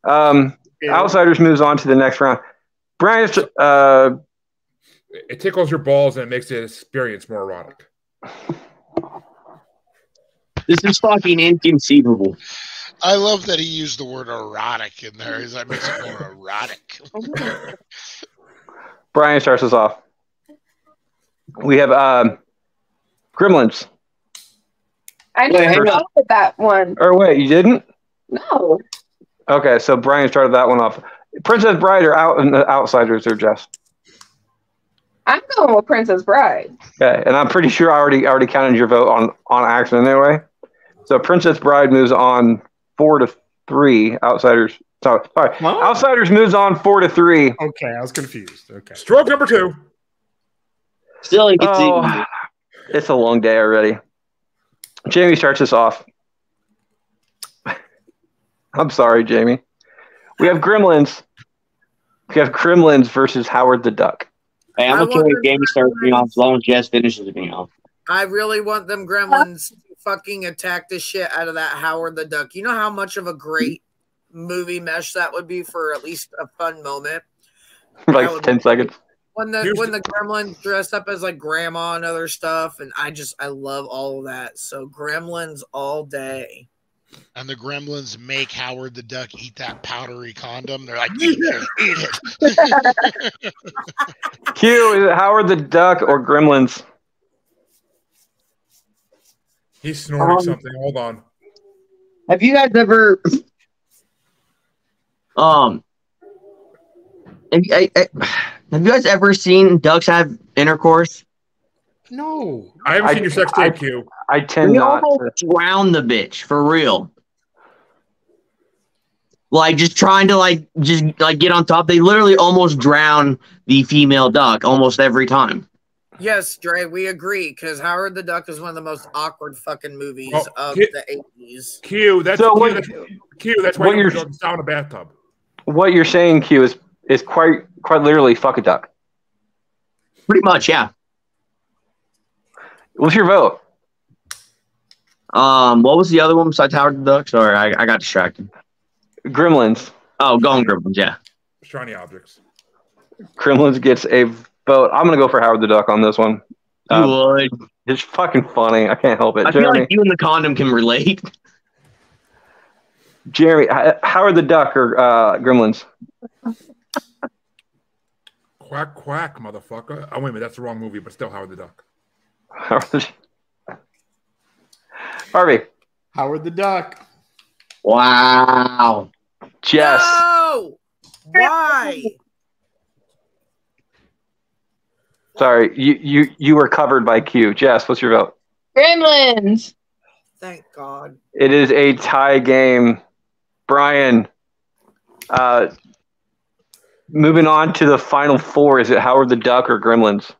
[SPEAKER 1] Outsiders moves on to the next round. Brian,
[SPEAKER 2] it tickles your balls and it makes the experience more erotic.
[SPEAKER 4] This is fucking inconceivable.
[SPEAKER 6] I love that he used the word erotic in there. That makes it more erotic.
[SPEAKER 1] Brian starts us off. We have Gremlins.
[SPEAKER 5] I never thought of that one.
[SPEAKER 1] Or wait, you didn't?
[SPEAKER 5] No.
[SPEAKER 1] Okay, so Brian started that one off. Princess Bride or Outsiders or Jess?
[SPEAKER 5] I'm going with Princess Bride.
[SPEAKER 1] Okay, and I'm pretty sure I already counted your vote on accident anyway. So Princess Bride moves on 4-3. Outsiders. Sorry. Huh? Outsiders moves on 4-3.
[SPEAKER 3] Okay, I was confused. Okay.
[SPEAKER 2] Stroke number 2.
[SPEAKER 4] Still inconceivable.
[SPEAKER 1] It's a long day already. Jamie starts us off. I'm sorry, Jamie. We have Gremlins. We have Gremlins versus Howard the Duck.
[SPEAKER 4] Hey, I'm okay with Jamie starts me off as long as Jess finishes me off.
[SPEAKER 7] I really want them Gremlins to fucking attack the shit out of that Howard the Duck. You know how much of a great movie mesh that would be for at least a fun moment?
[SPEAKER 1] Like 10 seconds.
[SPEAKER 7] When the Gremlins dress up as like grandma and other stuff, and I love all of that. So Gremlins all day.
[SPEAKER 6] And the Gremlins make Howard the Duck eat that powdery condom. They're like, eat it.
[SPEAKER 1] Q, is it Howard the Duck or Gremlins?
[SPEAKER 2] He's snorting something. Hold on.
[SPEAKER 4] Have you guys ever have you guys ever seen ducks have intercourse?
[SPEAKER 3] No.
[SPEAKER 2] I haven't seen your sex tape, Q.
[SPEAKER 1] I tend not to
[SPEAKER 4] drown the bitch for real. Like just trying to get on top. They literally almost drown the female duck almost every time.
[SPEAKER 7] Yes, Dre, we agree because Howard the Duck is one of the most awkward fucking movies of the 80s.
[SPEAKER 2] Q, that's
[SPEAKER 1] so
[SPEAKER 2] that's why you're down in a bathtub.
[SPEAKER 1] What you're saying, Q, is quite literally fuck a duck.
[SPEAKER 4] Pretty much, yeah.
[SPEAKER 1] What's your vote?
[SPEAKER 4] What was the other one besides Howard the Duck? Sorry, I got distracted.
[SPEAKER 1] Gremlins.
[SPEAKER 4] Oh, going Gremlins, yeah.
[SPEAKER 2] Shiny objects.
[SPEAKER 1] Gremlins gets a vote. I'm gonna go for Howard the Duck on this one.
[SPEAKER 4] You would.
[SPEAKER 1] It's fucking funny. I can't help it.
[SPEAKER 4] I feel like you and the condom can relate.
[SPEAKER 1] Jeremy, Howard the Duck or Gremlins?
[SPEAKER 2] Quack, quack, motherfucker. Oh, wait a minute. That's the wrong movie, but still Howard the Duck.
[SPEAKER 1] Harvey.
[SPEAKER 3] Howard the Duck.
[SPEAKER 4] Wow.
[SPEAKER 1] Jess.
[SPEAKER 7] No! Why?
[SPEAKER 1] Sorry, you were covered by Q. Jess, what's your vote?
[SPEAKER 5] Gremlins.
[SPEAKER 7] Thank God.
[SPEAKER 1] It is a tie game. Brian, moving on to the final four. Is it Howard the Duck or Gremlins?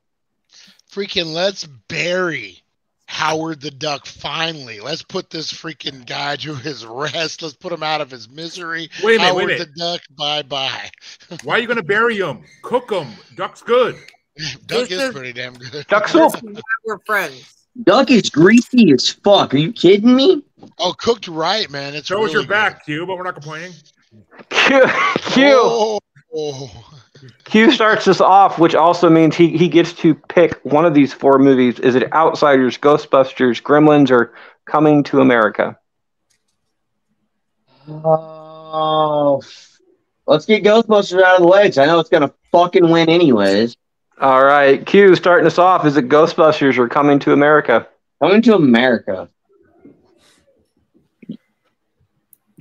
[SPEAKER 6] Freaking let's bury Howard the Duck finally. Let's put this freaking guy to his rest. Let's put him out of his misery.
[SPEAKER 2] Wait a minute,
[SPEAKER 6] Howard the Duck, bye-bye.
[SPEAKER 2] Why are you going to bury him? Cook him. Duck's good.
[SPEAKER 6] Duck is pretty damn good.
[SPEAKER 1] Duck soup.
[SPEAKER 7] We're friends.
[SPEAKER 4] Duck is greasy as fuck. Are you kidding me?
[SPEAKER 6] Oh, cooked right, man. It's
[SPEAKER 2] So
[SPEAKER 6] really
[SPEAKER 2] was your
[SPEAKER 6] good.
[SPEAKER 2] back, Q, but we're not complaining.
[SPEAKER 1] Q starts us off, which also means he gets to pick one of these four movies. Is it Outsiders, Ghostbusters, Gremlins, or Coming to America?
[SPEAKER 4] Oh, let's get Ghostbusters out of the way, 'cause I know it's gonna fucking win anyways.
[SPEAKER 1] All right, Q starting us off. Is it Ghostbusters or Coming to America?
[SPEAKER 4] Coming to America.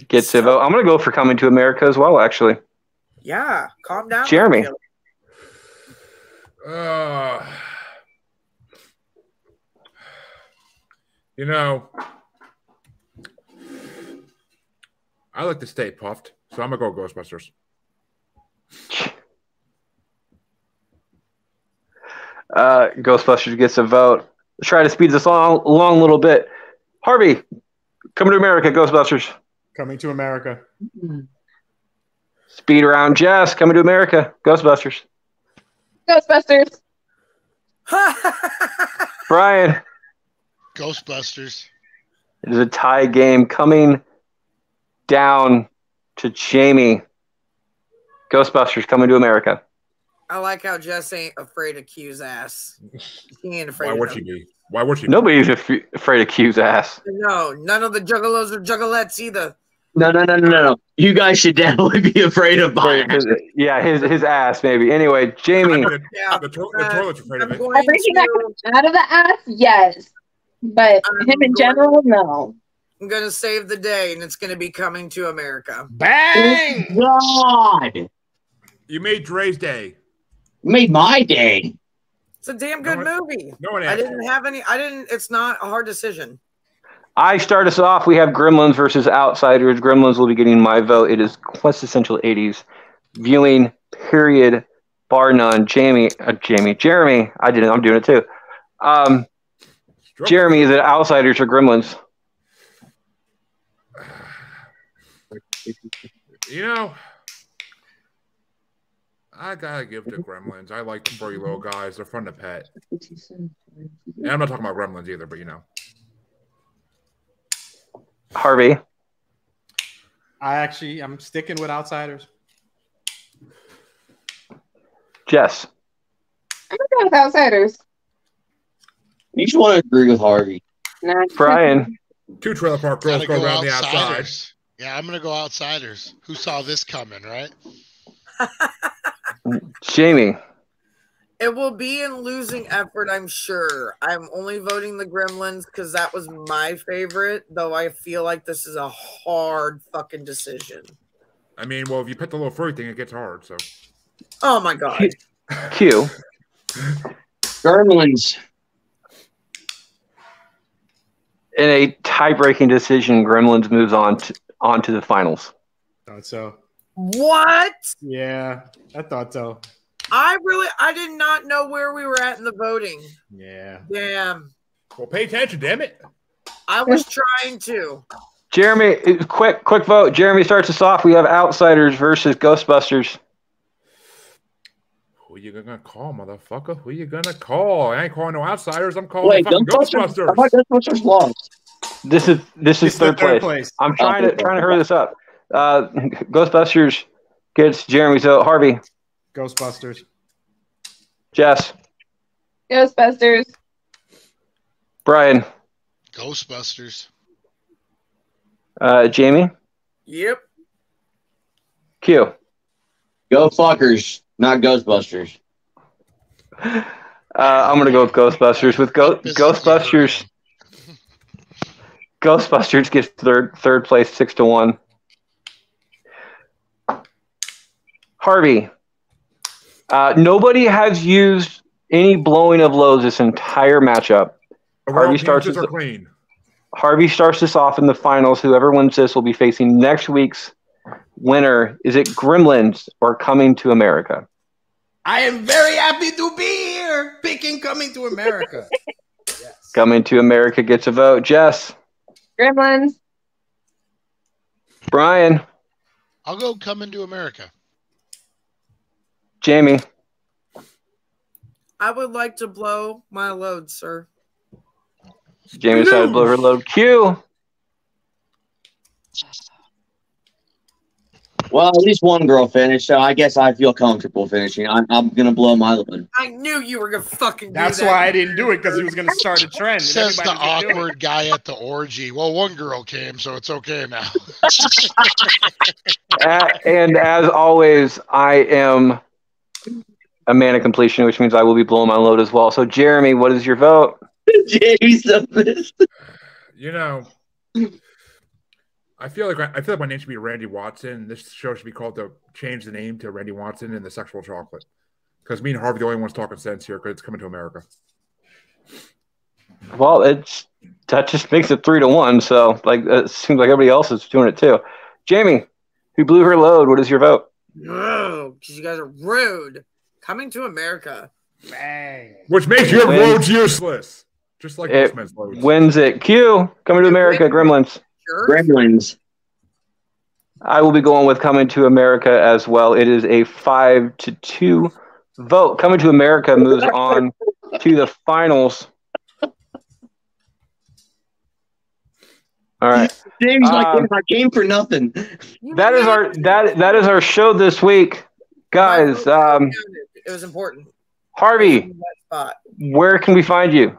[SPEAKER 1] Gets a vote. I'm going to go for Coming to America as well, actually.
[SPEAKER 7] Yeah, calm down.
[SPEAKER 1] Jeremy.
[SPEAKER 2] You know, I like to stay puffed, so I'm going to go Ghostbusters.
[SPEAKER 1] Ghostbusters gets a vote. Let's try to speed this along a little bit. Harvey, Coming to America, Ghostbusters.
[SPEAKER 3] Coming to America.
[SPEAKER 1] Speed around Jess, Coming to America, Ghostbusters.
[SPEAKER 5] Ghostbusters.
[SPEAKER 1] Brian.
[SPEAKER 6] Ghostbusters.
[SPEAKER 1] It is a tie game coming down to Jamie. Ghostbusters, Coming to America.
[SPEAKER 7] I like how Jess ain't afraid of Q's ass. He ain't afraid
[SPEAKER 2] Why
[SPEAKER 7] of
[SPEAKER 2] would
[SPEAKER 7] him.
[SPEAKER 2] she be? Why would she be?
[SPEAKER 1] Nobody's afraid of Q's ass.
[SPEAKER 7] No, none of the juggalos or juggalettes either.
[SPEAKER 4] No. You guys should definitely be afraid of mine.
[SPEAKER 1] Yeah, his ass, maybe. Anyway, Jamie.
[SPEAKER 2] The toilet's afraid of it.
[SPEAKER 5] Everything that comes out of the ass, yes. But him in general, no.
[SPEAKER 7] I'm going to save the day, and it's going to be Coming to America.
[SPEAKER 3] Bang!
[SPEAKER 4] God.
[SPEAKER 2] You made Dre's day.
[SPEAKER 4] You made my day.
[SPEAKER 7] It's a damn good movie.
[SPEAKER 2] No one
[SPEAKER 7] I didn't have any. It's not a hard decision.
[SPEAKER 1] I start us off. We have Gremlins versus Outsiders. Gremlins will be getting my vote. It is quintessential 80s viewing, period, bar none. Jeremy. I'm doing it too. Jeremy, is it Outsiders or Gremlins?
[SPEAKER 2] You know, I gotta give to Gremlins. I like the furry little guys. They're fun to pet. And I'm not talking about Gremlins either, but you know.
[SPEAKER 1] Harvey.
[SPEAKER 3] I'm sticking with Outsiders.
[SPEAKER 1] Jess.
[SPEAKER 5] I'm going to go with Outsiders.
[SPEAKER 4] You just want to agree with Harvey.
[SPEAKER 5] Nah,
[SPEAKER 1] Brian.
[SPEAKER 2] Two trailer park girls
[SPEAKER 6] Gotta
[SPEAKER 2] go around the outside.
[SPEAKER 6] Outsiders. Yeah, I'm gonna go Outsiders. Who saw this coming, right?
[SPEAKER 1] Jamie.
[SPEAKER 7] It will be in losing effort, I'm sure. I'm only voting the Gremlins because that was my favorite, though I feel like this is a hard fucking decision.
[SPEAKER 2] I mean, well, if you pet the little furry thing, it gets hard, so.
[SPEAKER 7] Oh, my God.
[SPEAKER 1] Q.
[SPEAKER 4] Gremlins.
[SPEAKER 1] In a tie-breaking decision, Gremlins moves on to the finals.
[SPEAKER 3] Thought so.
[SPEAKER 7] What?
[SPEAKER 3] Yeah, I thought so.
[SPEAKER 7] I did not know where we were at in the voting.
[SPEAKER 3] Yeah.
[SPEAKER 7] Damn.
[SPEAKER 2] Well, pay attention, damn it.
[SPEAKER 7] I was trying to.
[SPEAKER 1] Jeremy, quick vote. Jeremy starts us off. We have Outsiders versus Ghostbusters.
[SPEAKER 2] Who you gonna call, motherfucker? Who you gonna call? I ain't calling no Outsiders. I'm calling fucking Ghostbusters.
[SPEAKER 4] I thought Ghostbusters lost.
[SPEAKER 1] This is third place. I'm trying to hurry this up. Ghostbusters gets Jeremy's vote. Harvey.
[SPEAKER 3] Ghostbusters.
[SPEAKER 1] Jess.
[SPEAKER 5] Ghostbusters.
[SPEAKER 1] Brian.
[SPEAKER 6] Ghostbusters.
[SPEAKER 1] Jamie.
[SPEAKER 7] Yep.
[SPEAKER 1] Q.
[SPEAKER 4] Go fuckers, not Ghostbusters.
[SPEAKER 1] I'm gonna go with Ghostbusters. With Ghostbusters. Ghostbusters gets third place 6-1. Harvey, nobody has used any blowing of loads this entire matchup. Harvey starts this off in the finals. Whoever wins this will be facing next week's winner. Is it Gremlins or Coming to America?
[SPEAKER 3] I am very happy to be here picking Coming to America. Yes.
[SPEAKER 1] Coming to America gets a vote. Jess?
[SPEAKER 5] Gremlins.
[SPEAKER 1] Brian?
[SPEAKER 6] I'll go Coming to America.
[SPEAKER 1] Jamie?
[SPEAKER 7] I would like to blow my load, sir.
[SPEAKER 1] Jamie decided to blow her load. Q?
[SPEAKER 4] Well, at least one girl finished, so I guess I feel comfortable finishing. I'm gonna blow my load.
[SPEAKER 7] I knew you were gonna fucking.
[SPEAKER 3] That's why I didn't do it, because he was gonna start a trend.
[SPEAKER 6] Says the awkward guy at the orgy. Well, one girl came, so it's okay now.
[SPEAKER 1] And as always, I am a man of completion, which means I will be blowing my load as well. So, Jeremy, what is your vote?
[SPEAKER 4] Jamie's so pissed.
[SPEAKER 2] You know, I feel like my name should be Randy Watson. This show should be called change the name to Randy Watson and the Sexual Chocolate. Because me and Harvey, the only ones talking sense here, because it's Coming to America.
[SPEAKER 1] Well, that just makes it 3-1. So, it seems like everybody else is doing it too. Jamie, who blew her load? What is your vote?
[SPEAKER 7] No, because you guys are rude. Coming to America.
[SPEAKER 3] Bang.
[SPEAKER 2] Which makes your loads useless. Just like this man's loads.
[SPEAKER 1] Wins it. Q, Coming to America, Gremlins.
[SPEAKER 4] Gremlins.
[SPEAKER 1] I will be going with Coming to America as well. It is a 5-2 vote. Coming to America moves on to the finals. All right.
[SPEAKER 4] James I came for nothing.
[SPEAKER 1] That is our show this week, guys.
[SPEAKER 7] It was important.
[SPEAKER 1] Harvey, where can we find you?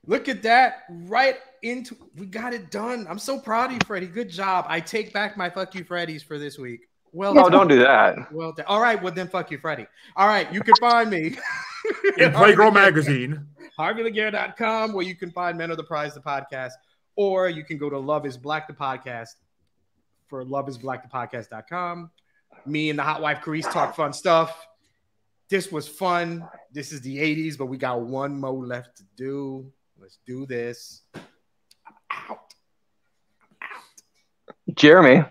[SPEAKER 3] Look at that. We got it done. I'm so proud of you, Freddie. Good job. I take back my fuck you, Freddy's for this week. Well,
[SPEAKER 1] don't do that.
[SPEAKER 3] Well, all right. Well, then fuck you, Freddie. All right. You can find me
[SPEAKER 2] in Playgirl Magazine.
[SPEAKER 3] HarveyLaguerre.com, where you can find Men of the Prize, the podcast, or you can go to Love is Black, the podcast for loveisblackthepodcast.com. Me and the hot wife, Carice, talk fun stuff. This was fun. This is the 80s, but we got one more left to do. Let's do this. I'm out.
[SPEAKER 1] Jeremy.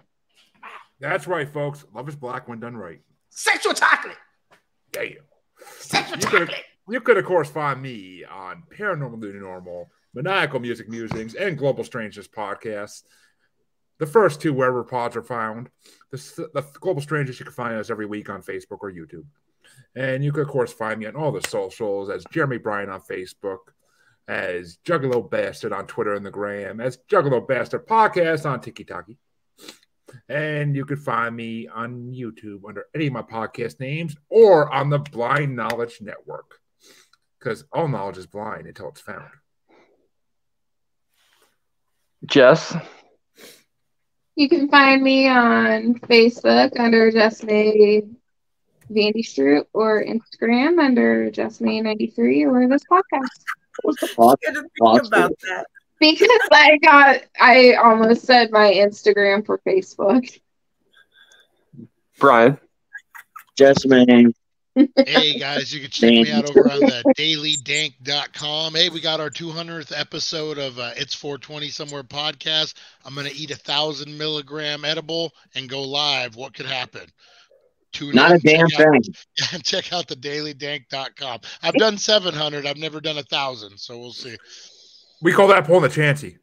[SPEAKER 2] That's right, folks. Love is Black when done right.
[SPEAKER 3] Sexual chocolate.
[SPEAKER 2] Damn.
[SPEAKER 3] Sexual chocolate.
[SPEAKER 2] You could, of course, find me on Paranormal New Normal, Maniacal Music Musings, and Global Strangeness podcasts. The first two wherever pods are found. The Global Strangers, you can find us every week on Facebook or YouTube. And you can, of course, find me on all the socials as Jeremy Bryan on Facebook, as Juggalo Bastard on Twitter and the Gram, as Juggalo Bastard Podcast on TikTok. And you can find me on YouTube under any of my podcast names or on the Blind Knowledge Network. Because all knowledge is blind until it's found.
[SPEAKER 1] Jess?
[SPEAKER 5] You can find me on Facebook under Jess May Vandy Stroop or Instagram under Jess May 93 or this podcast.
[SPEAKER 4] What's the podcast?
[SPEAKER 7] Think about that.
[SPEAKER 5] Because I almost said my Instagram for Facebook.
[SPEAKER 1] Brian?
[SPEAKER 4] Jess May.
[SPEAKER 6] Hey guys, you can check me out over on the dailydank.com. Hey, we got our 200th episode of It's 420 Somewhere podcast. I'm going to eat 1,000 milligram edible and go live. What could happen?
[SPEAKER 4] Not a damn thing.
[SPEAKER 6] Check out the dailydank.com. I've done 700. I've never done 1,000, so we'll see.
[SPEAKER 2] We call that pulling the chancey.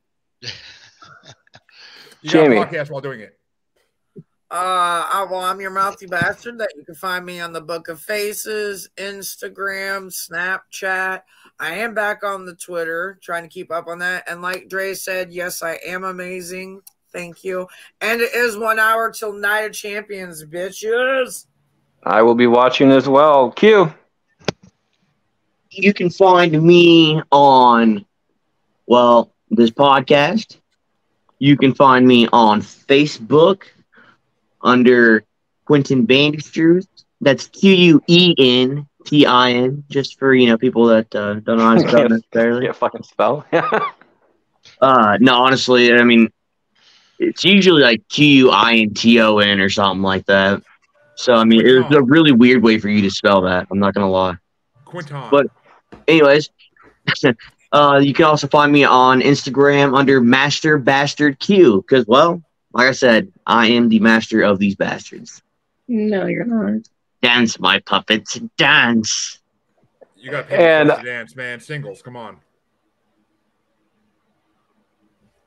[SPEAKER 2] You got a podcast while doing it.
[SPEAKER 7] Well, I'm your mouthy bastard. That you can find me on the Book of Faces, Instagram, Snapchat. I am back on the Twitter, trying to keep up on that. And like Dre said, yes, I am amazing. Thank you. And it is 1 hour till Night of Champions, bitches.
[SPEAKER 1] I will be watching as well. Q.
[SPEAKER 4] You can find me on, this podcast. You can find me on Facebook under Quentin Bandistruth. That's Quentin, just for people that don't know how to spell necessarily.
[SPEAKER 1] Yeah, fucking spell.
[SPEAKER 4] No, honestly, I mean, it's usually like Quinton or something like that. So, I mean, it's a really weird way for you to spell that. I'm not going to lie.
[SPEAKER 2] Quinton.
[SPEAKER 4] But anyways, you can also find me on Instagram under Master Bastard Q because, well, like I said, I am the master of these bastards.
[SPEAKER 5] No, you're not.
[SPEAKER 4] Dance, my puppets, dance.
[SPEAKER 2] You got to dance, man. Singles, come on.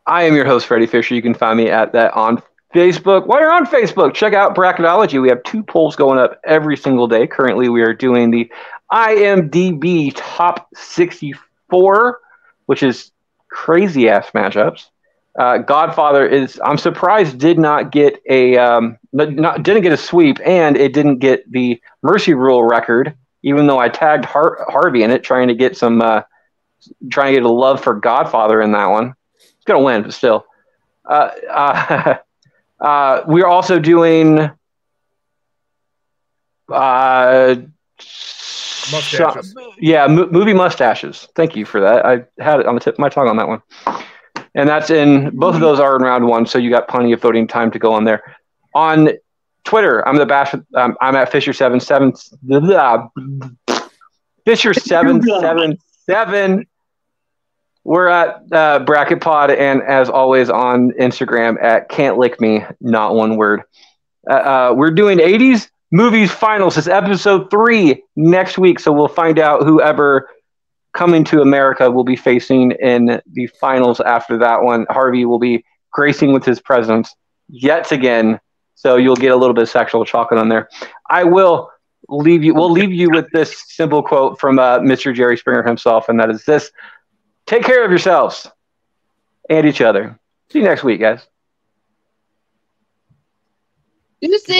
[SPEAKER 1] I am your host, Freddie Fisher. You can find me at that on Facebook. While you're on Facebook, check out Bracketology. We have 2 polls going up every single day. Currently, we are doing the IMDb Top 64, which is crazy-ass matchups. Godfather is, I'm surprised, did not get a didn't get a sweep, and it didn't get the Mercy Rule record, even though I tagged Harvey in it, trying to get a love for Godfather in that one. It's gonna win, but still. We're also doing
[SPEAKER 2] mustaches.
[SPEAKER 1] Movie mustaches. Thank you for that. I had it on the tip of my tongue on that one. And that's in both of those are in round 1, so you got plenty of voting time to go on there. On Twitter, I'm I'm at Fisher777. Fisher777. We're at Bracket Pod, and as always on Instagram at Can't Lick Me, not one word. We're doing 80s movies finals. It's episode 3 next week, so we'll find out whoever Coming to America will be facing in the finals after that one. Harvey will be gracing with his presence yet again, so you'll get a little bit of sexual chocolate on there. We'll leave you with this simple quote from Mr. Jerry Springer himself, and that is this: take care of yourselves and each other. See you next week, guys.
[SPEAKER 5] You see?